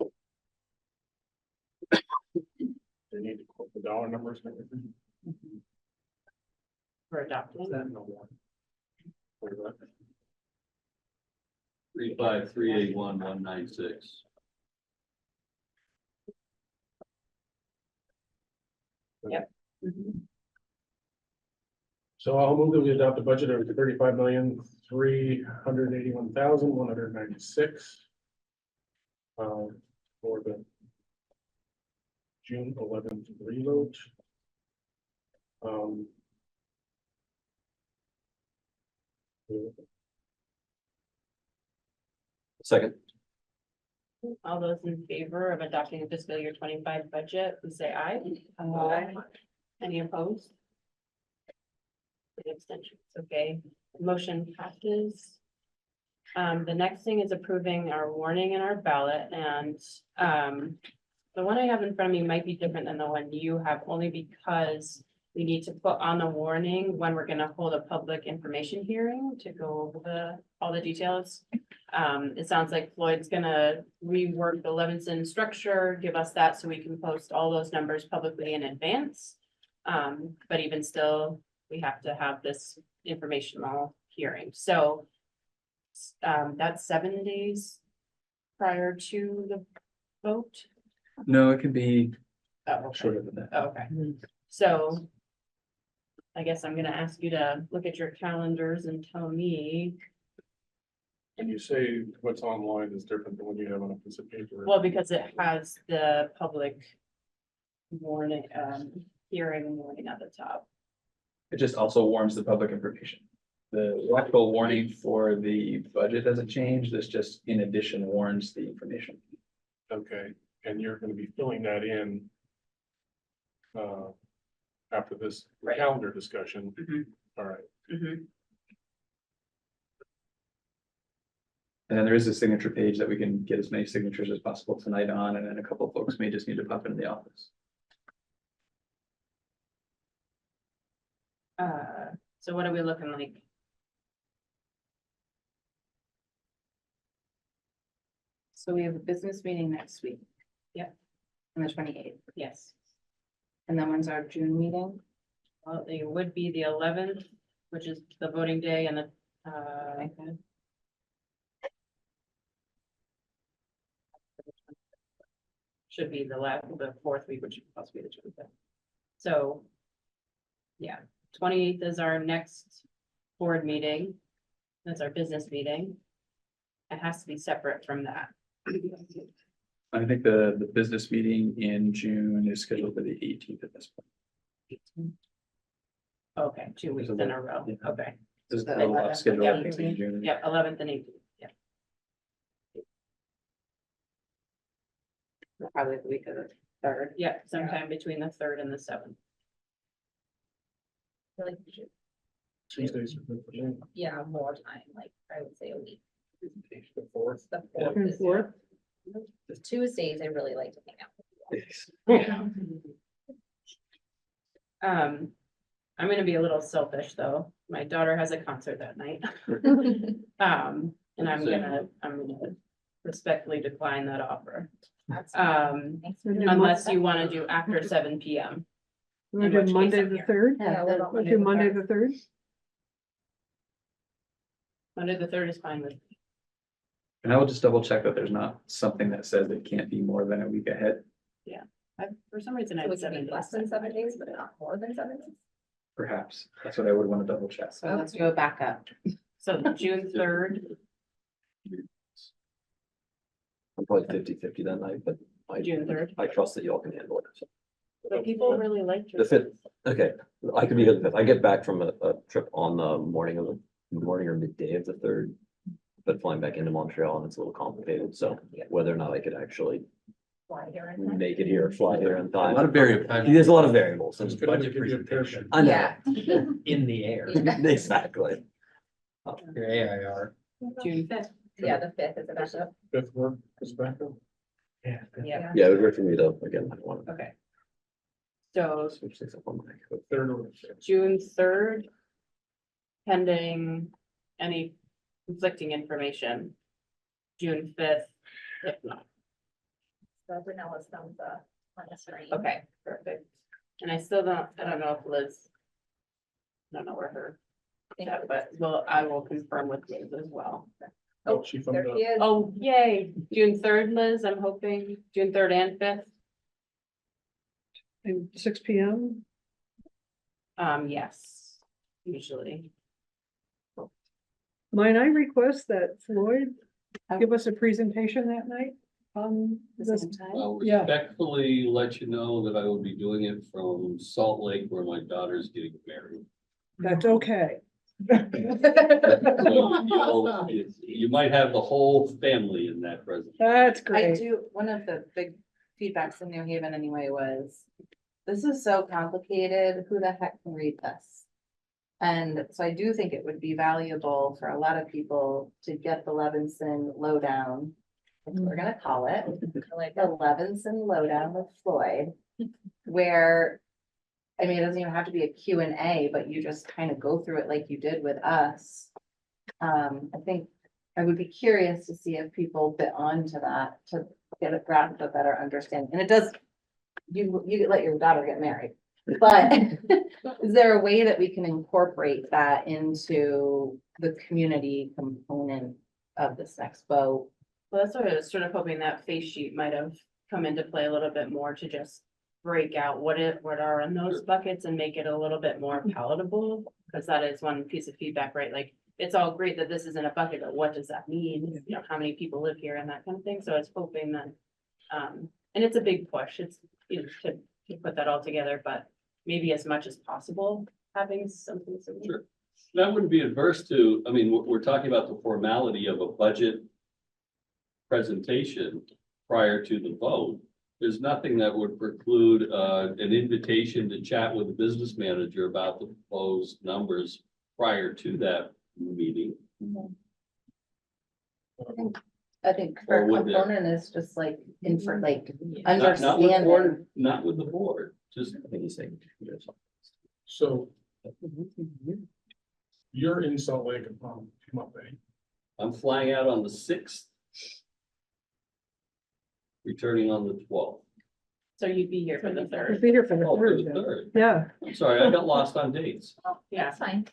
They need to quote the dollar numbers and everything. for adopting. 35381,196. Yep. So I'll move that we adopt a budget of 35,381,196. For the June 11th reload. Second. All those in favor of adopting the fiscal year 25 budget, please say aye. Aye. Any opposed? Any abstentions? Okay, motion passes. The next thing is approving our warning in our ballot, and the one I have in front of me might be different than the one you have, only because we need to put on the warning when we're gonna hold a public information hearing to go over all the details. It sounds like Floyd's gonna rework the Levinson structure, give us that so we can post all those numbers publicly in advance. But even still, we have to have this informational hearing, so that's 7 days prior to the vote. No, it could be Oh, okay. shorter than that. Oh, okay, so I guess I'm gonna ask you to look at your calendars and tell me, And you say what's online is different than what you have on a piece of paper. well, because it has the public warning, hearing warning at the top. It just also warns the public information. The actual warning for the budget doesn't change. This just in addition warns the information. Okay, and you're gonna be filling that in. After this Right. calendar discussion. Mhm. All right. Mhm. And then there is a signature page that we can get as many signatures as possible tonight on, and then a couple of folks may just need to pop into the office. So what are we looking like? So we have a business meeting next week. Yep. On the 28th, Yes, and then when's our June meeting? well, it would be the 11th, which is the voting day, and the, should be the fourth week, which is possibly the 25th. So, yeah, 28th is our next board meeting. That's our business meeting. It has to be separate from that. I think the business meeting in June is scheduled for the 18th at this point. Okay, 2 weeks in a row, Yeah. okay. There's The a lot 11th, scheduled yeah, in June. Yep, 11th and 18th, yeah. Probably the week of the 3rd. Yeah, sometime between the 3rd and the 7th. Like, we should- Tuesdays are good for me. yeah, more time, like, I would say a week. The 4th. The fourth June is- 4th. the Tuesdays, I really like to hang out. I'm gonna be a little selfish, though. My daughter has a concert that night. And I'm gonna respectfully decline that offer. Thanks for doing Unless you wanna do after 7 PM. You wanna In do which case Monday I'm the here. 3rd? Yeah, what about We'll Monday do the Monday 3rd? the 3rd? Monday the 3rd is fine with me. And I will just double check that there's not something that says it can't be more than a week ahead. Yeah. For some reason, I So had it could be 7 less days. than 7 days, but not more than 7 days. Perhaps, that's what I would want to double check. So let's go back up. So June 3rd, I'm probably 50-50 that night, but June 3rd. I trust that y'all can handle it. So. But people really liked The your. fifth, okay, I could be here the fifth. I get back from a trip on the morning or midday of the third. But flying back into Montreal and it's a little complicated, so whether or not I could actually Fly here in time. make it here, fly here on A time. lot of variables. There's a lot of variables. It's and gonna budget give you a presentation. parachute. I know. Yeah. In the air. Exactly. Your AIR. June 5th. Yeah, the 5th is a backup. Fifth work perspective. Yeah. Yeah, it would work for me though, again, I don't want to Okay. So switch things up on my. The third or the fifth. June 3rd. Pending any conflicting information. June 5th, if not. So Renella's thumbs up on the screen. Okay, perfect. And I don't know if Liz. I don't know where her, yeah, but I will confirm with Liz as well. Oh, she thumbed There up. he is. Oh, yay, June 3rd, Liz, I'm hoping, June 3rd and 5th. And 6 PM. Yes, usually. Might I request that Floyd give us a presentation that night on this? I'll Yeah. respectfully let you know that I will be doing it from Salt Lake where my daughter's getting married. That's okay. So you might have the whole family in that present. That's I great. do, one of the big feedbacks in New Haven anyway was, this is so complicated, who the heck can read this? And so I do think it would be valuable for a lot of people to get the Levinson lowdown. That's what we're gonna call it, the Levinson lowdown with Floyd. Where, I mean, it doesn't even have to be a Q&A, but you just kind of go through it like you did with us. I think I would be curious to see if people bit onto that to get a grasp a better understanding. And it does, you let your daughter get married. But is there a way that we can incorporate that into the community component of this next vote? Well, that's what I was sort of hoping that face sheet might have come into play a little bit more to just break out what are in those buckets and make it a little bit more palatable. Because that is one piece of feedback, right? Like, it's all great that this is in a bucket, but what does that mean? You know, how many people live here and that kind of thing. So I was hoping that, and it's a big push. It's, you know, to put that all together, but maybe as much as possible, having something similar. Sure. And I wouldn't be adverse to, I mean, we're talking about the formality of a budget presentation prior to the vote. There's nothing that would preclude an invitation to chat with the business manager about the proposed numbers prior to that meeting. I think Or for would there? component is just like, like, Not with the understanding. board, not with the board, just, I think he's saying. So. You're in Salt Lake upon come up, eh? I'm flying out on the 6th. Returning on the 12th. So you'd be here for the We'll 3rd. be here for the Oh, for third. the then. 3rd. Yeah. I'm sorry, I got lost on dates. Yeah. That's fine.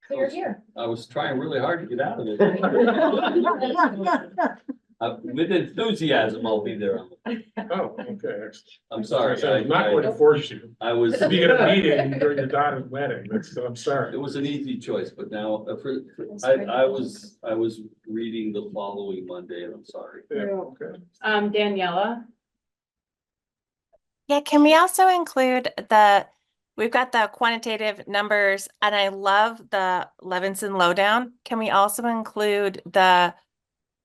So you're here. I was trying really hard to get out of it. With enthusiasm, I'll be there. Oh, okay, excellent. I'm sorry. So I'm not going to force you I was. to be at a meeting during your daughter's wedding. I'm sorry. It was an easy choice, but now I was reading the following Monday and I'm sorry. Yeah, okay. Daniela, Yeah, can we also include we've got the quantitative numbers and I love the Levinson lowdown. Can we also include the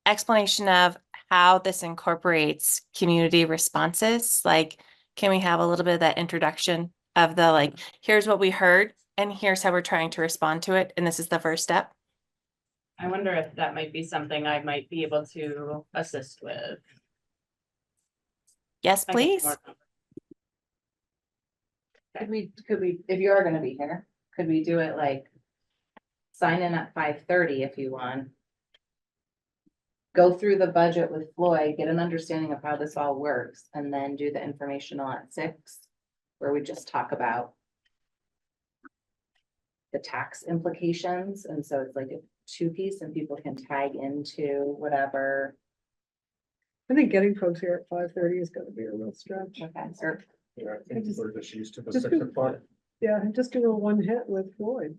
explanation of how this incorporates community responses? Like, can we have a little bit of that introduction of the, like, here's what we heard and here's how we're trying to respond to it. And this is the first step. I wonder if that might be something I might be able to assist with. Yes, I guess please. more- Could we, if you are gonna be here, could we do it like, sign in at 5:30 if you want? Go through the budget with Floyd, get an understanding of how this all works, and then do the informational at 6, where we just talk about the tax implications, and so it's like a 2-piece and people can tag into whatever I think getting folks here at 5:30 is gonna be a real stretch. Okay, or Yeah, I think we're just used to the Just 6 o'clock. Yeah, and just do a one hit with Floyd.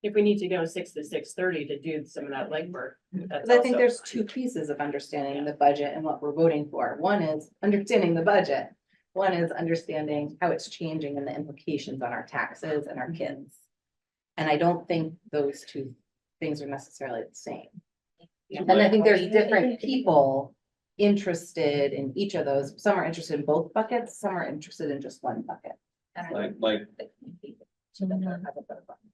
If we need to go 6 to 6:30 to do some of that legwork. that's Because I think also there's fine. two pieces of understanding the budget and what we're voting for. One is understanding the budget. One is understanding how it's changing and the implications on our taxes and our kids. And I don't think those two things are necessarily the same. And I think there's different people interested in each of those. Some are interested in both buckets, some are interested in just one bucket. Like, To the have a better button.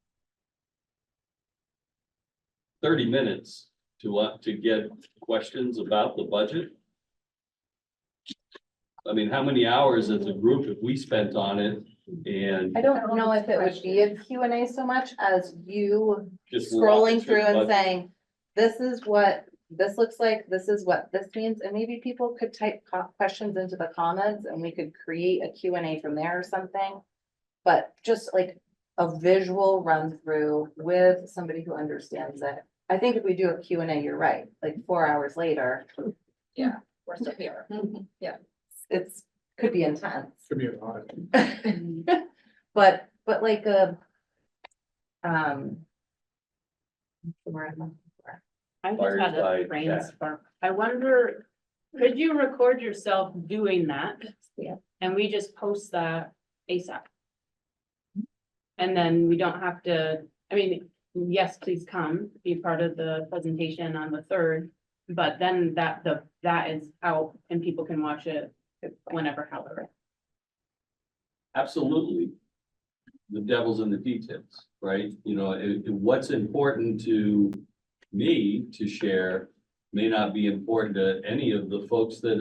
30 minutes to get questions about the budget. I mean, how many hours as a group have we spent on it? And I don't know if it would be a Q&A so much as you just scrolling walking through the and budget. saying, this is what this looks like, this is what this means, and maybe people could type questions into the comments and we could create a Q&A from there or something. But just like a visual run through with somebody who understands it. I think if we do a Q&A, you're right, like 4 hours later, We're still here. Yeah. it's, could be intense. Could be an odd. But like what's the word I'm looking for? I just had a Fireside brainstorm. I wonder, could you record yourself doing that? Yeah. And we just post that ASAP? And then we don't have to, I mean, yes, please come, be part of the presentation on the 3rd. But then that is out and people can watch it whenever, however. Absolutely. The devil's in the details, right? You know, what's important to me to share may not be important to any of the folks that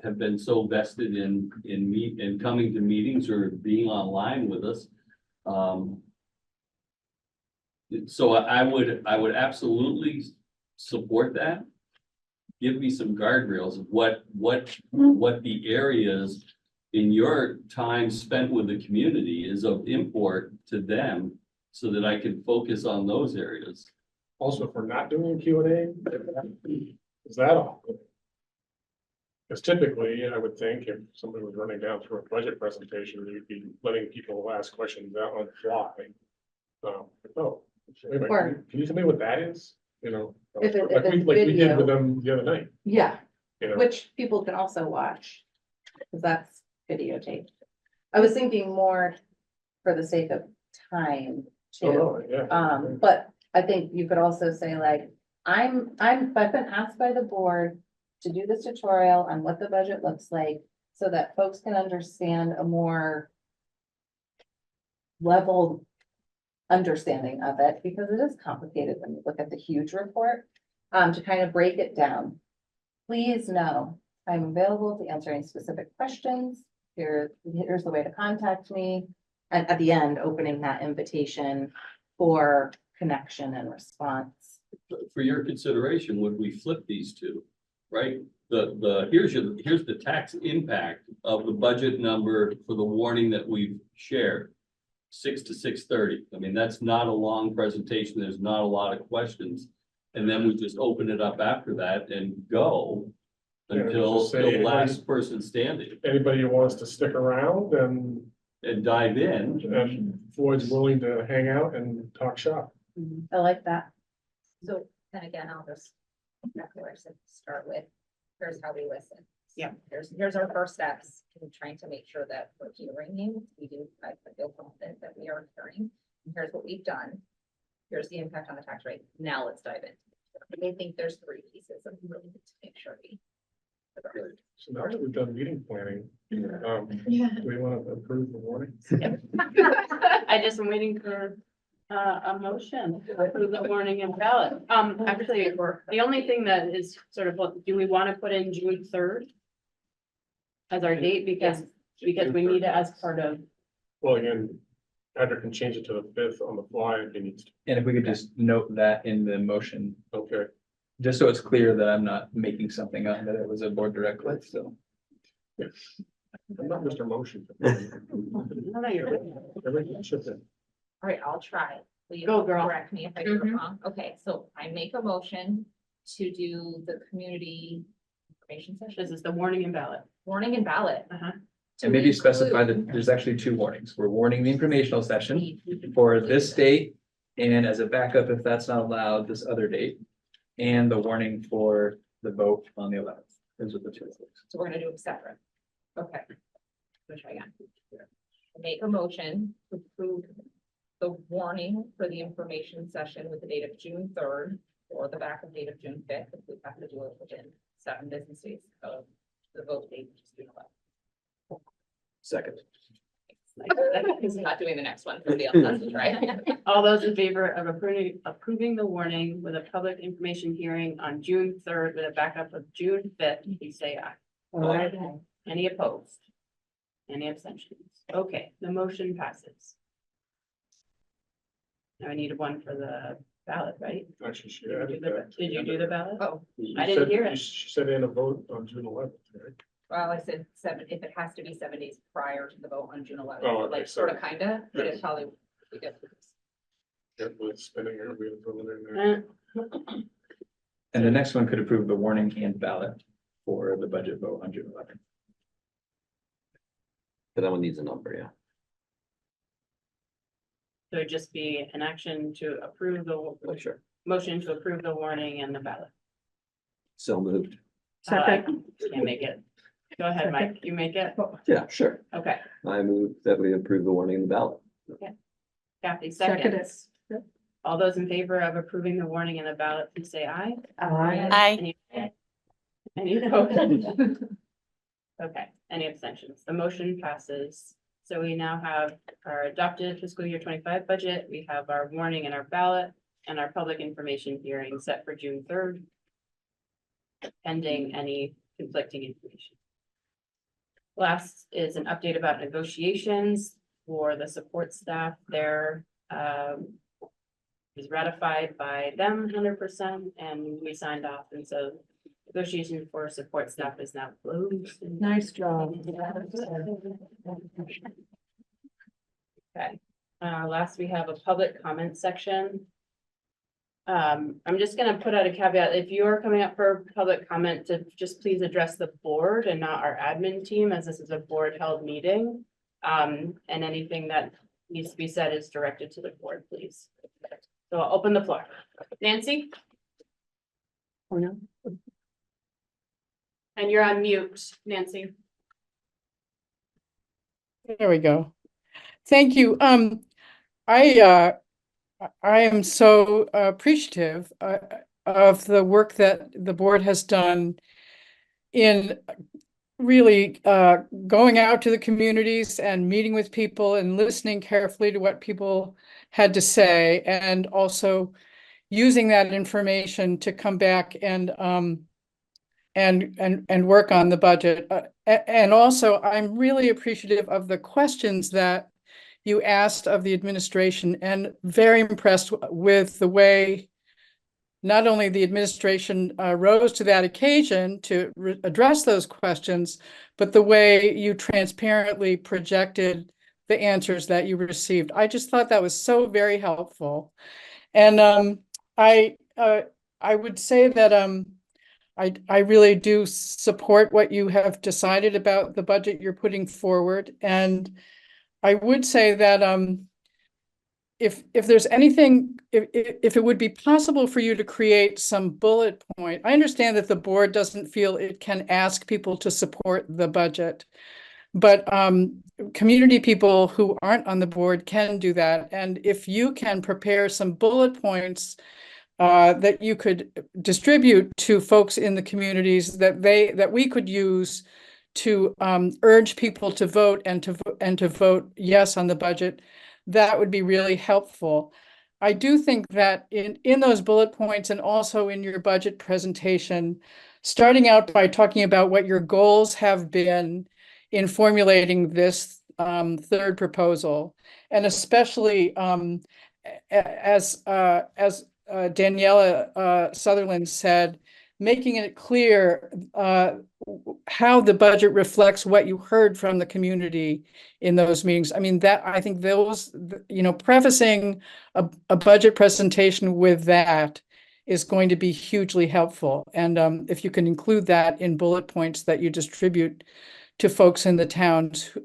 have been so vested in coming to meetings or being online with us. So I would absolutely support that. Give me some guardrails of what the areas in your time spent with the community is of import to them, so that I can focus on those areas. Also, if we're not doing Q and A, is that all? Because typically, I would think if somebody was running down through a budget presentation, you'd be letting people ask questions out on the fly. Oh, wait a minute, Or- can you tell me what that is? You know, If it- like if it's we did video. with them the other night, Yeah, you know? which people can also watch, because that's videotaped. I was thinking more for the sake of time Oh, too. no, yeah. But I think you could also say like, I've been asked by the board to do this tutorial on what the budget looks like, so that folks can understand a more level understanding of it, because it is complicated when you look at the huge report, to kind of break it down. Please know, I'm available to answer any specific questions. Here's the way to contact me. And at the end, opening that invitation for connection and response. For your consideration, would we flip these two, right? Here's the tax impact of the budget number for the warning that we've shared. 6 to 6:30. I mean, that's not a long presentation. There's not a lot of questions. And then we just open it up after that and go Yeah, until just say the anybody- last person standing Anybody who wants to stick around and dive in. Floyd's willing to hang out and talk shop. I like that. So, and again, I'll just, echo what I said to start with, here's how we listen. Yeah. Here's our first steps in trying to make sure that we're hearing you. I feel confident that we are hearing. And here's what we've done. Here's the impact on the tax rate. Now let's dive in. I think there's 3 pieces of really need to make sure we. So now that we've done meeting planning, do we want to approve the warning? I just am waiting for a motion to approve the warning and ballot. Actually, the only thing that is sort of, do we want to put in June 3rd? As our date, because we need it as part of, Well, again, Patrick can change it to the 5th on the fly if he needs to. And if we could just note that in the motion, Okay. just so it's clear that I'm not making something up, that it was a board direct list, so. I'm not Mr. Motion. no, you're right. Everything should be. All right, I'll try. Will you Go, girl. correct me if I do it Mhm. wrong? Okay, so I make a motion to do the community information This session, is the warning and ballot. warning and ballot. Uh-huh. And maybe specify that there's actually two warnings. We're warning the informational session for this date. And as a backup, if that's not allowed, this other date. And the warning for the vote on the 11th. Those are the two things. So we're gonna do them separate. Okay. Let's try again. Make a motion to approve the warning for the information session with the date of June 3rd or the backup date of June 5th, if we have to do it within 7 business days of the vote date, which is June 11th. Second. He's not doing the next one, somebody else has to try. All those in favor of approving the warning with a public information hearing on June 3rd with a backup of June 5th, please say aye. Any opposed? Any abstentions? Okay, the motion passes. Now I need one for the ballot, right? Actually, she Did you added do the- that. did you do the ballot? Oh, I didn't hear it. She said in a vote on June 11th, right? well, I said 7, if it has to be 7 days prior to the vote on June 11th, Oh, okay, like sort of sorry. kinda, but Yeah. it probably. We get this. It was spinning her wheel in there. And the next one could approve the warning and ballot for the budget vote on June 11th. But that one needs a number, yeah. So it'd just be an action to approve Oh, sure. motion to approve the warning and the ballot. So moved. I can't make it. Go ahead, Mike, you make it? Yeah, sure. Okay, I move that we approve the warning in the ballot. Kathy Second it. seconds. All those in favor of approving the warning and the ballot, please say aye. Aye. Any opposed? Okay, any abstentions? The motion passes. So we now have our adopted fiscal year 25 budget. We have our warning and our ballot and our public information hearing set for June 3rd. Pending any conflicting information. Last is an update about negotiations for the support staff. Their is ratified by them 100% and we signed off. And so negotiation for support staff is now closed. Nice job. Okay, last we have a public comment section. I'm just gonna put out a caveat, if you're coming up for public comment, to just please address the board and not our admin team, as this is a board held meeting. And anything that needs to be said is directed to the board, please. So I'll open the floor. Nancy, Oh, no. and you're on mute, Nancy. There we go. Thank you. I am so appreciative of the work that the board has done in really going out to the communities and meeting with people and listening carefully to what people had to say, and also using that information to come back and work on the budget. And also, I'm really appreciative of the questions that you asked of the administration, and very impressed with the way not only the administration rose to that occasion to address those questions, but the way you transparently projected the answers that you received. I just thought that was so very helpful. And I would say that I really do support what you have decided about the budget you're putting forward. And I would say that if there's anything, if it would be possible for you to create some bullet point, I understand that the board doesn't feel it can ask people to support the budget, but community people who aren't on the board can do that. And if you can prepare some bullet points that you could distribute to folks in the communities that we could use to urge people to vote and to vote yes on the budget, that would be really helpful. I do think that in those bullet points and also in your budget presentation, starting out by talking about what your goals have been in formulating this third proposal, and especially as Daniela Sutherland said, making it clear how the budget reflects what you heard from the community in those meetings. I mean, that I think those, prefacing a budget presentation with that is going to be hugely helpful. And if you can include that in bullet points that you distribute to folks in the towns,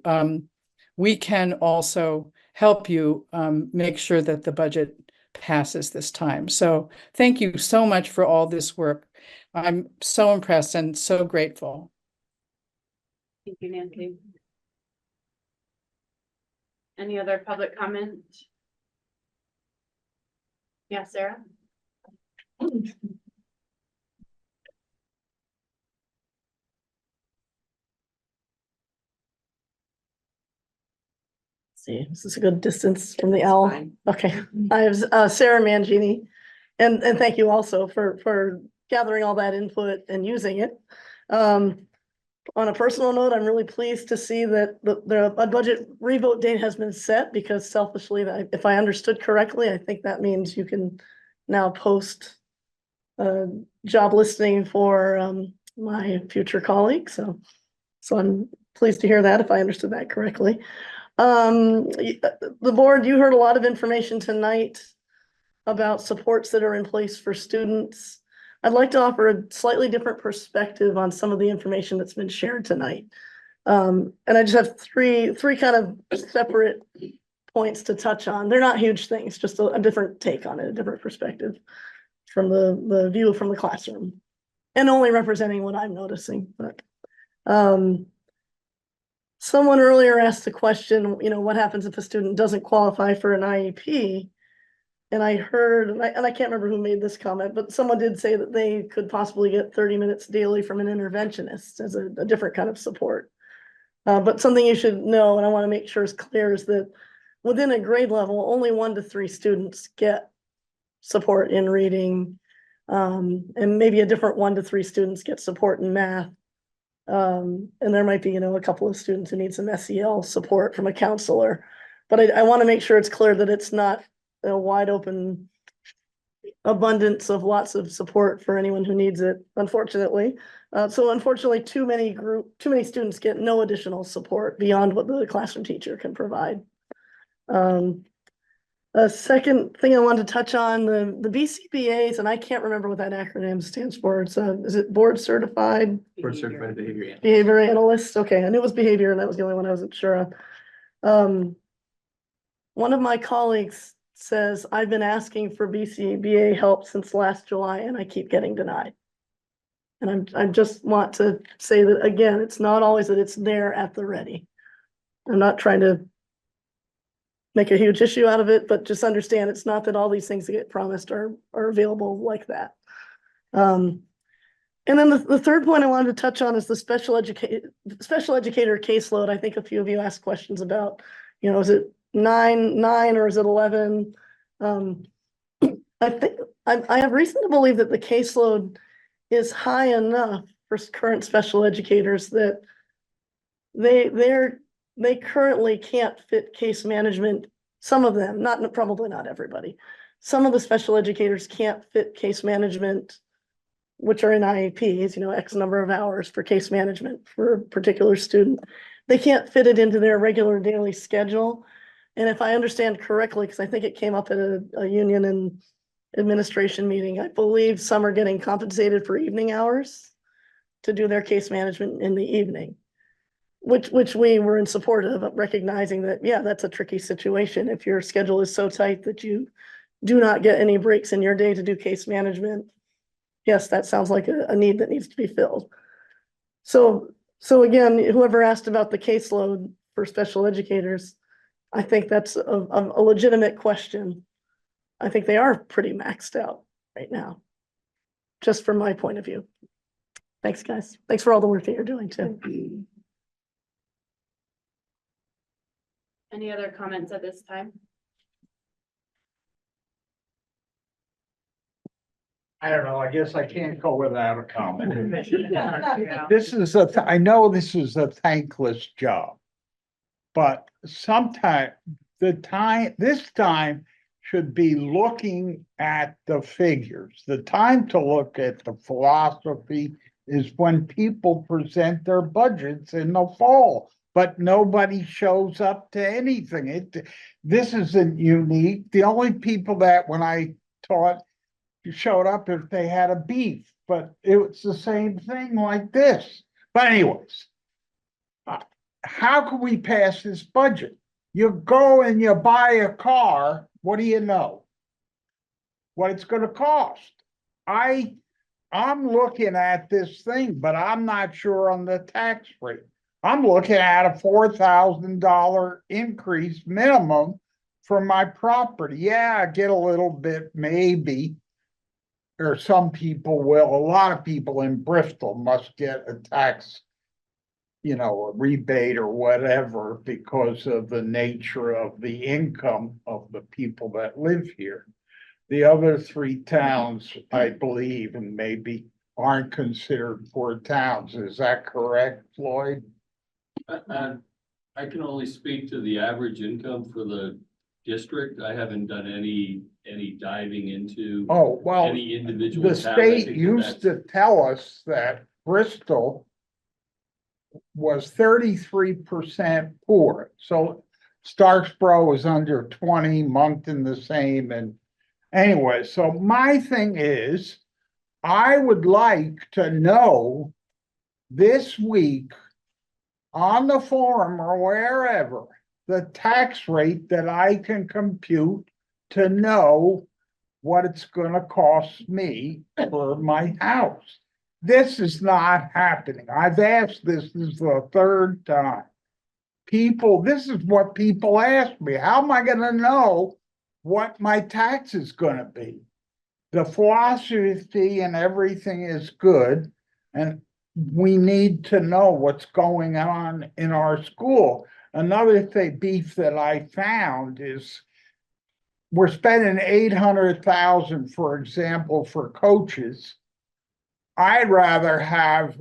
we can also help you make sure that the budget passes this time. So thank you so much for all this work. I'm so impressed and so grateful. Thank you, Nancy. Any other public comment? Yeah, Sarah? See, this is a good distance from the owl. Okay, I have Sarah Mangini. And thank you also for gathering all that input and using it. On a personal note, I'm really pleased to see that a budget revote date has been set, because selfishly, if I understood correctly, I think that means you can now post a job listing for my future colleague. So I'm pleased to hear that, if I understood that correctly. The board, you heard a lot of information tonight about supports that are in place for students. I'd like to offer a slightly different perspective on some of the information that's been shared tonight. And I just have three kind of separate points to touch on. They're not huge things, just a different take on it, a different perspective from the view from the classroom, and only representing what I'm noticing. But someone earlier asked the question, what happens if a student doesn't qualify for an IEP? And I heard, and I can't remember who made this comment, but someone did say that they could possibly get 30 minutes daily from an interventionist as a different kind of support. But something you should know, and I want to make sure is clear, is that within a grade level, only 1 to 3 students get support in reading, and maybe a different 1 to 3 students get support in math. And there might be, a couple of students who need some SEL support from a counselor. But I want to make sure it's clear that it's not a wide open abundance of lots of support for anyone who needs it, unfortunately. So unfortunately, too many students get no additional support beyond what the classroom teacher can provide. A second thing I wanted to touch on, the BCBAs, and I can't remember what that acronym stands for. It's is it board certified? Board certified behavior analyst. Behavior analyst. Okay, I knew it was behavior, and that was the only one I wasn't sure of. One of my colleagues says, I've been asking for BCBA help since last July, and I keep getting denied. And I just want to say that, again, it's not always that it's there at the ready. I'm not trying to make a huge issue out of it, but just understand it's not that all these things that get promised are available like that. And then the third point I wanted to touch on is the special educator caseload. I think a few of you asked questions about, is it nine or is it 11? I think I have reason to believe that the caseload is high enough for current special educators that they currently can't fit case management. Some of them, probably not everybody. Some of the special educators can't fit case management, which are in IEPs, X number of hours for case management for a particular student. They can't fit it into their regular daily schedule. And if I understand correctly, because I think it came up at a union and administration meeting, I believe some are getting compensated for evening hours to do their case management in the evening, which we were in support of, recognizing that, yeah, that's a tricky situation. If your schedule is so tight that you do not get any breaks in your day to do case management, yes, that sounds like a need that needs to be filled. So again, whoever asked about the caseload for special educators, I think that's a legitimate question. I think they are pretty maxed out right now, just from my point of view. Thanks, guys. Thanks for all the work that you're doing too. Any other comments at this time? I don't know, I guess I can't go without a comment. Yeah. I know this is a thankless job. But this time should be looking at the figures. The time to look at the philosophy is when people present their budgets in the fall, but nobody shows up to anything. This isn't unique. The only people that when I taught showed up if they had a beef, but it was the same thing like this. But anyways, how can we pass this budget? You go and you buy a car, what do you know? What it's gonna cost. I'm looking at this thing, but I'm not sure on the tax rate. I'm looking at a $4,000 increase minimum for my property. Yeah, I get a little bit maybe. Or some people will, a lot of people in Bristol must get a tax, a rebate or whatever because of the nature of the income of the people that live here. The other three towns, I believe, and maybe aren't considered poor towns. Is that correct, Floyd? I can only speak to the average income for the district. I haven't done any diving into Oh, well, any individual the towns. I state think used that's- to tell us that Bristol was 33% poor. So Starksboro was under 20, Moncton the same. And anyway, so my thing is, I would like to know this week on the forum or wherever, the tax rate that I can compute to know what it's gonna cost me for my house. This is not happening. I've asked this is the third time. This is what people ask me. How am I gonna know what my tax is gonna be? The philosophy and everything is good, and we need to know what's going on in our school. Another beef that I found is we're spending 800,000, for example, for coaches. I'd rather have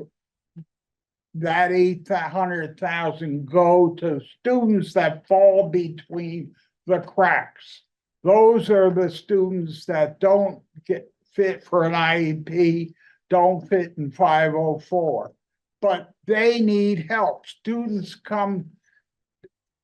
that 800,000 go to students that fall between the cracks. Those are the students that don't get fit for an IEP, don't fit in 504, but they need help. Students come,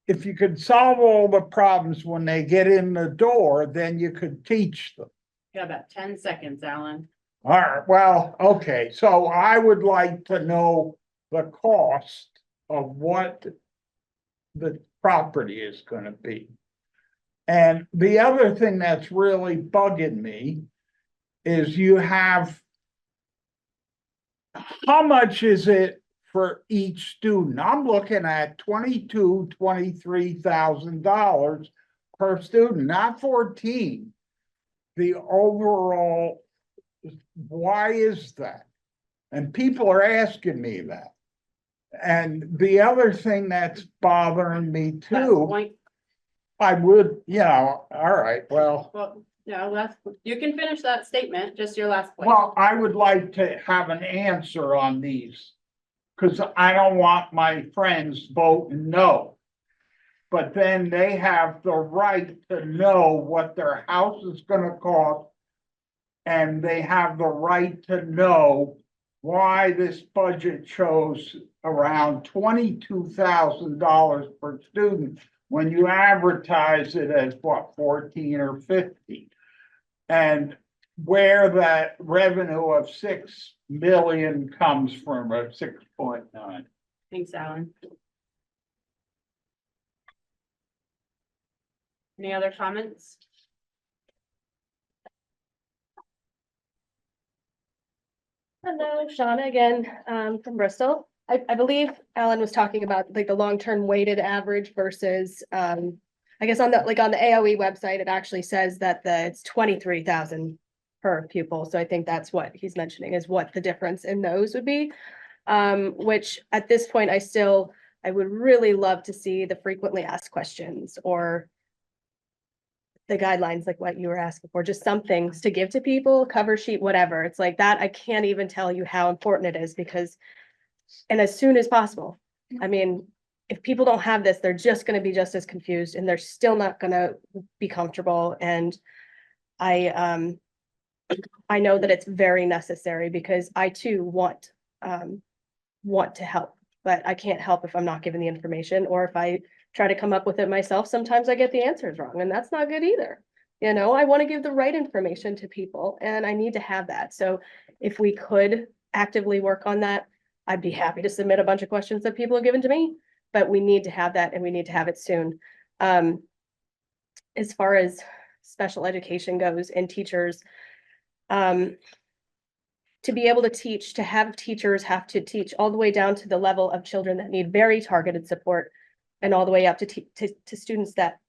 if you could solve all the problems when they get in the door, then you could teach them. Got about 10 seconds, Alan. All right, well, okay, so I would like to know the cost of what the property is gonna be. And the other thing that's really bugging me is you have, how much is it for each student? I'm looking at $23,000 per student, not 14. The overall, why is that? And people are asking me that. And the other thing that's bothering me too, Point. I would, all right, well, Well, no, you can finish that statement, just your last point. well, I would like to have an answer on these. Cause I don't want my friends voting no. But then they have the right to know what their house is gonna cost. And they have the right to know why this budget shows around $22,000 per student when you advertise it as what, 14 or 15? And where that revenue of 6 million comes from, or 6.9. Thanks, Alan. Any other comments? Hello, Shauna again, from Bristol. I believe Alan was talking about like the long-term weighted average versus, I guess on the AOE website, it actually says that it's 23,000 per pupil. So I think that's what he's mentioning is what the difference in those would be. Which at this point, I would really love to see the frequently asked questions or the guidelines, like what you were asking for, just some things to give to people, cover sheet, whatever. It's like that. I can't even tell you how important it is because, and as soon as possible. I mean, if people don't have this, they're just going to be just as confused and they're still not going to be comfortable. And I know that it's very necessary because I too want to help, but I can't help if I'm not given the information or if I try to come up with it myself. Sometimes I get the answers wrong and that's not good either. You know, I want to give the right information to people and I need to have that. So if we could actively work on that, I'd be happy to submit a bunch of questions that people have given to me, but we need to have that and we need to have it soon. As far as special education goes and teachers, to be able to teach, to have teachers have to teach all the way down to the level of children that need very targeted support and all the way up to students that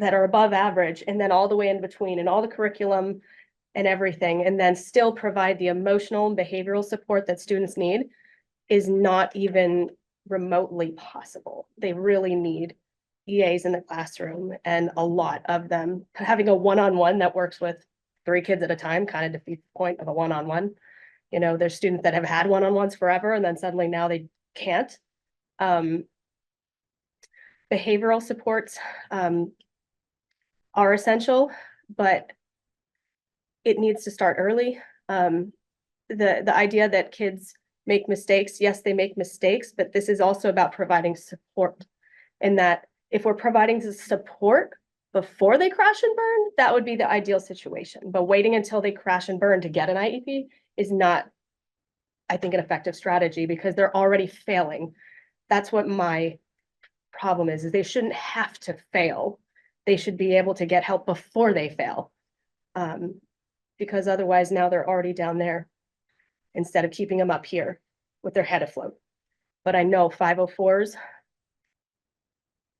are above average, and then all the way in between, and all the curriculum and everything, and then still provide the emotional and behavioral support that students need is not even remotely possible. They really need EAs in the classroom, and a lot of them. Having a one-on-one that works with 3 kids at a time kind of defeats the point of a one-on-one. You know, there's students that have had one-on-ones forever and then suddenly now they can't. Behavioral supports are essential, but it needs to start early. The idea that kids make mistakes, yes, they make mistakes, but this is also about providing support. And that if we're providing the support before they crash and burn, that would be the ideal situation. But waiting until they crash and burn to get an IEP is not, I think, an effective strategy because they're already failing. That's what my problem is they shouldn't have to fail. They should be able to get help before they fail. Because otherwise now they're already down there instead of keeping them up here with their head afloat. But I know 504s,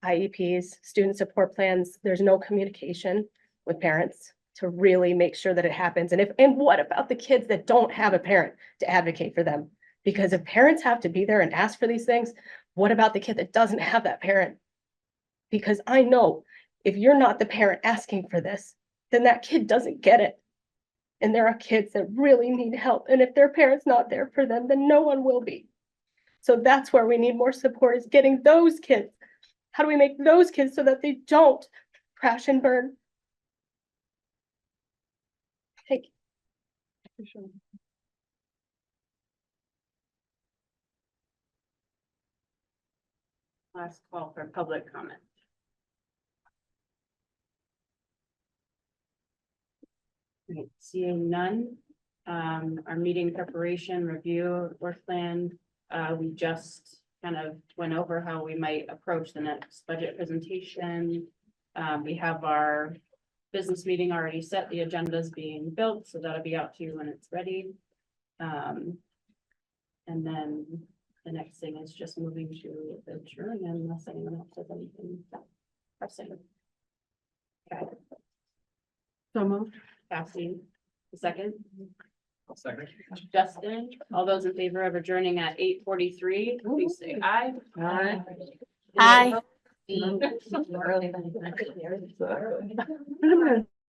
IEPs, student support plans, there's no communication with parents to really make sure that it happens. And what about the kids that don't have a parent to advocate for them? Because if parents have to be there and ask for these things, what about the kid that doesn't have that parent? Because I know if you're not the parent asking for this, then that kid doesn't get it. And there are kids that really need help. And if their parent's not there for them, then no one will be. So that's where we need more support, is getting those kids. How do we make those kids so that they don't crash and burn? Thank you. Last call for public comment. Right, seeing none, our meeting preparation review work plan, we just kind of went over how we might approach the next budget presentation. We have our business meeting already set, the agenda's being built, so that'll be out to you when it's ready. And then the next thing is just moving to adjourn unless anyone else has anything pressing. Okay. So moved. Cassie, the second. Second. Justin, all those in favor of adjourning at 8:43, please say aye. Aye. Aye. Early. I'm gonna